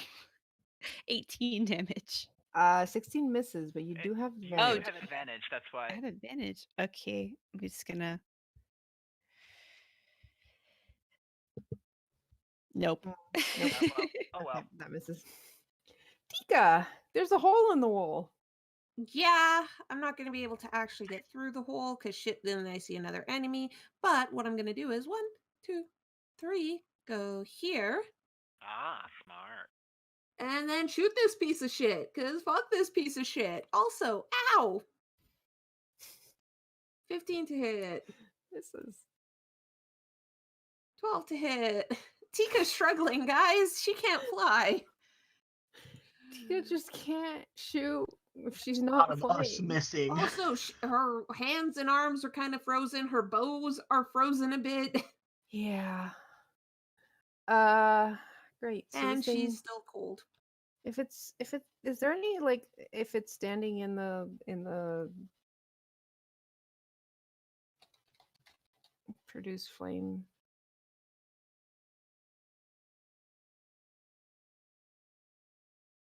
18 damage. 16 misses, but you do have You Oh, do advantage. have advantage. That's I why. have advantage. Okay, I'm just gonna. Nope. Nope. Oh well. Okay, that misses. Tika, there's a hole in the wall. Yeah, I'm not going to be able to actually get through the hole because shit, then I see another enemy. But what I'm going to do is 1, 2, 3, go here, Ah, smart. and then shoot this piece of shit because fuck this piece of shit. Also, ow! 15 to hit, Misses. 12 to hit. Tika's struggling, guys. She can't fly. Tika just can't shoot if she's Out not of us flying. missing. Also, her hands and arms are kind of frozen. Her bows are frozen a bit. Yeah. Great. So And this thing, she's still cold. if it is there any like if it's standing in the produce flame?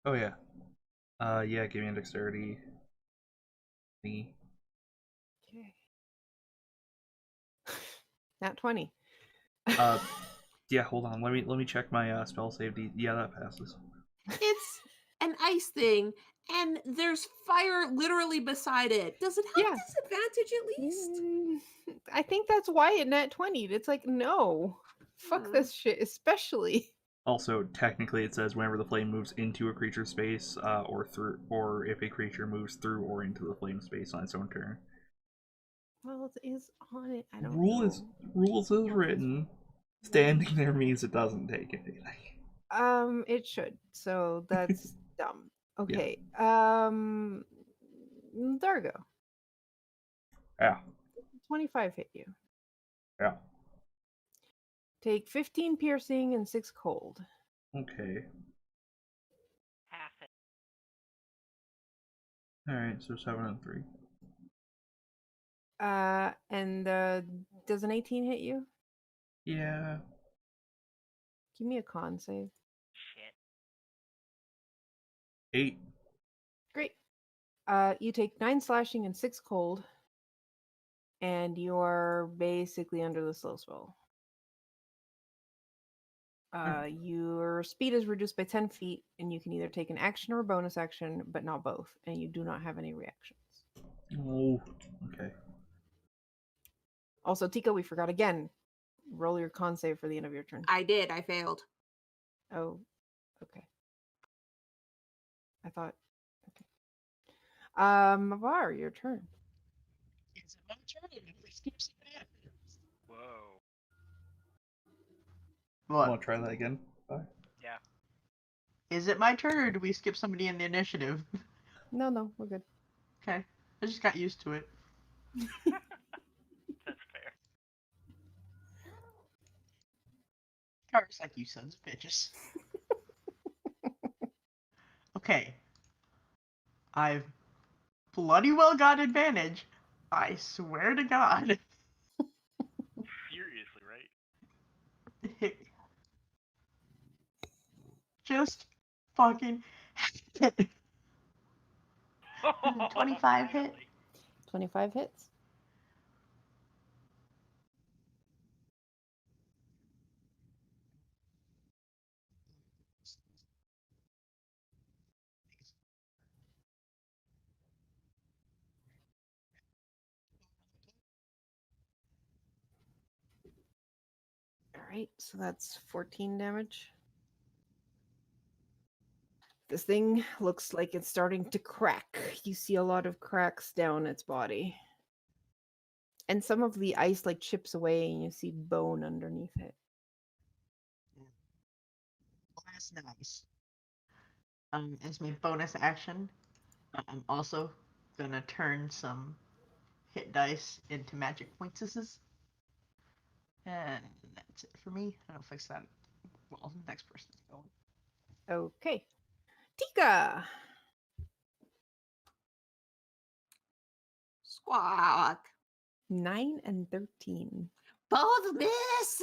Oh yeah. Yeah. Give me a dexterity. Me. Okay. Nat 20. Yeah. Hold on. Let me check my spell save. Yeah, that passes. It's an ice thing, and there's fire literally beside it. Does it have Yeah. disadvantage at least? I think that's why it nat 20. It's like, no. Fuck Hmm. this shit, especially. Also, technically, it says whenever the flame moves into a creature's space, or if a creature moves through or into the flame space on its own turn. Well, it is on it. I don't Rules know. is written. Standing there means it doesn't take anything. It should. So that's dumb. Yeah. Okay. Dargo. Yeah. 25 hit you. Yeah. Take 15 piercing and 6 cold. Okay. Half it. All right. So 7 and 3. And does an 18 hit you? Yeah. Give me a con save. Shit. 8. Great. You take 9 slashing and 6 cold, and you're basically under the slow spell. Your speed is reduced by 10 feet, and you can either take an action or a bonus action, but not both, and you do not have any reactions. Oh. Okay. Also, Tika, we forgot again. Roll your con save for the end of your turn. I did. I failed. Oh, okay. I thought. Okay. Mavar, your turn. Is it my turn? If we skip somebody after? Whoa. What? Want to try that again? Bye. Yeah. Is it my turn or do we skip somebody in the initiative? No, we're good. Okay. I just got used to it. That's fair. Car's like, you sons of bitches. Okay. I've bloody well got advantage. I swear to God. Seriously, right? Just fucking Mm, 25 hit. Finally. 25 hits. All right, so that's 14 damage. This thing looks like it's starting to crack. You see a lot of cracks down its body. And some of the ice like chips away and you see bone underneath it. Well, that's nice. As my bonus action, I'm also gonna turn some hit dice into magic pointses. And that's it for me. I'll fix that while the next person's going. Okay. Tika! Squawk. 9 and 13. Both miss.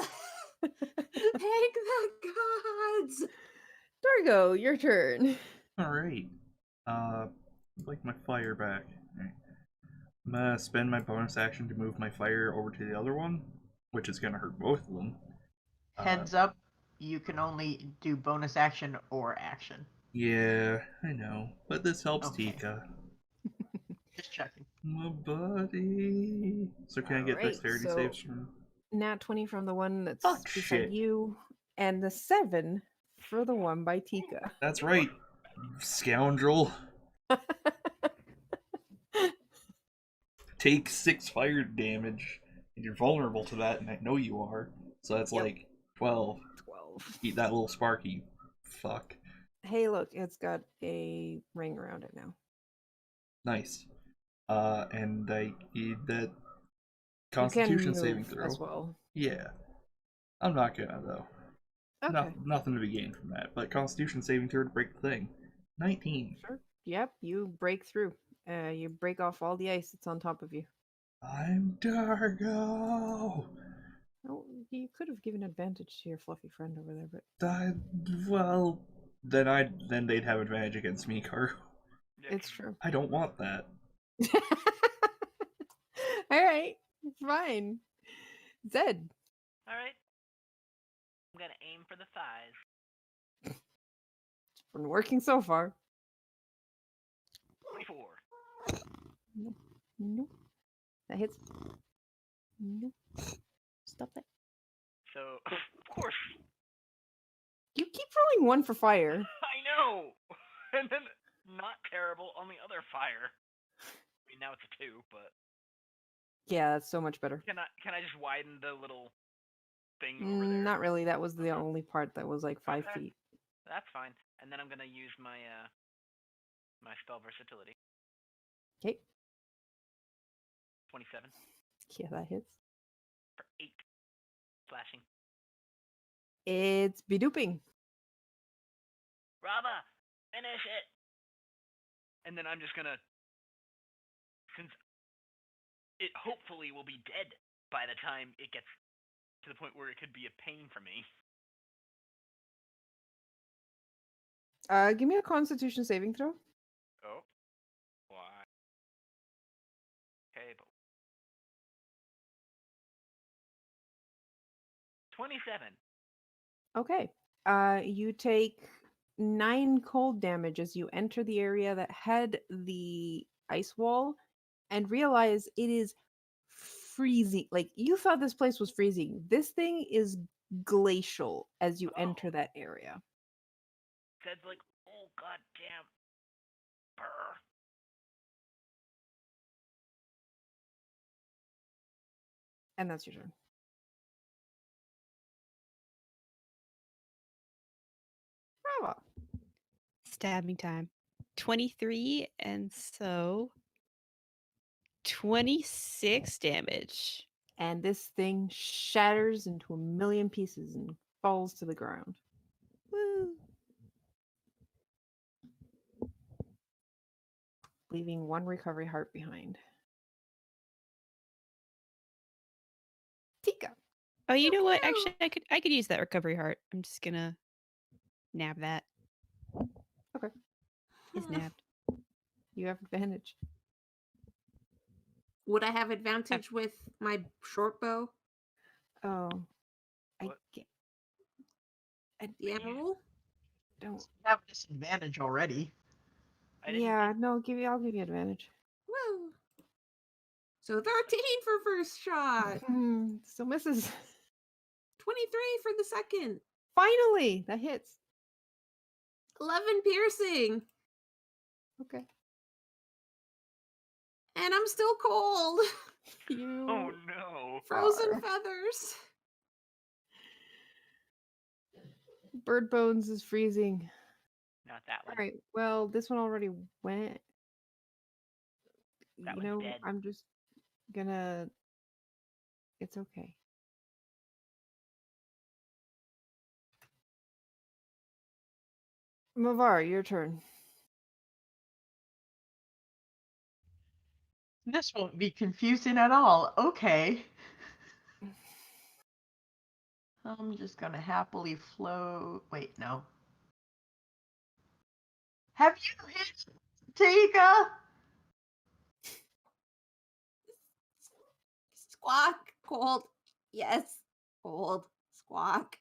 Thank the gods. Dargo, your turn. Alright. I'd like my fire back. Alright. I'm gonna spend my bonus action to move my fire over to the other one, which is gonna hurt both of them. Heads up, you can only do bonus action or action. Yeah, I know. But this helps Okay. Tika. Just checking. My buddy. So can I get Alright, dexterity so- saves from... Nat 20 from the one that's Fuck beside shit. you, and the 7 for the one by Tika. That's right, scoundrel. Take 6 fire damage, and you're vulnerable to that, and I know you are. So that's Yep. like 12. 12. Eat that little sparky. Fuck. Hey, look, it's got a ring around it now. Nice. And I need that You Constitution can saving move throw. as well. Yeah. I'm not gonna, though. Okay. Nothing to be gained from that. But Constitution saving throw to break the thing. 19. Sure. Yep, you break through. You break off all the ice that's on top of you. I'm Dargo! Oh, you could have given advantage to your fluffy friend over there, but Well, then they'd have advantage against me, Cargo. Yeah, it's true. I don't want that. All right, fine. Zed. All right. I'm gonna aim for the thighs. It's been working so far. 24. Nope. Nope. That hits. Nope. Stop that. So, of course, You keep rolling 1 for fire. I know. And then not terrible on the other fire. I mean, now it's a 2, but Yeah, that's so much better. can I just widen the little thing over there? Not really. That was the only part that was like 5 Okay. feet. That's fine. And then I'm gonna use my my spell versatility. Okay. 27 Yeah, that hits. for 8 slashing. It's beduping. Rava, finish it. And then I'm just gonna, since it hopefully will be dead by the time it gets to the point where it could be a pain for me. Give me a Constitution saving throw. Oh, why? Okay, but 27. Okay. You take 9 cold damage as you enter the area that had the ice wall and realize it is freezing. Like, you thought this place was freezing. This thing is glacial as you enter Oh. that area. Zed's like, oh goddamn, brr. And that's your turn. Bravo. Stabbing time. 23, and so 26 damage. And this thing shatters into a million pieces and falls to the ground. Woo! Leaving 1 recovery heart behind. Tika. Oh, you know what? Pew. Actually, I could use that recovery heart. I'm just gonna nab that. Okay. It's nabbed. You have advantage. Would I have advantage with my short bow? Oh, I What? get. The emerald? Don't. You have a disadvantage already. I didn't Yeah, think- no. I'll give you advantage. Woo! So 13 for first shot. Still misses. 23 for the second. Finally, that hits. 11 piercing. Okay. And I'm still cold. You. Oh no. Frozen Are. feathers. Bird bones is freezing. Not that All one. right. Well, this one already went. That You one's know, dead. I'm just gonna. It's okay. Mavar, your turn. This won't be confusing at all. Okay. I'm just gonna happily float. Wait, no. Have you hit Tika? Squawk. Cold. Yes. Cold. Squawk.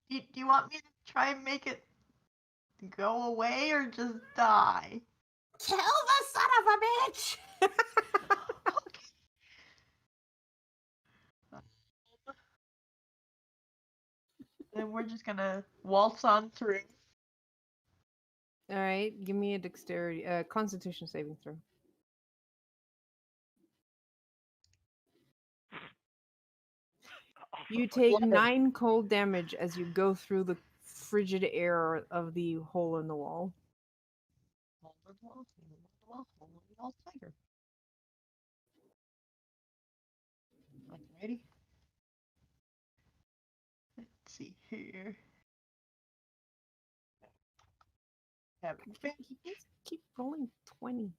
Do you want me to try and make it go away or just die? Kill the son of a bitch. Okay. Then we're just gonna waltz on through. All right. Give me a dexterity, Constitution saving throw. You take 9 cold damage as you go through the frigid air of the hole in the wall. Hold on the wall, hold on the wall, hold on the wall tighter. Alrighty. Let's see here. Have advantage. He does keep rolling 20s.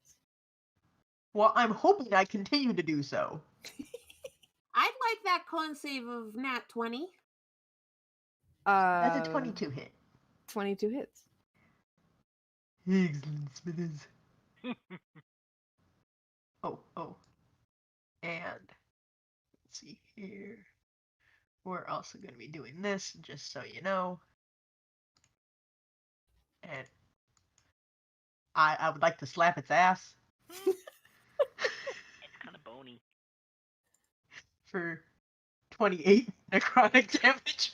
Well, I'm hoping I continue to do so. I'd like that con save of nat 20. That's a 22 hit. 22 hits. Excellent, Smithers. Oh. And let's see here. We're also going to be doing this, just so you know. And I would like to slap its ass It's kind of bony. for 28 necrotic damage.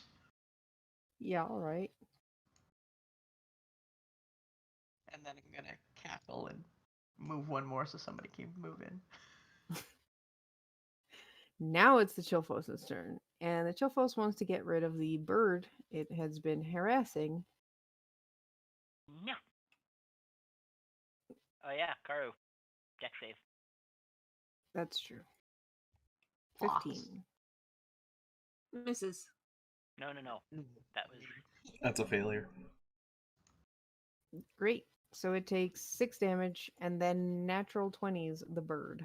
Yeah, all right. And then I'm going to cackle and move one more so somebody can move in. Now it's the Chilfos's turn. And the Chilfos wants to get rid of the bird it has been harassing. No. Oh yeah, Karu. Deck save. That's true. Floss. 15. Misses. No. That was That's a failure. Great. So it takes 6 damage and then natural 20s the bird.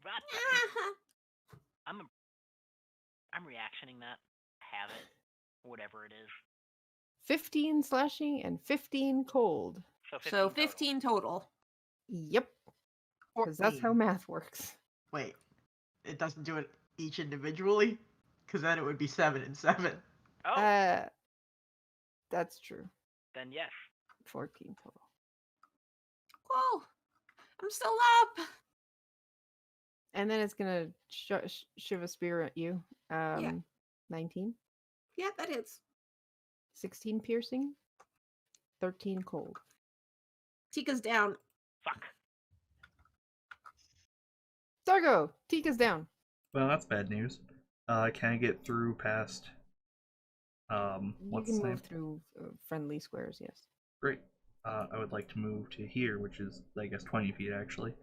Rot. I'm reactioning that. Have it. Whatever it is. 15 slashing and 15 cold. So 15. So 15 total. Yep. Because that's how 14. math works. Wait, it doesn't do it each individually? Because then it would be 7 and 7. Oh, That's true. then yes. 14 total. Cool. I'm still up. And then it's gonna shiv a spear at you. 19, Yeah, that hits. 16 piercing, 13 cold. Tika's down. Fuck. Sargo, Tika's down. Well, that's bad news. Can I get through past? You What's can his name? move through friendly squares. Yes. Great. I would like to move to here, which is, I guess, 20 feet actually.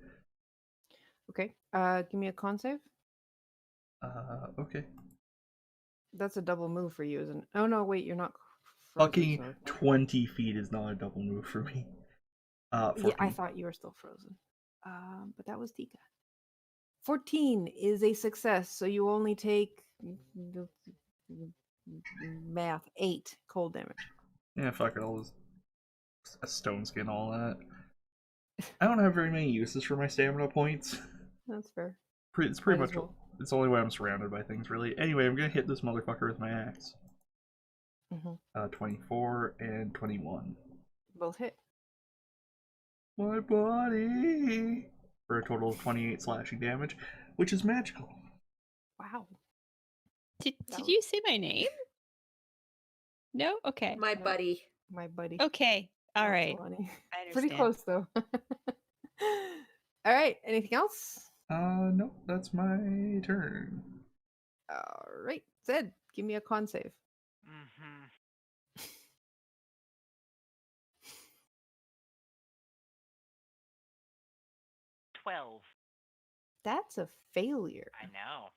Okay. Give me a con save. Okay. That's a double move for you, isn't it? Oh no, wait, you're not frozen. Fucking So... 20 feet is not a double move for me. 14. Yeah, I thought you were still frozen. But that was Tika. 14 is a success, so you only take math 8 cold damage. Yeah, fuck it. I'll just a stone skin, all that. I don't have very many uses for my stamina points. That's fair. It's pretty Might as much well. it's the only way I'm surrounded by things, really. Anyway, I'm gonna hit this motherfucker with my axe. 24 and 21. Both hit. My body! For a total of 28 slashing damage, which is magical. Wow. Did That you say my name? No? Okay. My No. buddy. My buddy. Okay. All Not right. Talani. I Pretty understand. close though. All right. Anything else? No, that's my turn. All right. Zed, give me a con save. Mm-hmm. $12. That's a failure. I know.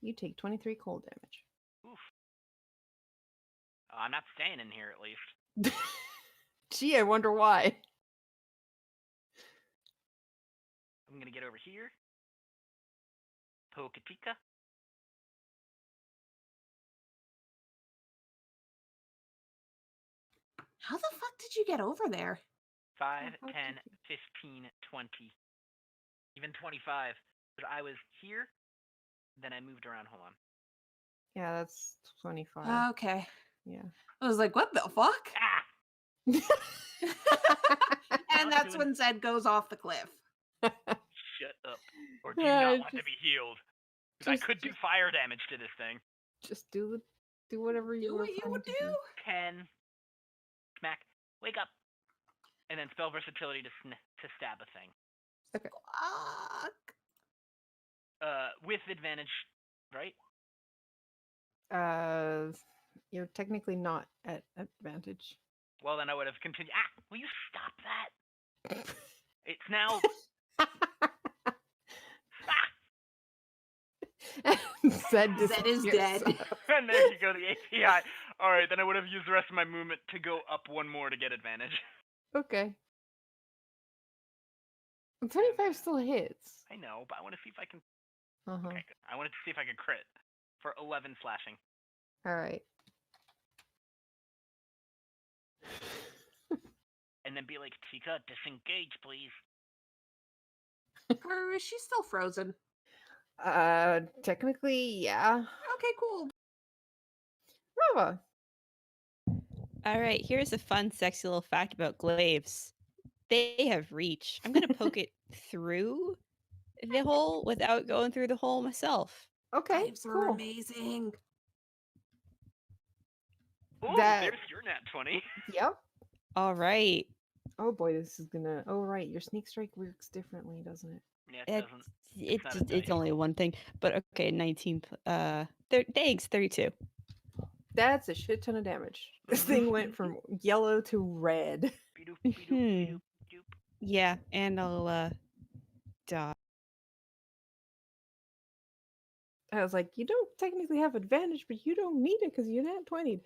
You take 23 cold damage. Oof. Oh, I'm not staying in here at least. Gee, I wonder why. I'm gonna get over here. Pokatika. How the fuck did you get over there? 5, how 10, did you? 15, 20. Even 25. But I was here, then I moved around. Hold on. Yeah, that's 25. Okay. Yeah. I was like, what the fuck? Ah! And Not that's doing- when Zed goes off the cliff. Shut up. Or do you Yeah, not want to just- be healed? Because I could do fire damage to this thing. Just do whatever you Do were what you planning would to do. 10. Smack. Wake up. And then spell versatility to stab a thing. Fuck. With advantage, right? You're technically not at advantage. Well, then I would have continued. Ah! Will you stop that? It's now. Ah! Zed Zed is dead. And there you go, the API. Alright, then I would have used the rest of my movement to go up one more to get advantage. Okay. 25 still hits. I know, but I want to see if I can. Uh-huh. Okay, good. I wanted to see if I could crit for 11 slashing. All right. And then be like, Tika, disengage, please. Or is she still frozen? Technically, yeah. Okay, cool. Rava. All right. Here's a fun, sexy little fact about glaives. They have reach. I'm gonna poke it through the hole without going through the hole myself. Okay, Glaives are cool. amazing. Ooh, That- there's your nat 20. Yep. All right. Oh boy, this is gonna. Oh right, your sneak strike works differently, doesn't it? Yeah, it doesn't. It's not a it's dice. only one thing, but okay, 19. Thanks, 32. That's a shit ton of damage. This thing went from yellow to red. Be-doop, be-doop, be-doop, doop. Yeah, and I'll die. I was like, you don't technically have advantage, but you don't need it because you're not 20.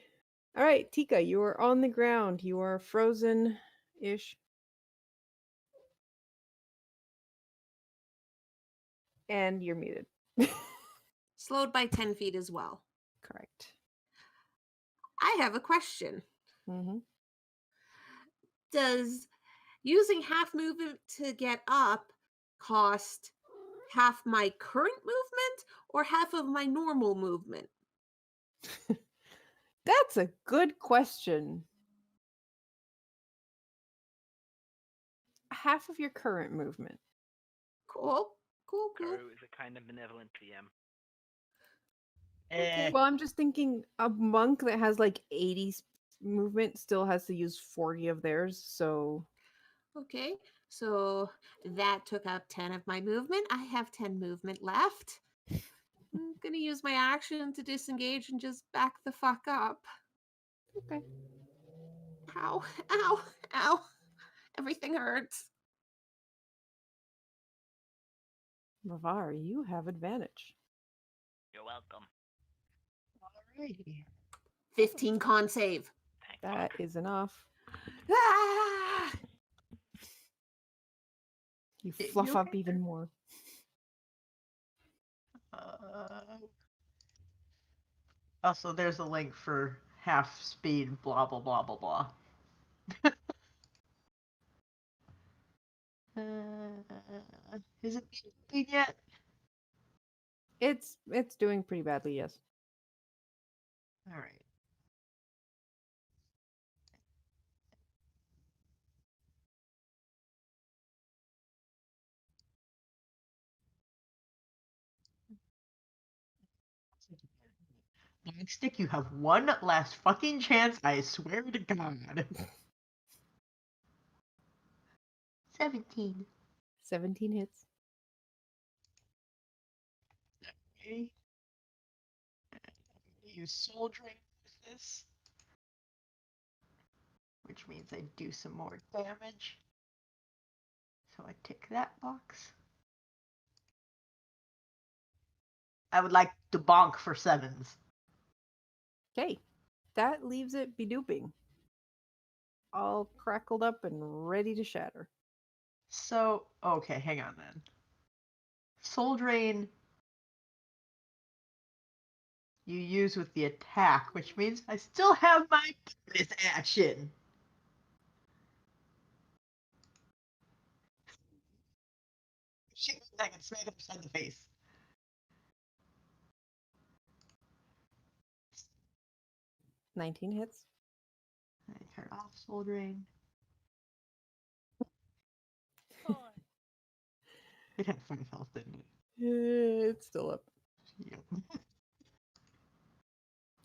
All right, Tika, you are on the ground. You are frozen-ish. And you're muted. Slowed by 10 feet as well. Correct. I have a question. Mm-hmm. Does using half movement to get up cost half my current movement or half of my normal movement? That's a good question. Half of your current movement. Cool. Cool. Karu is a kind of benevolent DM. Eh. Well, I'm just thinking a monk that has like 80 movement still has to use 40 of theirs, so Okay. So that took up 10 of my movement. I have 10 movement left. I'm going to use my action to disengage and just back the fuck up. okay. Ow. Ow. Ow. Everything hurts. Mavar, you have advantage. You're welcome. Alrighty. 15 con save. Thank That fuck. is enough. Ah! You You fluff up okay even there? more. Also, there's a link for half speed, blah, blah, blah, blah, blah. Is it being yet? It's doing pretty badly, yes. All right. Blind Stick, you have one last fucking chance, I swear to God. 17. 17 hits. Okay. Use Soul Drain with this, which means I do some more damage. So I tick that box. I would like to bonk for 7s. Okay. That leaves it bedooping. All crackled up and ready to shatter. So, okay, hang on then. Soul Drain you use with the attack, which means I still have my bonus action. Shit, I can smack it upside the face. 19 hits. I turn off Soul Drain. It had 5 health, didn't it? It's still up. Yep.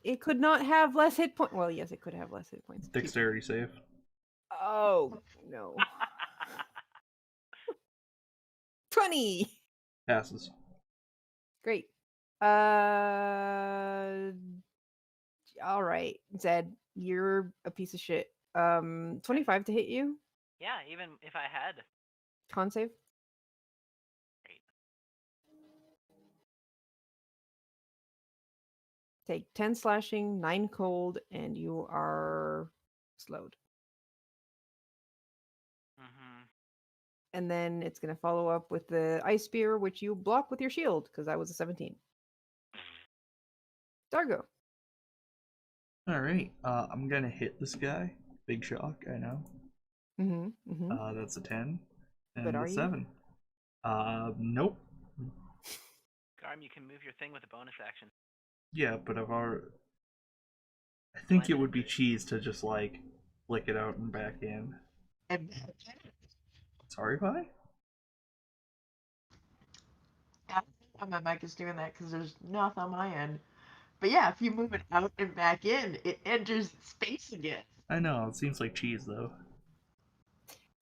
It could not have less hit points. Well, yes, it could have less hit points. Dexterity save. Oh, no. 20! Passes. Great. All right, Zed, you're a piece of shit. 25 to hit you. Yeah, even if I had. Con save. Great. Take 10 slashing, 9 cold, and you are slowed. Mm-hmm. And then it's going to follow up with the ice spear, which you block with your shield, because that was a 17. Dargo. Alright, I'm gonna hit this guy. Big shock, I know. That's a 10. But And are a you? 7. Nope. Garm, you can move your thing with a bonus action. Yeah, but I've already... I think it would be cheese to just, like, flick it out and back in. And Sorry, Pie? my mic is doing that because there's nothing on my end. But yeah, if you move it out and back in, it enters space again. I know, it seems like cheese, though.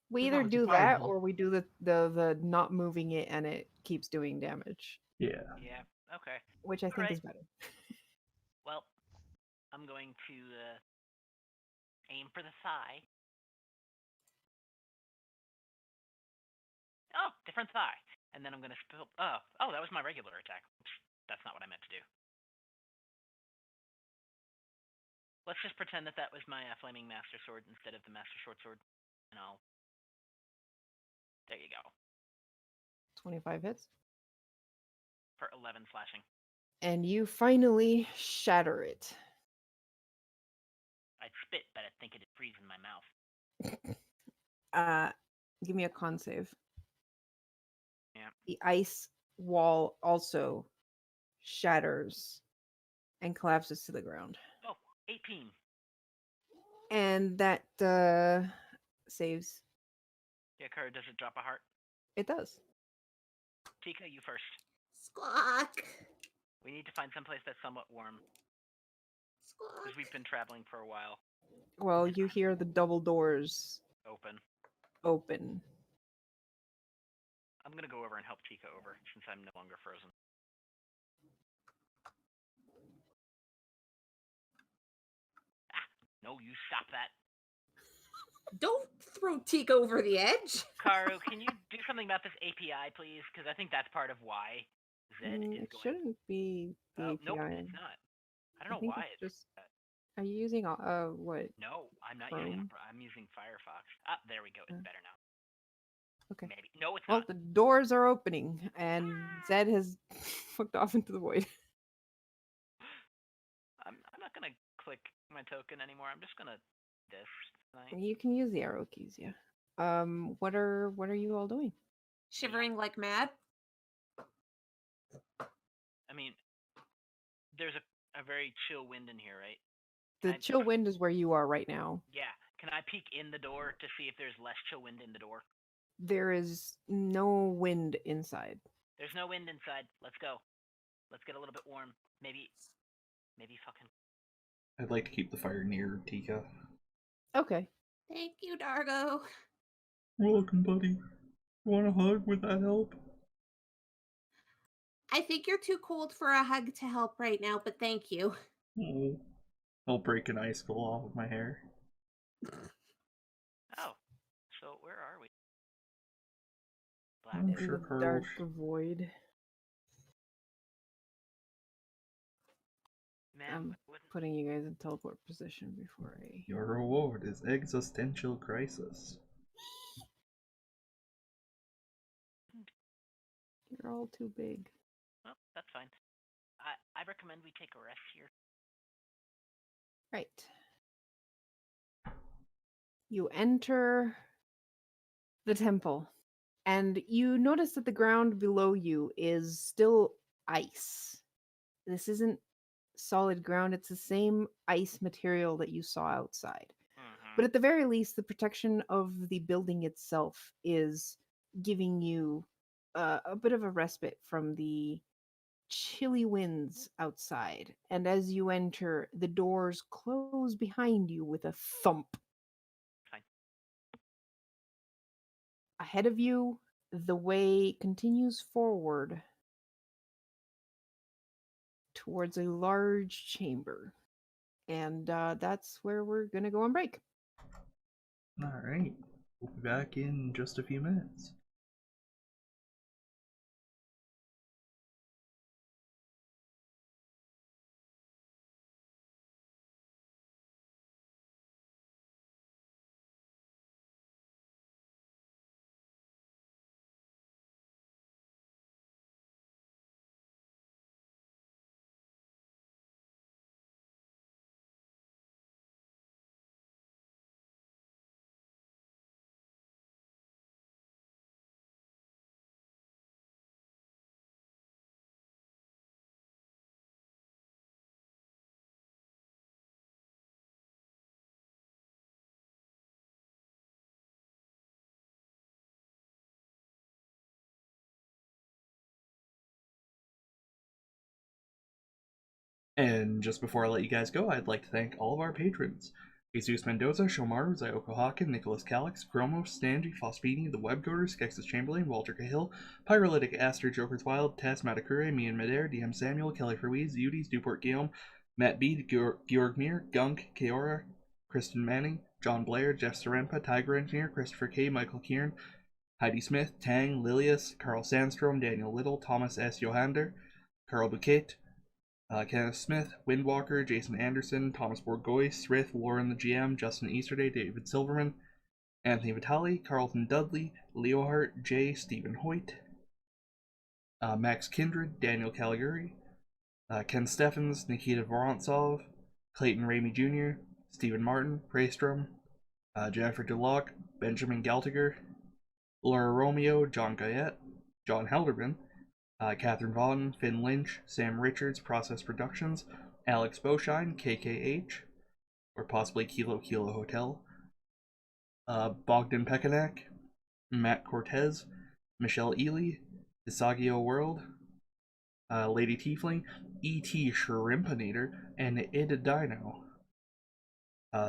We No, either it's a do that fireball. or we do the not moving it and it keeps doing damage, Yeah. Yeah, okay. which I think Alright. is better. Well, I'm going to aim for the thigh. Oh, different thigh. And then I'm going to spill... Oh, that was my regular attack. That's not what I meant to do. Let's just pretend that that was my Flaming Master Sword instead of the Master Short Sword. And I'll... There you go. 25 hits. For 11 slashing. And you finally shatter it. I'd spit, but I think it'd freeze in my mouth. Give me a con save. Yeah. The ice wall also shatters and collapses to the ground. Oh, 18. And that saves. Yeah, Kara, does it drop a heart? It does. Tika, you first. Squawk. We need to find someplace that's somewhat warm. Squawk. Because we've been traveling for a while. Well, you hear the double doors Open. open. I'm going to go over and help Tika over since I'm no longer frozen. Ah, no, you stop that. Don't throw Tika over the edge. Karu, can you do something about this API, please? Because I think that's part of why Zed is It going... shouldn't be the API. Nope, it's not. I don't know think why it's it's just. Are you using what? No, I'm not Chrome? using I'm using Firefox. Ah, there we go. It's better now. Okay. Maybe. No, it's Well, not. the doors are opening, and Zed has fucked off into the void. I'm not going to click my token anymore. I'm just going to this tonight. You can use the arrow keys, yeah. What are you all doing? Shivering like mad. I mean, there's a very chill wind in here, right? The Can I, chill wind is where you are right now. yeah. Can I peek in the door to see if there's less chill wind in the door? There is no wind inside. There's no wind inside. Let's go. Let's get a little bit warm. Maybe fucking. I'd like to keep the fire near Tika. Okay. Thank you, Dargo. You're welcome, buddy. You want a hug? Would that help? I think you're too cold for a hug to help right now, but thank you. Oh. I'll break an icicle off of my hair. Oh, so where are we? Black. I'm In sure the Carl. dark void. Man, I'm putting you guys in teleport position before I. Your reward is existential crisis. You're all too big. well, that's fine. I recommend we take a rest here. Right. You enter the temple, and you notice that the ground below you is still ice. This isn't solid ground, it's the same ice material that you saw outside. But at the very least, the protection of the building itself is giving you a bit of a respite from the chilly winds outside. And as you enter, the doors close behind you with a thump. Fine. Ahead of you, the way continues forward towards a large chamber. And that's where we're going to go on break. Alright. We'll be back in just a few minutes. And just before I let you guys go, I'd like to thank all of our patrons. Jesus Mendoza, Shomaru, Zyoko Hawken, Nicholas Calix, Chromos, Stanji, Fospini, The Webgoer, Skexus Chamberlain, Walter Cahill, Pyrolytic, Aster, Joker's Wild, Tess, Matakure, Mian Midair, DM Samuel, Kelly Ruiz, Udis, Duport Guillaume, Matt Bede, Georg Mir, Gunk, Keora, Kristen Manning, John Blair, Jeff Sorempa, Tiger Engineer, Christopher K, Michael Kieran, Heidi Smith, Tang, Lilius, Carl Sandstrom, Daniel Little, Thomas S. Johander, Carl Bouquet, Kenneth Smith, Windwalker, Jason Anderson, Thomas Borgoyce, Rith, Lauren the GM, Justin Easterday, David Silverman, Anthony Vitale, Carlton Dudley, Leo Hart, Jay, Stephen Hoyt, Max Kindred, Daniel Caligari, Ken Steffens, Nikita Vorontsov, Clayton Ramey Jr., Stephen Martin, Praystrom, Jennifer DeLocke, Benjamin Galtiger, Laura Romeo, John Guyette, John Helderman, Catherine Vaughn, Finn Lynch, Sam Richards, Process Productions, Alex Beaushine, KKH, or possibly Kilo Kilo Hotel, Bogdan Pekanak, Matt Cortez, Michelle Ely, Isagio World, Lady Tiefling, E.T. Shrimpinator, and Ida Dino.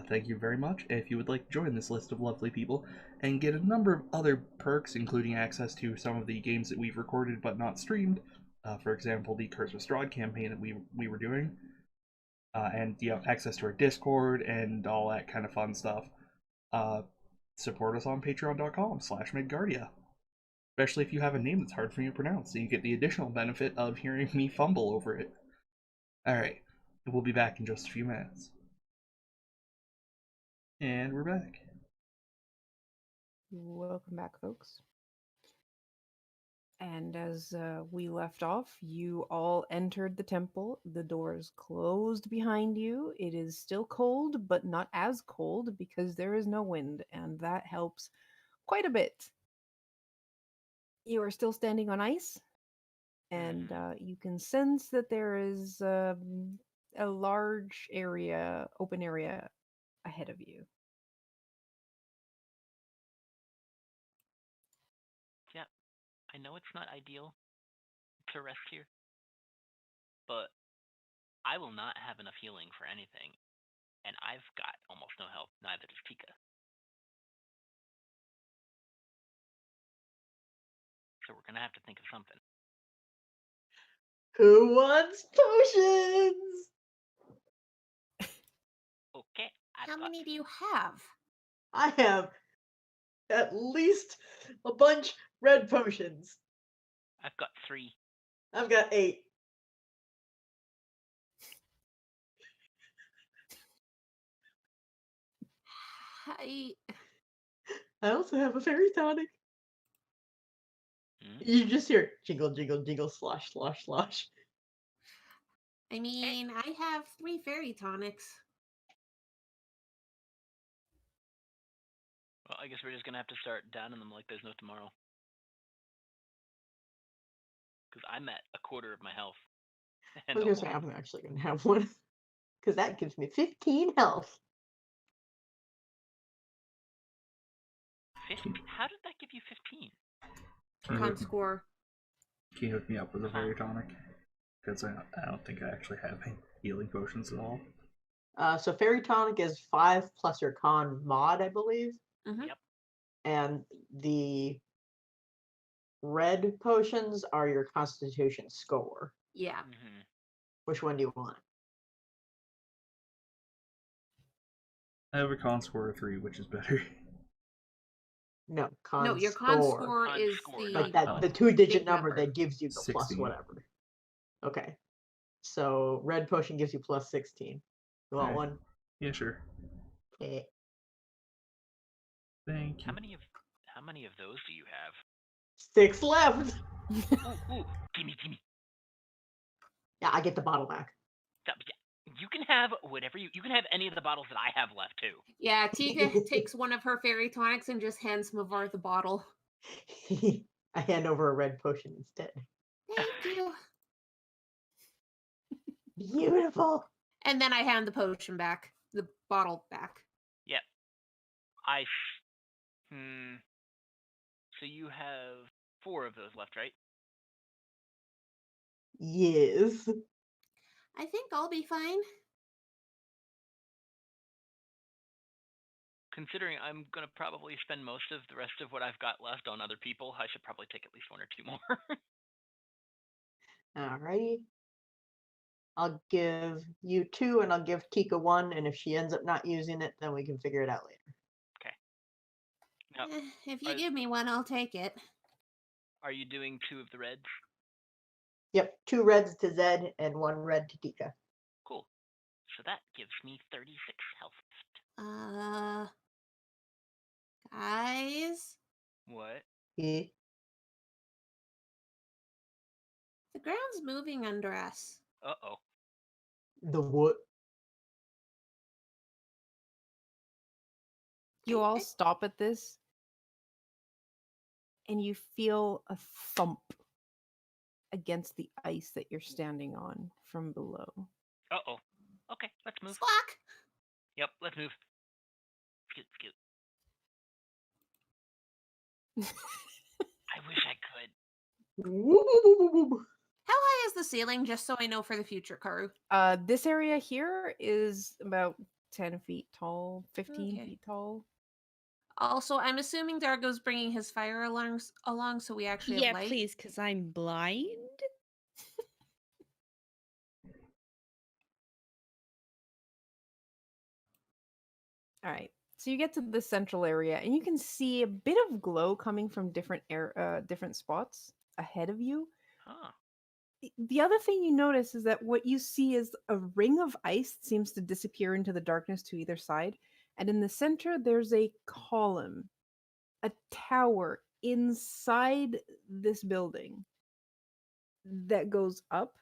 Thank you very much. If you would like to join this list of lovely people and get a number of other perks, including access to some of the games that we've recorded but not streamed, for example, the Curse of Strahd campaign that we were doing, and access to our Discord and all that kind of fun stuff, support us on patreon.com/Midgardia. Especially if you have a name that's hard for me to pronounce, so you get the additional benefit of hearing me fumble over it. Alright, we'll be back in just a few minutes. And we're back. Welcome back, folks. And as we left off, you all entered the temple. The doors closed behind you. It is still cold, but not as cold because there is no wind, and that helps quite a bit. You are still standing on ice, and you can sense that there is a large area, open area ahead of you. Yeah, I know it's not ideal to rest here, but I will not have enough healing for anything, and I've got almost no health. Neither does Tika. So we're gonna have to think of something. Who wants potions? Okay, How many do you have? I have at least a bunch red potions. I've got 3. I've got 8. I I also have a fairy tonic. Hmm? You just hear jingle, jingle, jingle, slosh, slosh, slosh. mean, I have 3 fairy tonics. Well, I guess we're just gonna have to start downing them like there's no tomorrow. Because I'm at a quarter of my health. I And was gonna say alone. I'm actually gonna have one because that gives me 15 health. 50? How did that give you 15? Can you, Con hook, score. can you hook me up with a Huh. fairy tonic? Because I don't think I actually have any healing potions at all. So fairy tonic is 5 plus your con mod, I believe, Mhm. Yep. and the red potions are your constitution score. Yeah. Hmm. Which one do you want? I have a con score of 3, which is better. No, con No, your score. con score Con is score, the Like not that, con. the 2-digit big number number. that gives you the plus 16. whatever. Okay. So red potion gives you plus 16. You want Alright. one? Yeah, sure. Eh. Thank How you. many of those do you have? 6 left. Ooh, gimme. Yeah, I get the bottle back. Yeah, you can have whatever you can have any of the bottles that I have left too. Yeah, Tika takes one of her fairy tonics and just hands Mavar the bottle. I hand over a red potion instead. Thank you. Beautiful. And then I hand the potion back, the bottle back. Yep. So you have 4 of those left, right? Yes. I think I'll be fine. Considering I'm gonna probably spend most of the rest of what I've got left on other people, I should probably take at least 1 or 2 more. Alrighty. I'll give you 2 and I'll give Tika 1, and if she ends up not using it, then we can figure it out later. Okay. Now, If you are- give me one, I'll take it. are you doing 2 of the reds? Yep, 2 reds to Zed and 1 red to Tika. Cool. So that gives me 36 health. Guys, What? Yeah. the ground's moving under us. Uh-oh. The what? You all stop at this, and you feel a thump against the ice that you're standing on from below. Uh-oh. Okay, let's move. Squawk! Yep, let's move. Scoot. I wish I could. How high is the ceiling, just so I know for the future, Karu? This area here is about 10 feet tall, 15 Okay. feet tall. Also, I'm assuming Dargo's bringing his fire alarms along, so we actually Yeah, have light. please, because I'm blind. All right. So you get to the central area, and you can see a bit of glow coming from different spots ahead of you. Huh. The other thing you notice is that what you see is a ring of ice seems to disappear into the darkness to either side, and in the center there's a column, a tower inside this building that goes up.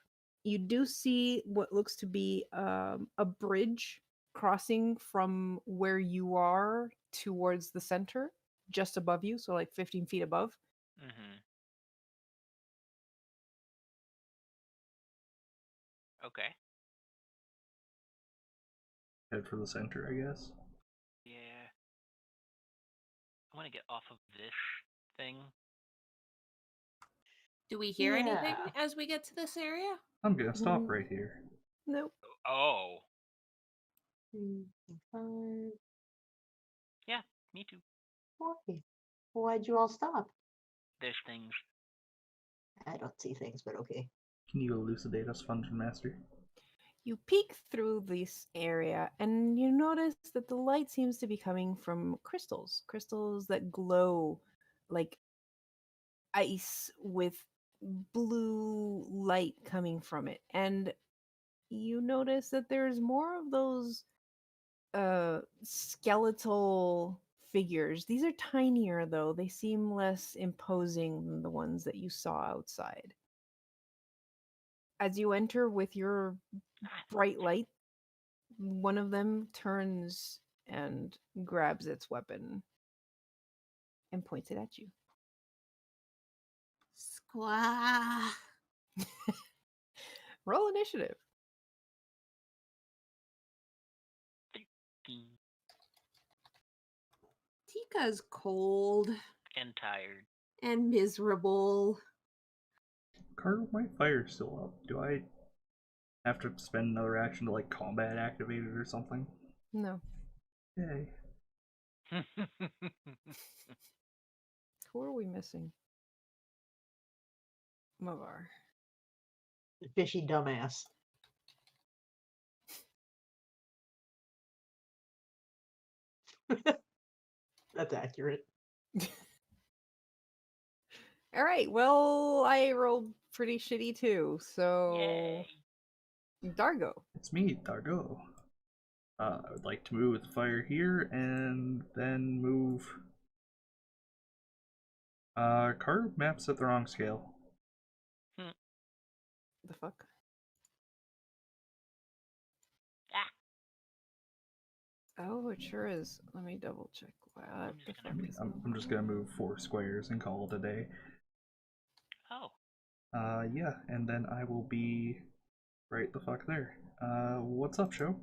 You do see what looks to be a bridge crossing from where you are towards the center. just above you, so like 15 feet above. Mm-hmm. Okay. Head for the center, I guess. Yeah. I want to get off of this thing. Do we hear anything Yeah. as we get to this area? I'm gonna stop Mm. right here. Nope. Oh. 3, 5. Yeah, me too. Why? Why'd you all stop? There's things. I don't see things, but okay. Can you elucidate us, Dungeon Master? You peek through this area and you notice that the light seems to be coming from crystals that glow like ice with blue light coming from it. And you notice that there's more of those skeletal figures. These are tinier though. They seem less imposing than the ones that you saw outside. As you enter with your bright light, one of them turns and grabs its weapon and points it at you. Squaw. Roll initiative. 13 Tika's cold and tired. and miserable. Carl, my fire's still up. Do I have to spend another action to like combat activate it or something? No. Yay. Who are we missing? Mavar. Fishy dumbass. That's accurate. All right. Well, I rolled pretty shitty too. So, Yay. Dargo. It's me, Dargo. I would like to move with fire here and then move. Card maps at the wrong scale. The fuck? Oh, it sure is. Let me double check. What I'm the just fuck gonna is I'm just gonna move 4 squares and call it a day. Oh. Yeah, and then I will be right the fuck there. What's up, show?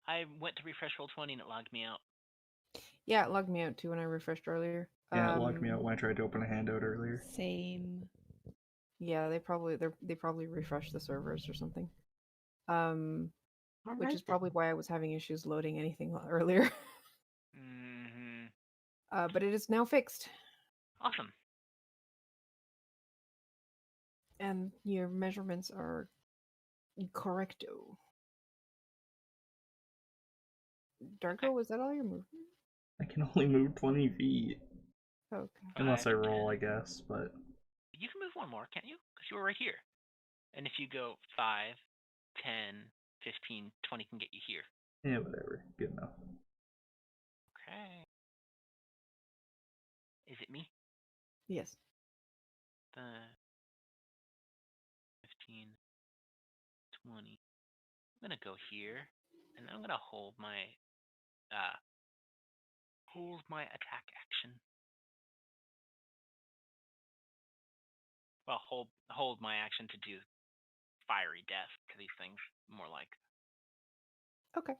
I went to refresh Roll20 and it logged me out. Yeah, it logged me out too when I refreshed earlier. Yeah, it logged me out when I tried to open a handout earlier. Same. Yeah, they probably refreshed the servers or something. Which Alright is probably why I was having issues loading anything earlier. Mm-hmm. But it is now fixed, Awesome. and your measurements are correcto. Darko, was that all your movement? I can only move 20 feet. Okay. Unless I 5, roll, 10. I guess, but. You can move one more, can't you? Because you were right here. And if you go 5, 10, 15, 20 can get you here. Yeah, whatever. Good enough. Okay. Is it me? Yes. The 15, 20. I'm gonna go here, and I'm gonna hold my attack action. Well, hold my action to do fiery death to these things, more like. Okay.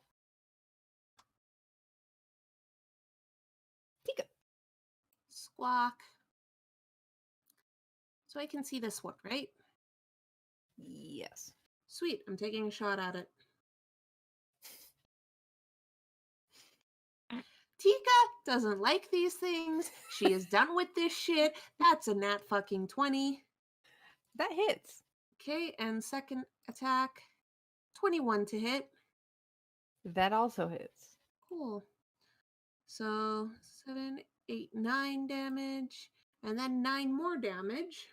Tika. Squawk. So I can see this one, right? Yes. Sweet. I'm taking a shot at it. Tika doesn't like these things. She is done with this shit. That's a nat fucking 20. That hits. Okay, and second attack, 21 to hit. That also hits. Cool. So 7, 8, 9 damage, and then 9 more damage.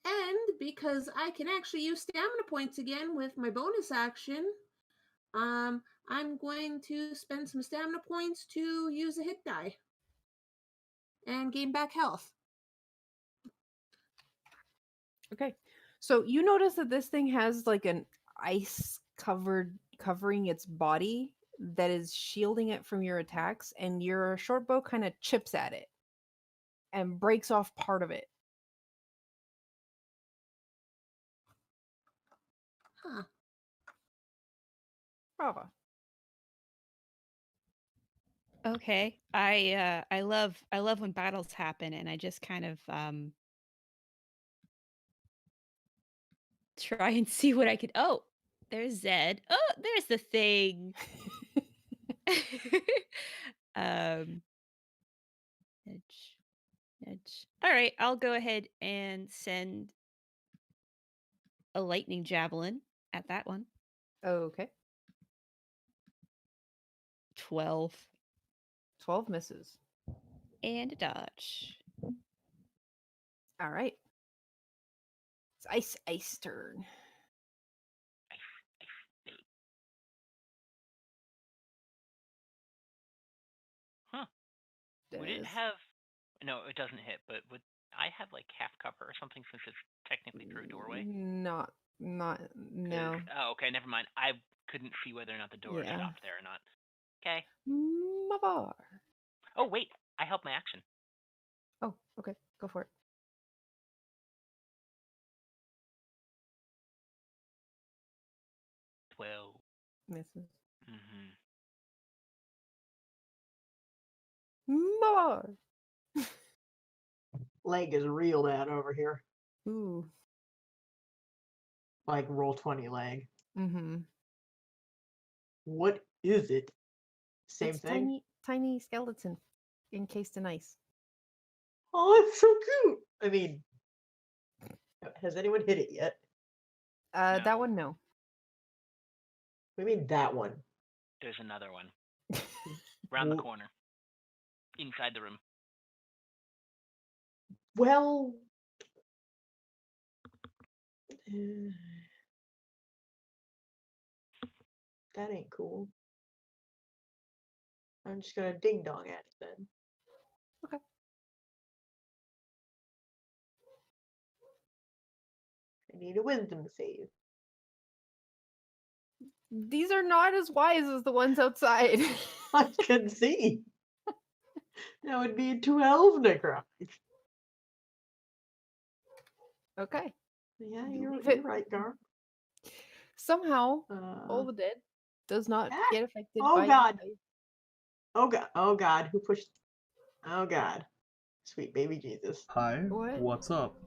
And because I can actually use stamina points again with my bonus action, I'm going to spend some stamina points to use a hit die and gain back health. Okay. So you notice that this thing has like an ice covering its body that is shielding it from your attacks, and your short bow kind of chips at it and breaks off part of it. Huh. Brava. Okay. I love when battles happen and I just kind of try and see what I could. Oh, there's Zed. Oh, there's the thing. um nudge, nudge. All right, I'll go ahead and send a lightning javelin at that one. Okay. 12 12 misses. and a dodge. All right. It's Ice turn. Huh. Would it Does- have? No, it doesn't hit. But would I have like half cover or something since it's technically through a doorway? Not, no. Oh, okay. Never mind. I couldn't see whether or not the door Yeah. stopped there or not. Okay. Mavar. Oh wait, I helped my action. Oh, okay. Go for it. 12. Misses. Mm-hmm. Mavar. Leg is real bad over here. Ooh. Like roll 20 leg. Mm-hmm. What is it? Same It's thing? tiny skeleton encased in ice. Oh, it's so cute. I mean, has anyone hit it yet? That No. one, no. What do you mean that one? There's another one around the Well- corner, inside the room. Well, that ain't cool. I'm just gonna ding dong at it then. Okay. I need a wisdom save. These are not as wise as the ones outside. I can see. That would be a 12 necrotic. Okay. Yeah, You you're leave it- right, Gar. Somehow, Uh, All the Dead does not Ah! get affected Oh, by God. ice. oh god, oh god, who pushed? Oh god, sweet baby Jesus. Hi, What? what's up?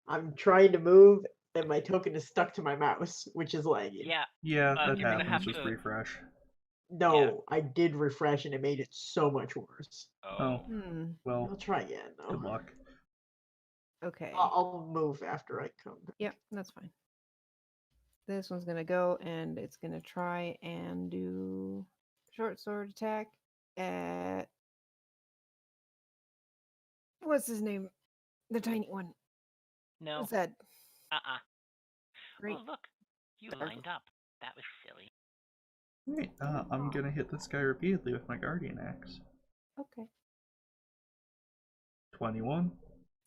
I'm trying to move, and my token is stuck to my mouse, which is lagging. Yeah. Yeah, that you're gonna happens. have Just to- refresh. No, I did refresh, and it made it so much worse. Oh. Hmm. Well, I'll try again though. good luck. Okay. I'll move after I come back. Yep, that's fine. This one's gonna go and it's gonna try and do short sword attack at what's his name? The tiny one. No. What's that? Great. Oh look, you Dark. lined up. That was silly. Right, I'm gonna hit this guy repeatedly with my guardian axe. Okay. 21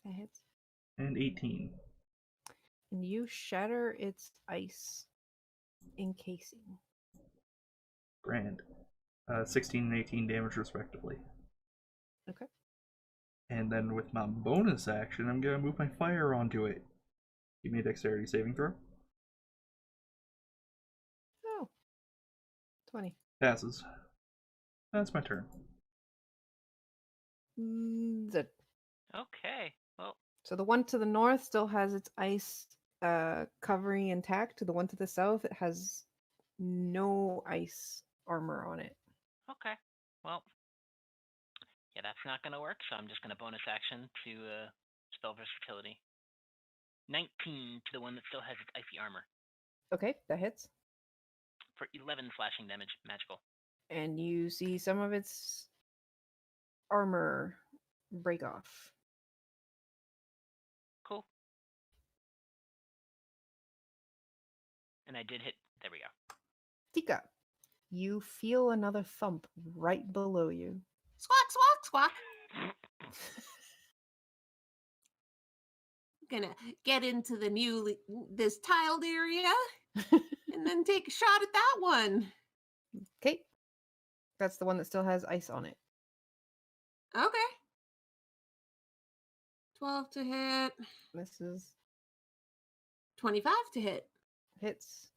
That hits. and 18. And you shatter its ice encasing. Grand. 16 and 18 damage respectively. Okay. And then with my bonus action, I'm gonna move my fire onto it. Give me a dexterity saving throw. Oh. 20. Passes. That's my turn. Zed. Okay. Well, So the one to the north still has its ice covering intact. The one to the south, it has no ice armor on it. okay. Well, yeah, that's not gonna work. So I'm just gonna bonus action to spell versatility. 19 to the one that still has its icy armor Okay, that hits. for 11 slashing damage, magical. And you see some of its armor break off. Cool. And I did hit. There we go. Tika, you feel another thump right below you. Squawk, squawk, squawk. Gonna get into this tiled area and then take a shot at that one. Okay, That's the one that still has ice on it. Okay. 12 to hit. This is 25 to hit. hits.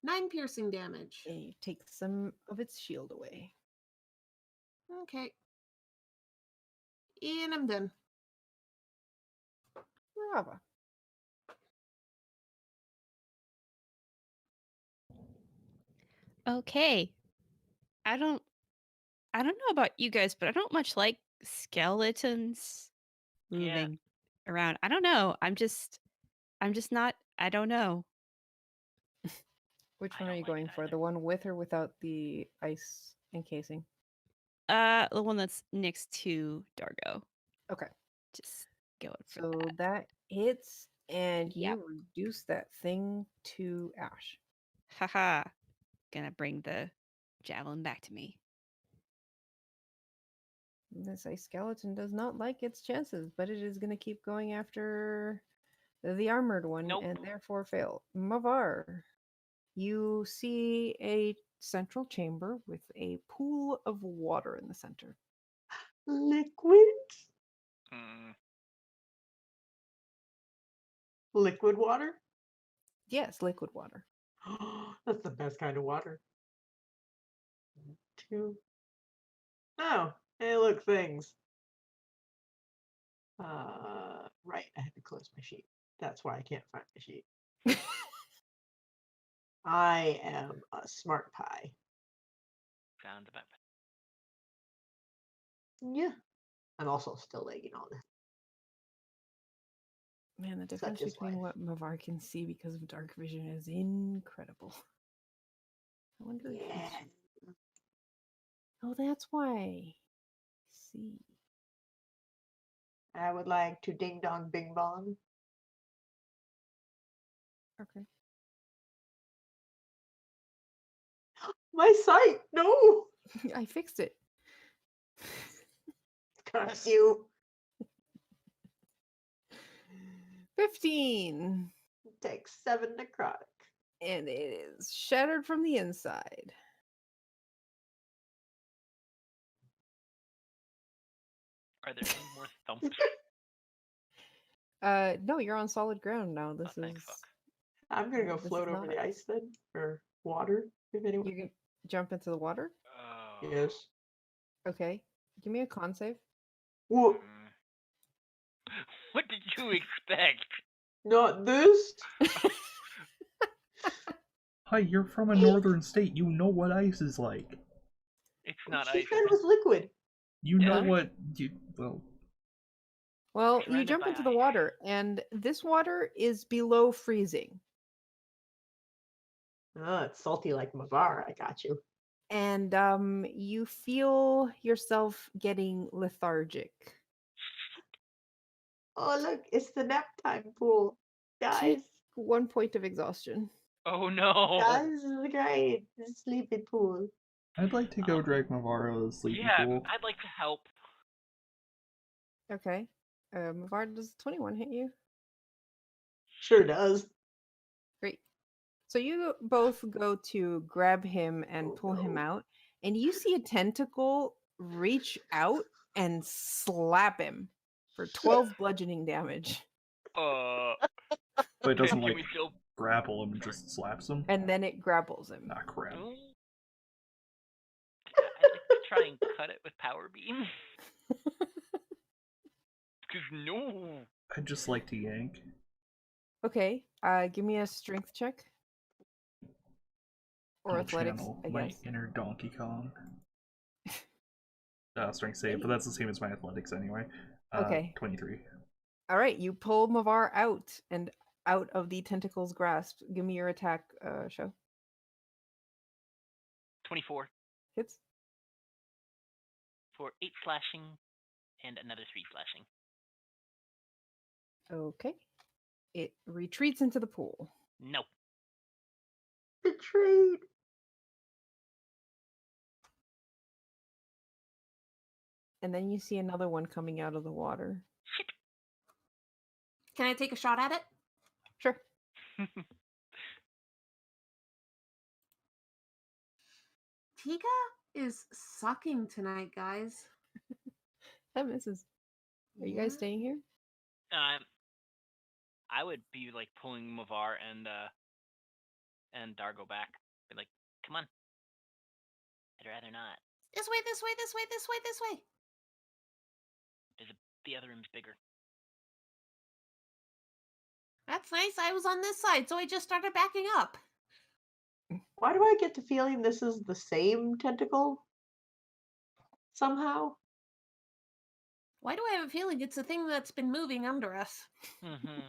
9 piercing damage. And you take some of its shield away. Okay. And I'm done. Rava. Okay. I don't know about you guys, but I don't much like skeletons moving around. I don't know. I'm just not, I don't know. Which I one are don't you like going it for? either. The one with or without the ice encasing? The one that's next to Dargo. Okay. Just going for So that. that hits, and Yep. you reduce that thing to ash. Haha. Gonna bring the javelin back to me. This ice skeleton does not like its chances, but it is going to keep going after the armored one Nope. and therefore fail. Mavar, you see a central chamber with a pool of water in the center. Liquid? Mm, Liquid water? Yes, liquid water. That's the best kind of water. 2. Oh, hey, look, things. Right, I had to close my sheet. That's why I can't find my sheet. I am a smart pie. found about. Yeah. I'm also still lagging on it. Man, the Such difference is between life. what Mavar can see because of dark vision is incredible. I wonder if Yeah. he's... Oh, that's why. See. I would like to ding dong bing bong. Okay. My sight! No! I fixed it. Curse you! 15. Takes 7 necrotic. And it is shattered from the inside. Are there any more thumps? No, you're on solid ground now. This Thank is fuck. I'm gonna go this float is over not the ice then, or water, if anyone. You can jump into the water. Oh. Yes. Okay, give me a con save. Whoa! What did you expect? Not this. Hi, you're from a Hey. northern state. You know what ice is like. It's not She ice. said it was liquid. You Yeah. know what you Well, you Surrounded jump by into the ice. water, and this water is below freezing. Oh, it's salty like Mavar. I got you. And you feel yourself getting lethargic. Oh, look, it's the nap time pool. Guys, Take 1 point of exhaustion. Oh no. guys, this is great. This is sleepy pool. I'd like to go drag Mavaro to the sleeping Yeah, pool. I'd like to help. Okay. Mavar, does 21 hit you? Sure does. Great. So you both go to grab him and Oh, pull him no. out, and you see a tentacle reach out and slap him for 12 bludgeoning damage. Uh, But it doesn't can like we still? grapple him and just slaps him. And then it grapples him. Ah, crap. No? I'd like to try and cut it with power beam. Cause no. I'd just like to yank. Okay, give me a strength check. Or I'll athletics, channel I my guess. inner Donkey Kong. Strength save, Hey. but that's the same as my athletics anyway. Okay. 23. All right, you pull Mavar out and out of the tentacle's grasp. Give me your attack, show. 24 Hits. for 8 slashing and another 3 slashing. Okay. It retreats into the pool. No. Betrayed. And then you see another one coming out of the water. Shit. Can I take a shot at it? Sure. Tika, is sucking tonight, guys. That misses. Are you guys Yeah. staying here? I would be like pulling Mavar and Dargo back. Be like, come on. I'd rather not. This way, this way, this way, this way, this way. The other room's bigger. That's nice. I was on this side, so I just started backing up. Why do I get the feeling this is the same tentacle? Somehow? Why do I have a feeling it's the thing that's been moving under us? Mm-hmm.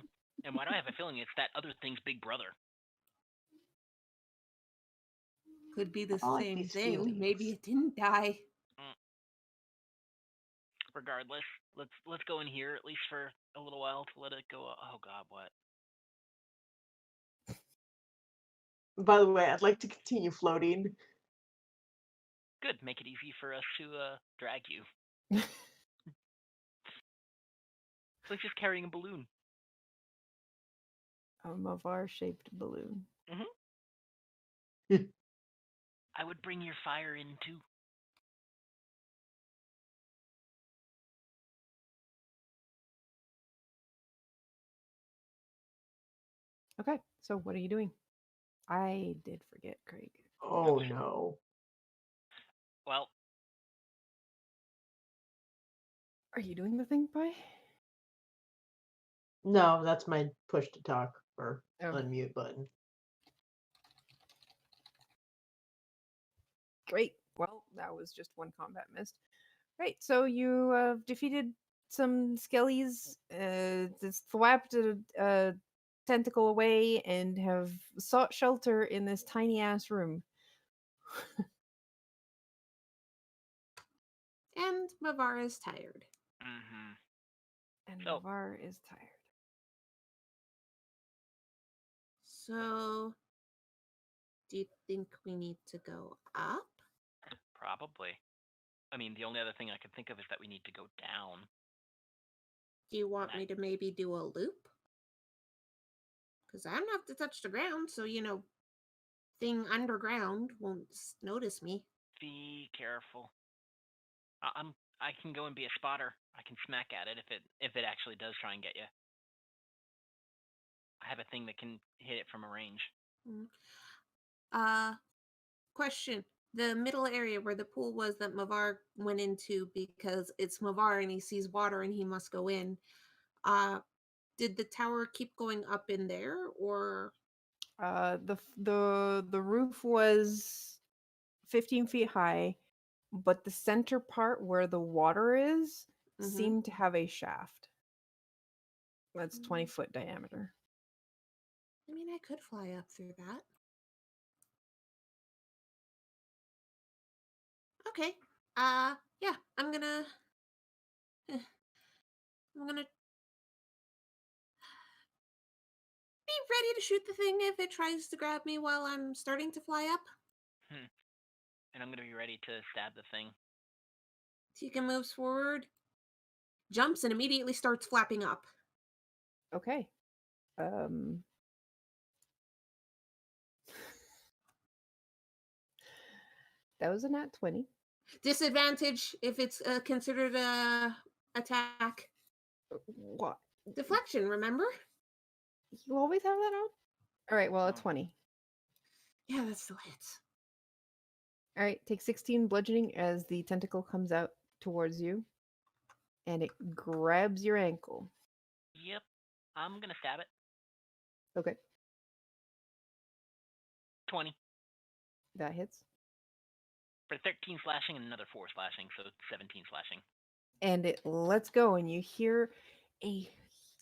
And why do I have a feeling it's that other thing's big brother? Could be the I like same these thing. Maybe feelings. it didn't die. Regardless, let's go in here at least for a little while to let it go. Oh God, what? By the way, I'd like to continue floating. Good. Make it easy for us to drag you. It's like just carrying a balloon. A Mavar-shaped balloon. I would bring your fire in too. Okay, so what are you doing? I did forget, Craig. Oh Okay. no. Well, Are you doing the thing, Pi? No, that's my push to talk or Oh. unmute button. Great. Well, that was just one combat missed. Right, so you defeated some skellies, thwapped a tentacle away, and have sought shelter in this tiny ass room. And Mavar is tired. mm-hmm. And So- Mavar is tired. So, do you think we need to go up? Probably. I mean, the only other thing I could think of is that we need to go down. Do you want me to maybe do a loop? Because I don't have to touch the ground, so thing underground won't notice me. Be careful. I can go and be a spotter. I can smack at it if it actually does try and get you. I have a thing that can hit it from a range. Question. The middle area where the pool was that Mavar went into because it's Mavar and he sees water and he must go in. Did the tower keep going up in there, or The roof was 15 feet high, but the center part where the water is seemed to have a shaft. That's 20-foot diameter. I mean, I could fly up through that. Okay. Yeah, I'm gonna be ready to shoot the thing if it tries to grab me while I'm starting to fly up. And I'm gonna be ready to stab the thing. Tika moves forward, jumps, and immediately starts flapping up. Okay. That was a nat 20. Disadvantage if it's considered a attack. What? Deflection, remember? You always have that on? All right, well, a 20. Yeah, that still hits. All right, take 16 bludgeoning as the tentacle comes out towards you, and it grabs your ankle. Yep. I'm gonna stab it. Okay, 20 that hits. for 13 slashing and another 4 slashing, so 17 slashing. And it lets go, and you hear a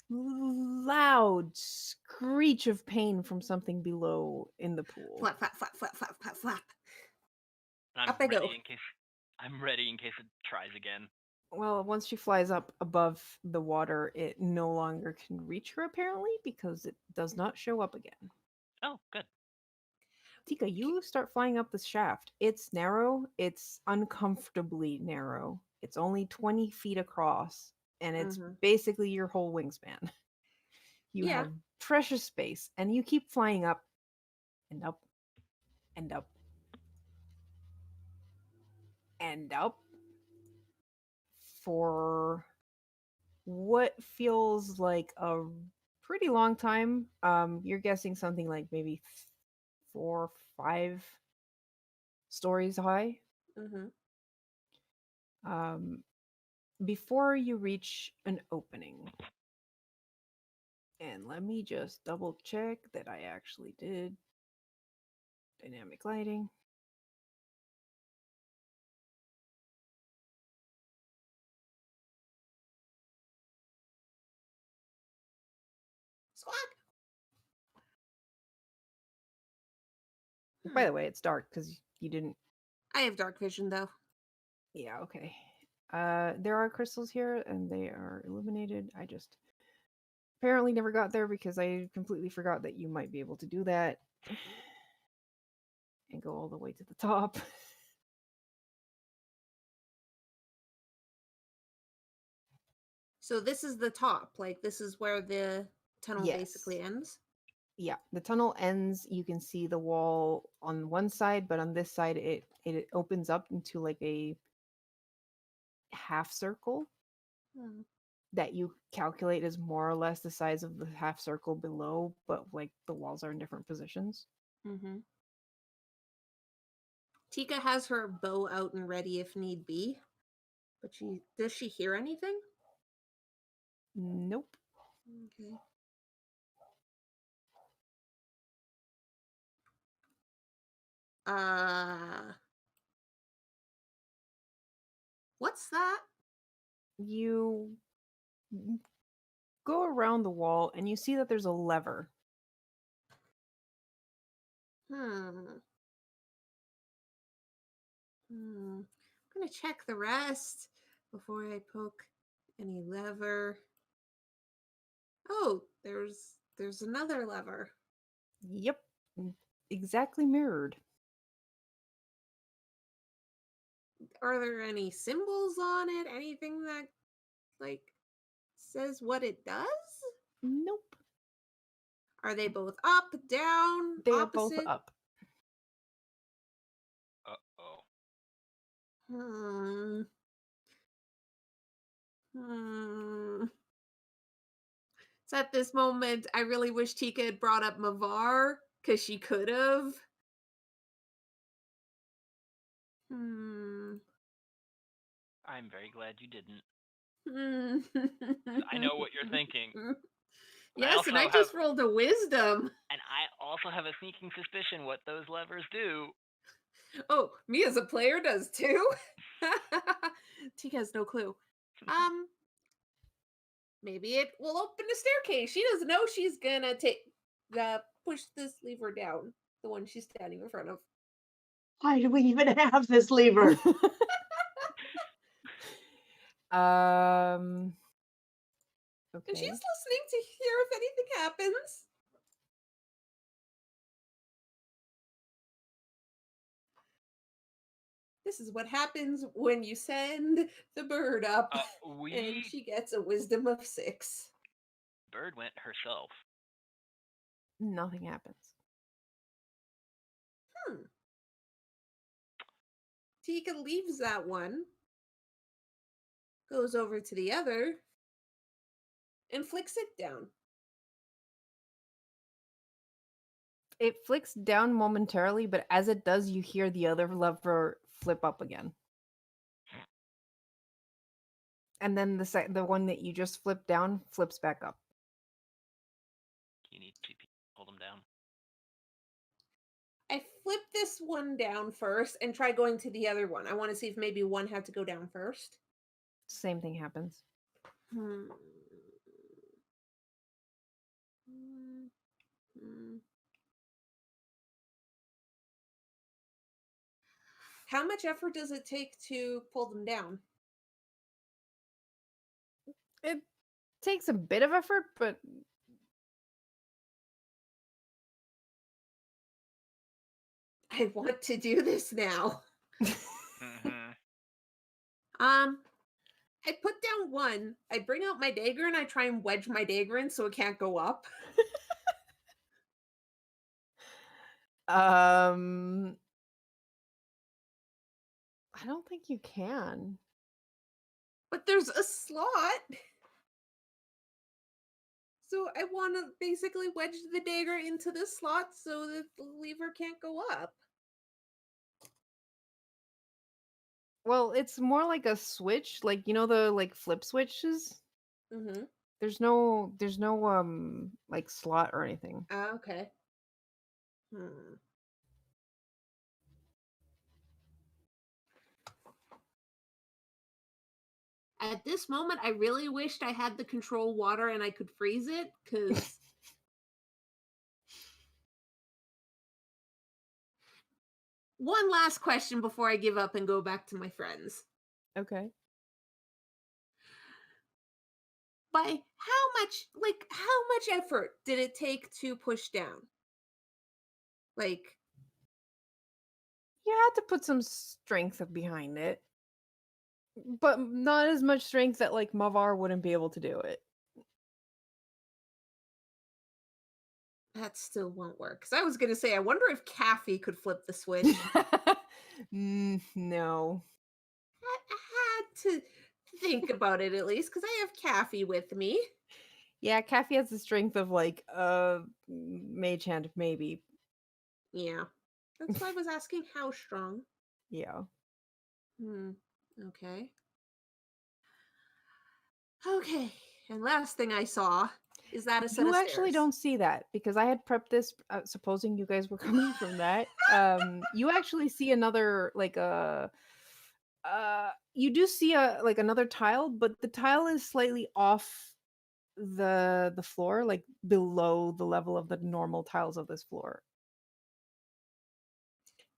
loud screech of pain from something below in the pool. Flap, flap, flap, flap, flap, flap, flap. And Up I go. I'm ready in case it tries again. Well, once she flies up above the water, it no longer can reach her, apparently, because it does not show up again. Oh, good. Tika, you start flying up the shaft. It's narrow. It's uncomfortably narrow. It's only 20 feet across, and it's basically your whole wingspan. You have precious space, and you keep flying up and up and up. end up for what feels like a pretty long time. You're guessing something like maybe 4 or 5 stories high. Mm-hmm. Um, before you reach an opening. And let me just double check that I actually did dynamic lighting. Squawk. By the way, it's dark because you didn't. I have dark vision though. Yeah, okay. There are crystals here and they are illuminated. I just apparently never got there because I completely forgot that you might be able to do that and go all the way to the top. So this is the top. Like this is where the tunnel basically Yes. ends. Yeah, the tunnel ends. You can see the wall on one side, but on this side, it opens up into like a half circle Hmm. that you calculate is more or less the size of the half circle below, but like the walls are in different positions. Mm-hmm. Tika has her bow out and ready if need be. But does she hear anything? Nope. Okay. What's that? You go around the wall and you see that there's a lever. Hmm. I'm gonna check the rest before I poke any lever. Oh, there's another lever. Yep. Exactly mirrored. Are there any symbols on it? Anything that like says what it does? Nope. Are they both up, down, They are both opposite? up. Uh-oh. Hmm. Hmm. So at this moment, I really wish Tika had brought up Mavar because she could have. Hmm. I'm very glad you didn't. Hmm. I know what you're thinking. Yes, and I just rolled a wisdom. And I also have a sneaking suspicion what those levers do. Oh, me as a player does too. Tika has no clue. Maybe it will open a staircase. She doesn't know she's gonna push this lever down, the one she's standing in front of. Why do we even have this lever? Okay. And she's listening to hear if anything happens. This is what happens when you send the bird up, and she gets a wisdom of 6. Bird went herself. Nothing happens. Tika leaves that one, goes over to the other, and flicks it down. It flicks down momentarily, but as it does, you hear the other lever flip up again. And then the one that you just flipped down flips back up. You need to hold them down. I flip this one down first and try going to the other one. I want to see if maybe one had to go down first. Same thing happens. How much effort does it take to pull them down? It takes a bit of effort, but I want to do this now. I put down one. I bring out my dagger and I try and wedge my dagger in so it can't go up. I don't think you can. But there's a slot. So I want to basically wedge the dagger into the slot so that the lever can't go up. Well, it's more like a switch, like the like flip switches. Mm-hmm. There's no like slot or anything. Okay. Hmm. At this moment, I really wished I had the control water and I could freeze it, because one last question before I give up and go back to my friends. Okay. By how much effort did it take to push down? Like, You had to put some strength behind it, but not as much strength that like Mavar wouldn't be able to do it. that still won't work. Because I was going to say, I wonder if Kathy could flip the switch. No. I had to think about it at least, because I have Kathy with me. Yeah, Kathy has the strength of like mage hand maybe. Yeah. That's why I was asking how strong. Yeah. Okay. Okay. And last thing I saw is that a set You of actually stairs. don't see that because I had prepped this supposing you guys were coming from that. You actually see another like a you do see a like another tile, but the tile is slightly off the floor, like below the level of the normal tiles of this floor.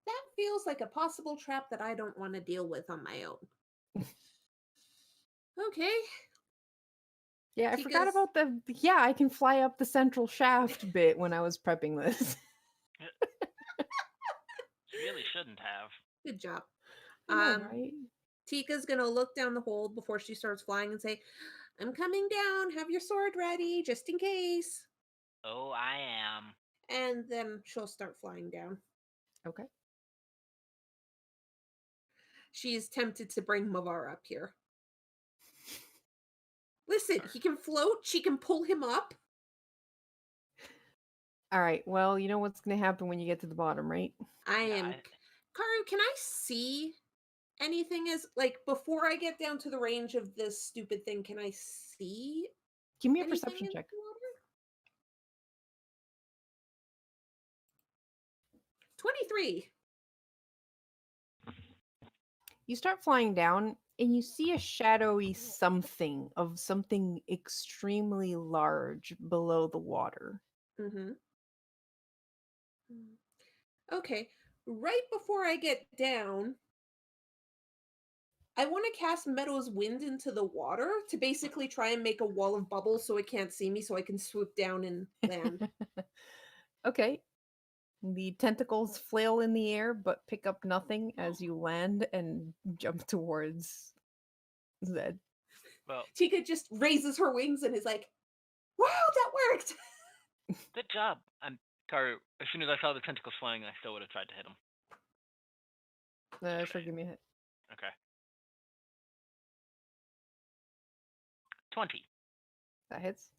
That feels like a possible trap that I don't want to deal with on my own. Okay. Yeah, I forgot Tika's about the yeah, I can fly up the central shaft bit when I was prepping this. You really shouldn't have. good job. I know, right? Tika's gonna look down the hole before she starts flying and say, "I'm coming down. Have your sword ready, just in case." Oh, I am. And then she'll start flying down. Okay. She is tempted to bring Mavar up here. Listen, he can float. She can pull him up. All right. Well, you know what's going to happen when you get to the bottom, right? I Yeah, am. Karu, can I see anything as like before I get down to the range of this stupid thing? Can I see Give me a anything perception in check. the water? 23. You start flying down and you see a shadowy something of something extremely large below the water. Mm-hmm. Okay. Right before I get down, I want to cast Meadow's Wind into the water to basically try and make a wall of bubbles so it can't see me, so I can swoop down and land. Okay. The tentacles flail in the air but pick up nothing as you land and jump towards Zed. well, Tika just raises her wings and is like, "Wow, that worked!" good job. Karu, as soon as I saw the tentacles flying, I still would have tried to hit him. Sure, give me a hit. Okay. 20 That hits.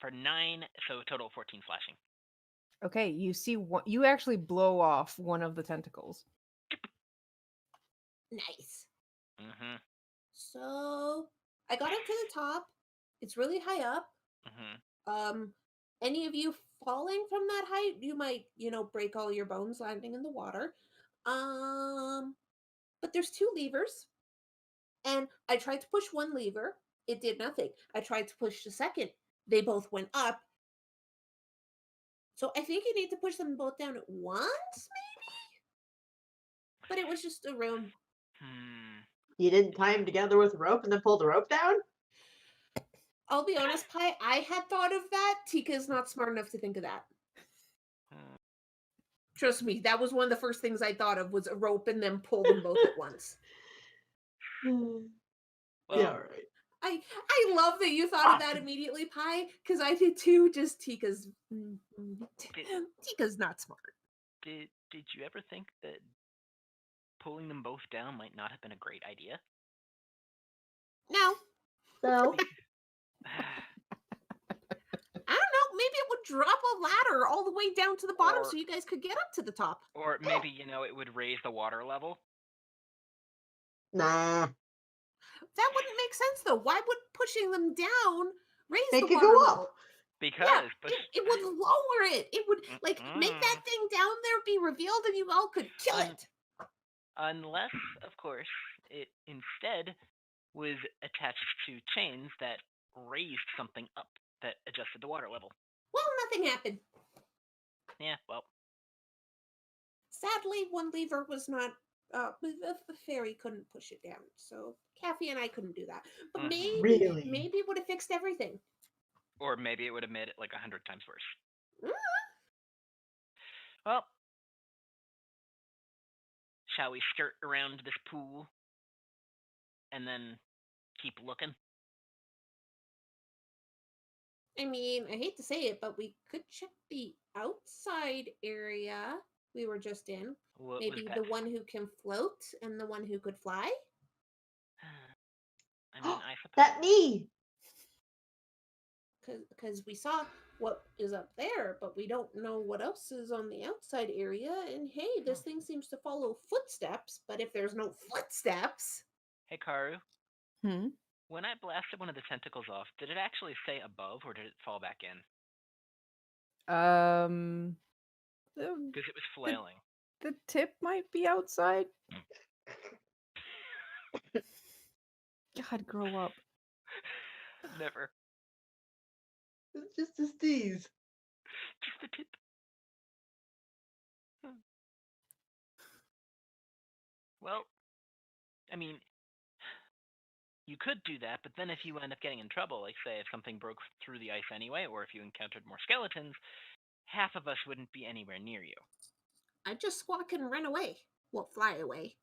for 9, so a total of 14 slashing. Okay, you see one. You actually blow off one of the tentacles. Nice. Mm-hmm. So I got up to the top. It's really high up. Mm-hmm. Any of you falling from that height, you might, break all your bones landing in the water. But there's 2 levers, and I tried to push one lever. It did nothing. I tried to push the second. They both went up. So I think you need to push them both down at once, maybe? But it was just a room. You didn't tie him together with a rope and then pull the rope down? I'll be honest, Pi, I had thought of that. Tika is not smart enough to think of that. Trust me, that was one of the first things I thought of was a rope and then pull them both at once. Well, Yeah, all right. I love that you thought of that immediately, Pi, because I did too. Just Tika's not smart. Did you ever think that pulling them both down might not have been a great idea. No, So I don't know. Maybe it would drop a ladder all the way down to the bottom Or- so you guys could get up to the top. Or maybe, it would raise the water level. nah, That wouldn't make sense though. Why would pushing them down raise they the could water go level? up. Because It would lower it. It would like make Mm-mm. that thing down there be revealed and you all could kill Un- it. Unless, of course, it instead was attached to chains that raised something up that adjusted the water level. Well, nothing happened. Yeah, well, Sadly, one lever was not. The fairy couldn't push it down, so Kathy and I couldn't do that. But Mhm. maybe it would have fixed everything. or maybe it would have made it like 100 times worse. Mm. Well, shall we skirt around this pool and then keep looking? I mean, I hate to say it, but we could check the outside area we were just in. What Maybe was the that? one who can float and the one who could fly. I mean, I suppose. That me. Because we saw what is up there, but we don't know what else is on the outside area. And hey, this thing seems to follow footsteps, but if there's no footsteps, Hey, Karu, Hmm? when I blasted one of the tentacles off, did it actually stay above or did it fall back in? The, Because it was flailing. the tip might be outside. God, grow up. Never. It's just a sneeze. Just the tip. Well, I mean, you could do that, but then if you end up getting in trouble, like say if something broke through the ice anyway, or if you encountered more skeletons, half of us wouldn't be anywhere near you. I'd just squawk and run away. Well, fly away.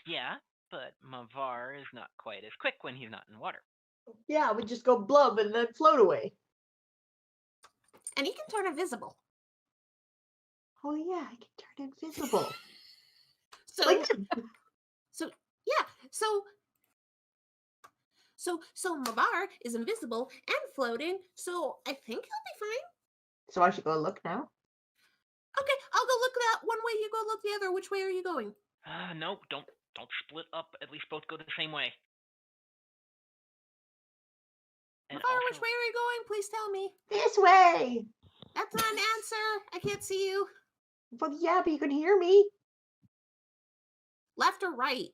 Yeah, but Mavar is not quite as quick when he's not in water. Yeah, we just go blub and then float away. And he can turn invisible. Oh yeah, I can turn invisible. So, Like so yeah, so Mavar is invisible and floating. So I think he'll be fine. so I should go look now. Okay, I'll go look that one way. You go look the other. Which way are you going? No, don't split up. At least both go the same way. And Mavar, which also, way are you going? Please tell me. This way. That's not an answer. I can't see you. Well, yeah, but you can hear me. Left or right?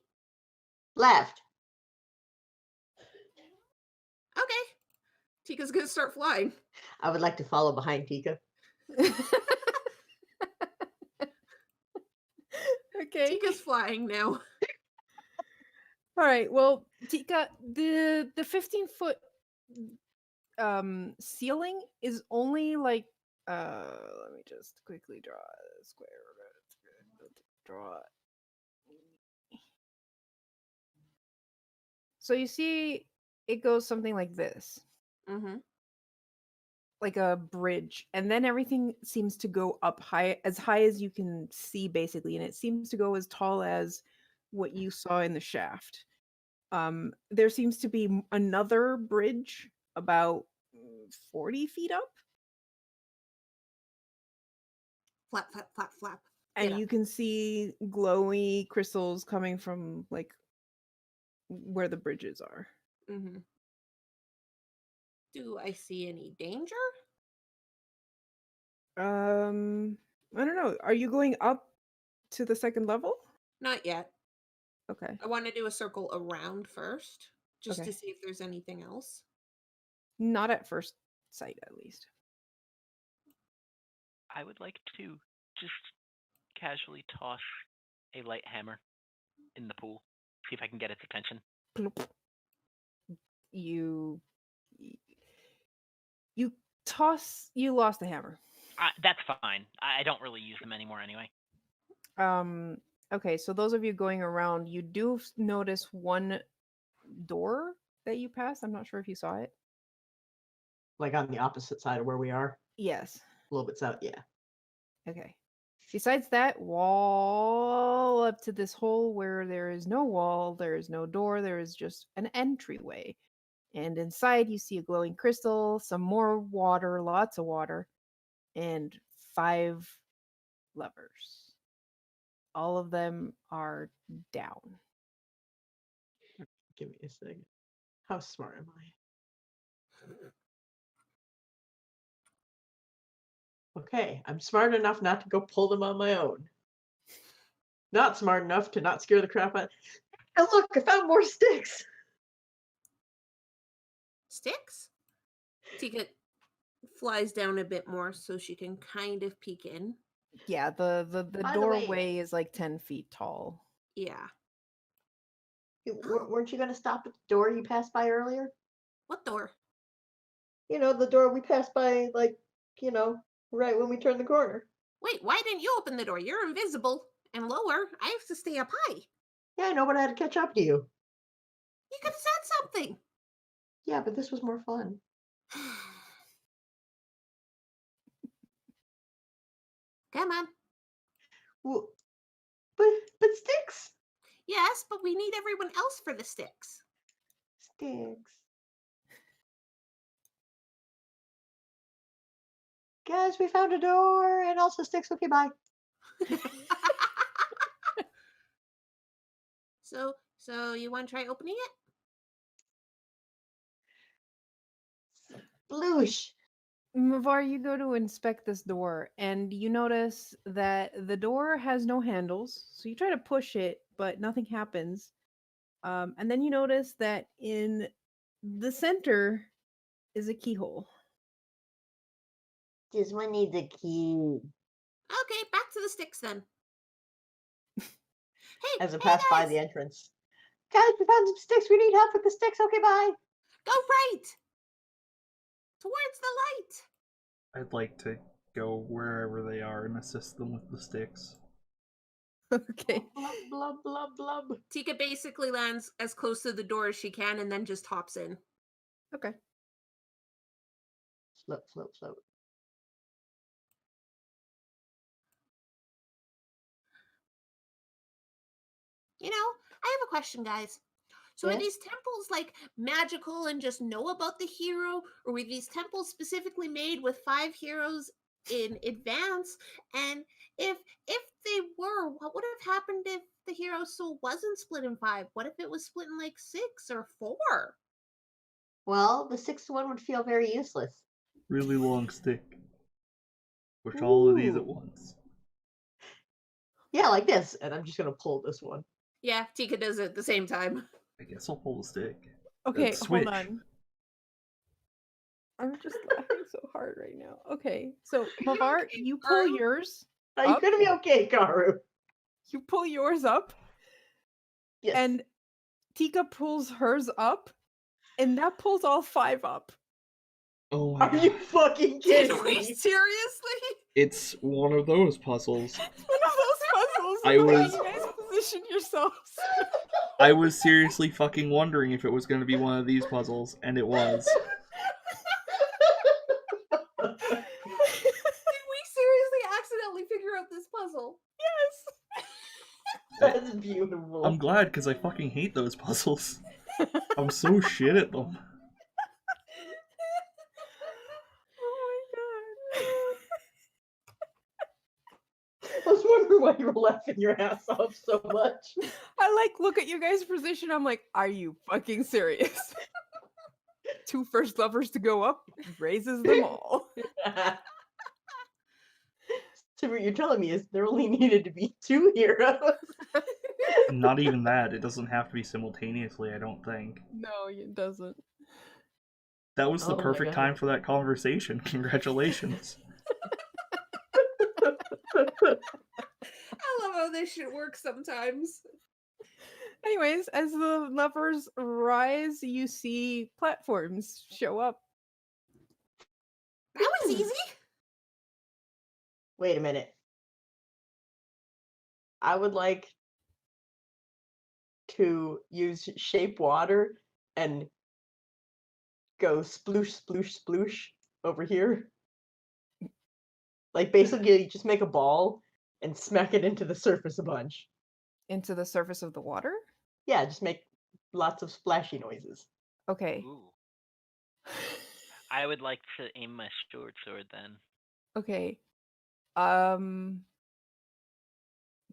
Left. Okay. Tika's gonna start flying. I would like to follow behind Tika. Okay. Tika's flying now. All right. Well, Tika, the 15-foot ceiling is only like let me just quickly draw a square. Draw. So you see it goes something like this. Mm-hmm. Like a bridge, and then everything seems to go up high as you can see basically, and it seems to go as tall as what you saw in the shaft. There seems to be another bridge about 40 feet up, Flap, flap, flap, flap. and Get you up. can see glowy crystals coming from like where the bridges are. Mm-hmm. Do I see any danger? I don't know, are you going up to the second level? Not yet. Okay. I want to do a circle around first, just Okay. to see if there's anything else. Not at first sight, at least. I would like to just casually toss a light hammer in the pool. See if I can get its attention. Plop. You toss. You lost the hammer. That's fine. I don't really use them anymore anyway. Okay, so those of you going around, you do notice one door that you passed. I'm not sure if you saw it. Like on the opposite side of where we are. Yes. A little bit south. Yeah. Okay. Besides that, wall up to this hole where there is no wall, there is no door, there is just an entryway. And inside, you see a glowing crystal, some more water, lots of water, and 5 levers. All of them are down. Give me a second. How smart am I? Okay, I'm smart enough not to go pull them on my own. Not smart enough to not scare the crap out. And look, I found more sticks. Sticks? Tika flies down a bit more so she can kind of peek in. Yeah, the By the way- doorway is like 10 feet tall. Yeah. Weren't you going to stop at the door you passed by earlier? What door? You know, the door we passed by, like, right when we turned the corner. Wait, why didn't you open the door? You're invisible and lower. I have to stay up high. Yeah, I know, but I had to catch up to you. You could have said something. Yeah, but this was more fun. Come on. Well, but sticks. Yes, but we need everyone else for the sticks. Sticks. Guys, we found a door and also sticks. Okay, bye. So you want to try opening it? Sploosh. Mavar, you go to inspect this door, and you notice that the door has no handles. So you try to push it, but nothing happens. And then you notice that in the center is a keyhole. This one needs a key. Okay, back to the sticks then. Hey, As it passed by guys, the entrance. Guys, we found some sticks. We need help with the sticks. Okay, bye. go right. Towards the light. I'd like to go wherever they are and assist them with the sticks. Okay. Blub, blub, blub, blub. Tika basically lands as close to the door as she can and then just hops in. Okay. Float, float, float. You know, I have a question, guys. So are Yeah? these temples like magical and just know about the hero, or were these temples specifically made with 5 heroes in advance? And if they were, what would have happened if the hero soul wasn't split in 5? What if it was split in like 6 or 4? Well, the sixth one would feel very useless. Really long stick. Push all of these at Ooh. once. Yeah, like this. And I'm just going to pull this one. Yeah, Tika does it at the same time. I guess I'll pull the stick. Okay, Let's hold switch. on. I'm just laughing so hard right now. Okay, so Mavar, okay, you pull Garu? yours. Are you Up. going to be okay, Karu? You pull yours up, Yes. and Tika pulls hers up, and that pulls all 5 up. Oh my Are you god. fucking Did kidding we me? seriously? It's one of those puzzles. One of those puzzles. I the way was- you guys position yourselves. I was seriously fucking wondering if it was going to be one of these puzzles, and it was. Did we seriously accidentally figure out this puzzle? Yes. That's beautiful. I'm glad, because I fucking hate those puzzles. I'm so shit at them. Oh my god. I was wondering why you were laughing your ass off so much. I like look at you guys' position. I'm like, are you fucking serious? 2 first lovers to go up raises them all. So what you're telling me is there only needed to be 2 heroes. Not even that. It doesn't have to be simultaneously, I don't think. No, it doesn't. That was the Oh my perfect God. time for that conversation. Congratulations. I love how this shit works sometimes. Anyways, as the levers rise, you see platforms show up. That was easy. Wait a minute. I would like to use shape water and go sploosh, sploosh, sploosh over here. Like basically you just make a ball and smack it into the surface a bunch. Into the surface of the water? Yeah, just make lots of splashy noises. Okay. Ooh. I would like to aim my short sword then. Okay. Um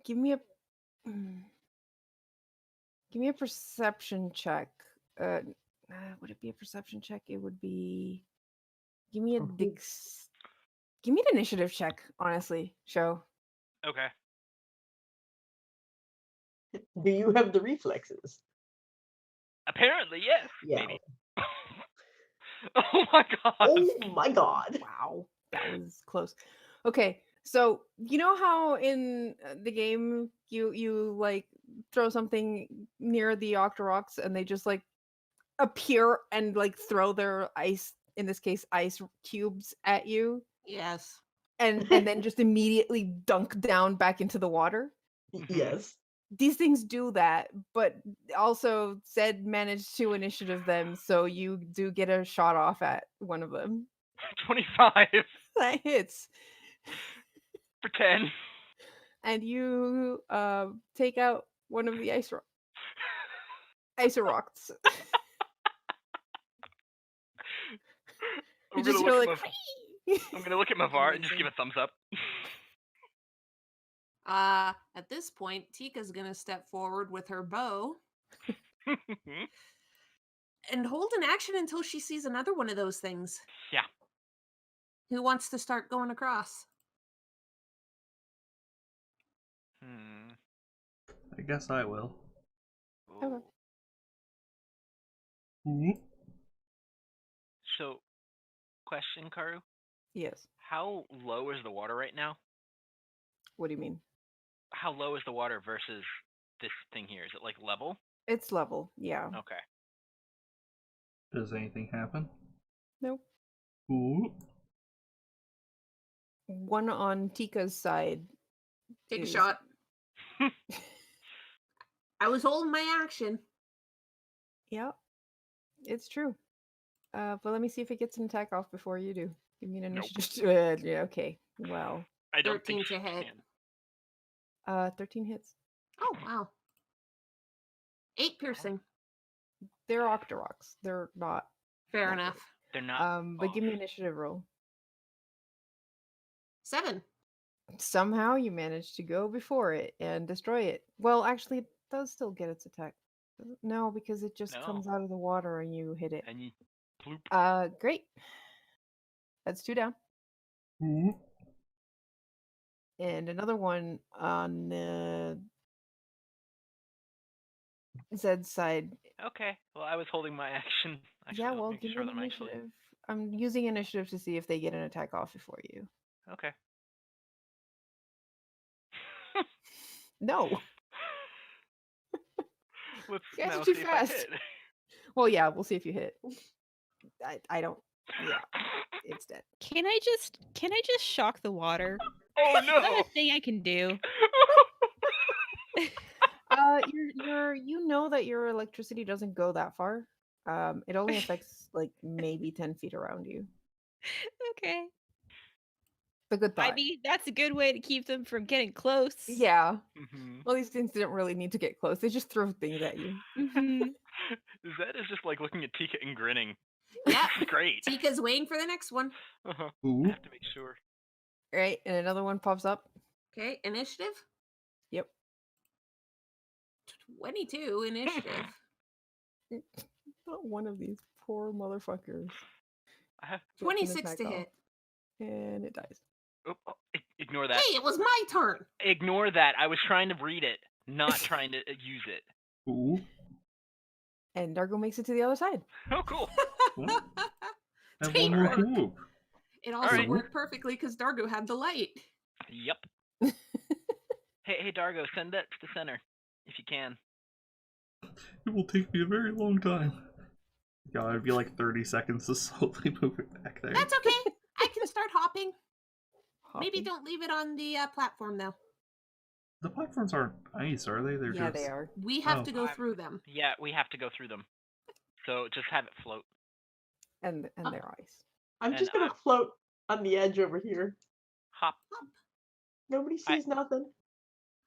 give me a mm, give me a perception check. Would it be a perception check? It would be give me a Mhm. give me an initiative check, honestly, show. Okay. Do you have the reflexes? Apparently, yes. Yeah. Maybe. Oh my god. Oh my god. Wow, that was close. Okay, so you know how in the game you like throw something near the Octoroks and they just like appear and like throw their ice, in this case ice cubes at you, Yes. and then just immediately dunk down back into the water? Yes. These things do that, but also Zed managed to initiative them, so you do get a shot off at one of them. 25 That hits. for 10. And you take out one of the ice rocks. You I'm just gonna hear look at like I'm gonna look at Mavar and just give a thumbs up. At this point, Tika's gonna step forward with her bow and hold an action until she sees another one of those things. Yeah. Who wants to start going across? Hmm. I guess I will. Okay. Ooh. So, question, Karu. Yes. How low is the water right now? What do you mean? How low is the water versus this thing here? Is it like level? It's level, yeah. Okay. Does anything happen? Nope. Ooh. One on Tika's side. Take a is- shot. I was holding my action. Yeah, it's true. But let me see if it gets an attack off before you do. Give me an Nope. initiative. Yeah, okay. Well, I don't 13 think to she hit. can. 13 hits. Oh, wow. 8 piercing. They're Octoroks. They're not. Fair that enough. They're not. But give me off. an initiative roll. 7. Somehow you managed to go before it and destroy it. Well, actually, it does still get its attack. No, because it just No. comes out of the water and you hit it. And you bloop. Great. That's 2 down. Ooh. And another one on Zed's side. Okay. Well, I was holding my action. Actually, Yeah, let well, me make give me sure an that I'm actually. initiative. I'm using initiative to see if they get an attack off before you. Okay. No. Let's You guys now are too see fast. if I hit. Well, yeah, we'll see if you hit. I don't. Yeah, it's dead. Can I just shock the water? Oh Is that no! a thing I can do? You know that your electricity doesn't go that far. It only affects like maybe 10 feet around you. Okay. The good I thought. mean, that's a good way to keep them from getting close. Yeah. Mhm. Well, these things didn't really need to get close. They just throw things at you. Mhm. Zed is just like looking at Tika and grinning. Yeah. This is great. Tika's waiting for the next one. Uh-huh. Ooh. I have to make sure. Right? And another one pops up. Okay, initiative. Yep. 22 initiative. Not one of these poor motherfuckers. I have. Gets an 26 attack to off, hit. and it dies. Ignore that. Hey, it was my turn. Ignore that. I was trying to read it, not trying to use it. Ooh. And Dargo makes it to the other side. Oh, cool. Well, have one Teamwork. more whoop. It also Alright. worked perfectly because Dargo had the light. Yep. Hey, Dargo, send that to the center if you can. It will take me a very long time. Yeah, it'd be like 30 seconds to slowly move it back there. That's okay. I can start hopping. Maybe Hopping. don't leave it on the platform though. The platforms aren't ice, are they? They're Yeah, just... they are. We have Oh. to go through them. Yeah, we have to go through them. So just have it float. And they're ice. I'm And just gonna float on the edge over here. Hop. Nobody sees nothing.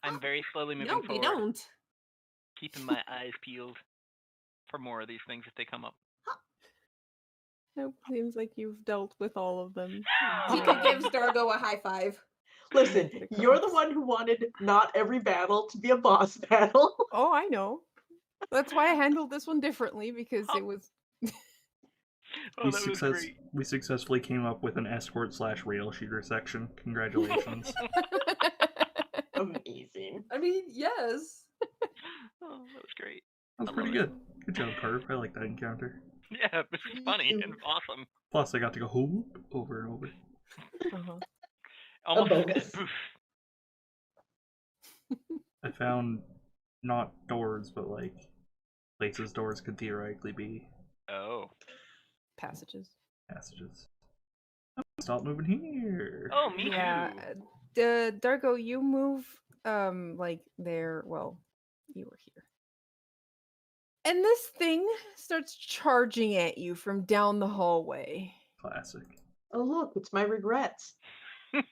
I'm very slowly moving No, we forward, don't. keeping my eyes peeled for more of these things if they come up. Nope, seems like you've dealt with all of them. Tika gives Dargo a high five. Listen, Make it you're the across. one who wanted not every battle to be a boss battle. Oh, I know. That's why I handled this one differently, because it was Oh, that was great. We successfully came up with an escort / rail shooter section. Congratulations. Amazing. I mean, yes. Oh, that was great. That was I pretty love it. good. Good job, Carve. I like that encounter. Yeah, it was Me funny too. and awesome. Plus, I got to go whoop over and over. uh-huh. Almost as good bonus. as poof. I found not doors, but like places doors could theoretically be Oh. passages. passages. Stop moving here. Oh, me Yeah, too. Dargo, you move like there. Well, you were here, and this thing starts charging at you from down the hallway. Classic. Oh, look, it's my regrets. I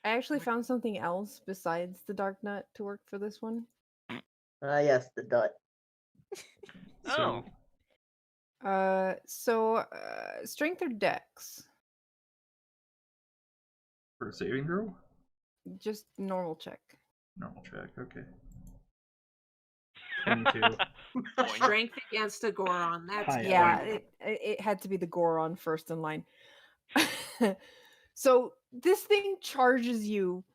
actually found something else besides the dark nut to work for this one. Yes, the dot. Oh. Strength or dex? For a saving throw? Just normal check. Normal check, okay. 22. Boing. Strength against a Goron. That's Hi, good. Yeah, Boing. it had to be the Goron first in line. So this thing charges you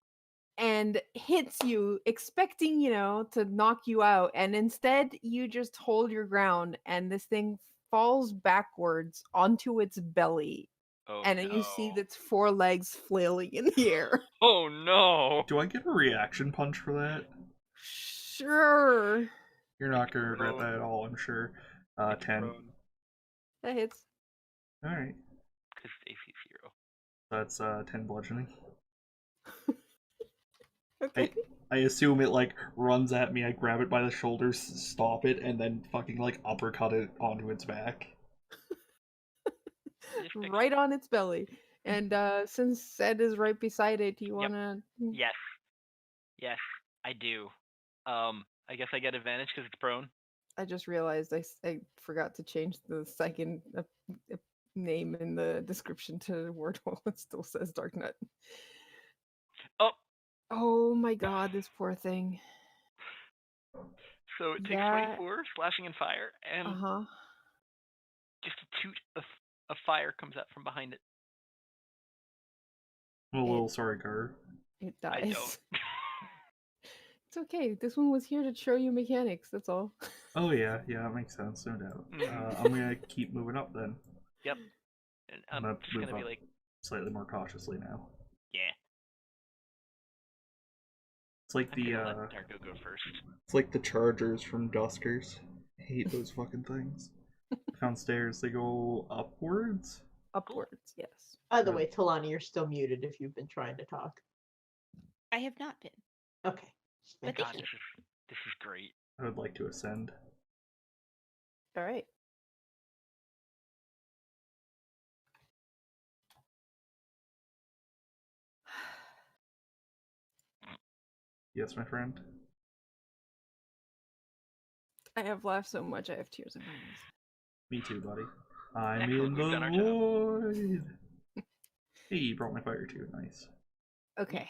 and hits you, expecting, to knock you out. And instead, you just hold your ground, and this thing falls backwards onto its belly. Oh, And no. you see its four legs flailing in the air. Oh, no. Do I get a reaction punch for that? Sure. You're not gonna regret Prone. that at all, I'm sure. It's 10. prone, That hits. Alright. because AC 0. That's 10 bludgeoning. Okay. I assume it like runs at me, I grab it by the shoulders, stop it, and then fucking like uppercut it onto its back. Just fix Right on its belly. And since Ed is right beside it, do you Yep. wanna? Yes. Yes, I do. I guess I get advantage because it's prone. I just realized I forgot to change the second name in the description to word while it still says Dark Nut. Oh, Oh my god, this poor thing. so it takes That 24 slashing and fire, and uh-huh. just a toot of fire comes out from behind it. I'm a little sorry, Gar. It I dies. don't. It's okay. This one was here to show you mechanics, that's all. Oh yeah, that makes sense, no doubt. Mhm. I'm gonna keep moving up then. Yep. And I'm I'm gonna just move gonna be up like, slightly more cautiously now. yeah. It's like I'm the gonna let Darko go first. it's like the chargers from Duskers. I hate those fucking things. Found stairs, they go upwards. Upwards, yes. By the way, Talani, you're still muted if you've been trying to talk. I have not been. Okay. Just But making thank God, you. this is great. I would like to ascend. Alright. Yes, my friend. I have laughed so much I have tears in my eyes. Me too, buddy. I'm Excellent, in we've the done our job. void. Hey, you brought my fire too. Nice. Okay.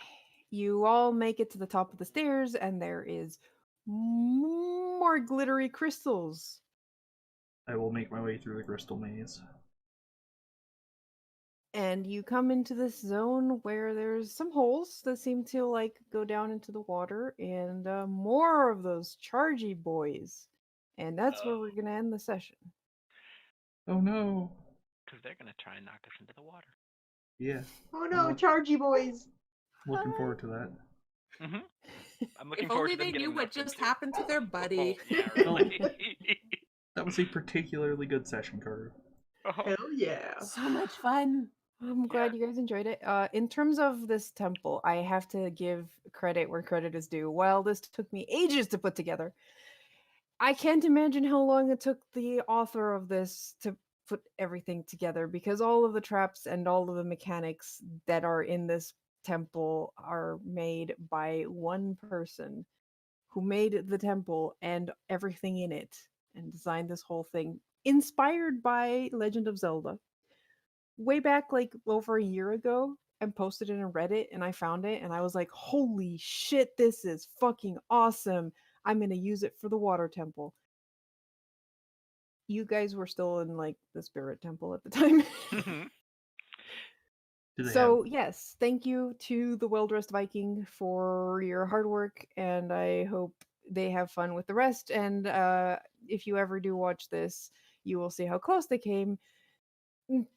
You all make it to the top of the stairs, and there is more glittery crystals. I will make my way through the crystal maze. And you come into this zone where there's some holes that seem to like go down into the water, and more of those chargy boys. And that's where we're gonna end the session. Oh no. Because they're gonna try and knock us into the water. Yeah, Oh no, Chargy boys! looking forward to that. Mm-hmm. I'm looking If forward only to them they getting knew what knocked just into. happened to their buddy. Oh, yeah, really. That was a particularly good session, Carter. Oh, Hell yeah. So much fun. I'm glad you guys enjoyed it. In terms of this temple, I have to give credit where credit is due. While this took me ages to put together, I can't imagine how long it took the author of this to put everything together, because all of the traps and all of the mechanics that are in this temple are made by one person who made the temple and everything in it and designed this whole thing, inspired by Legend of Zelda. Way back, like over a year ago, and posted it in Reddit, and I found it, and I was like, holy shit, this is fucking awesome. I'm going to use it for the water temple. You guys were still in like the spirit temple at the time. Do they have? So, yes, thank you to the Well Dressed Viking for your hard work, and I hope they have fun with the rest. And if you ever do watch this, you will see how close they came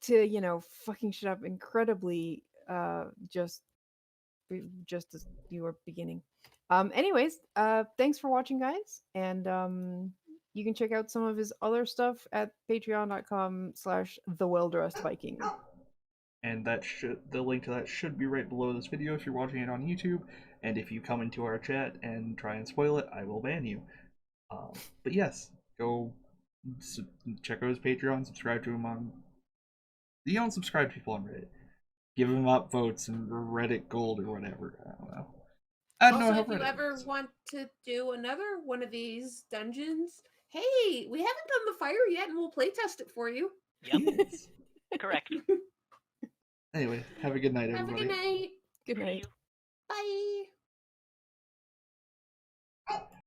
to, you know, fucking shit up incredibly just as you were beginning. Anyways, thanks for watching, guys, and you can check out some of his other stuff at patreon.com/thewelldressedviking. And the link to that should be right below this video if you're watching it on YouTube. And if you come into our chat and try and spoil it, I will ban you. But yes, go check out his Patreon, subscribe to him on. You don't subscribe to people on Reddit. Give him upvotes and Reddit Gold or whatever. I don't know. I don't know Also, how if you Reddit ever works. want to do another one of these dungeons, hey, we haven't done the fire yet, and we'll playtest it for you. Yep, Yes. correct. Anyway, have a good night, Have a everybody. good night. Good See night. you.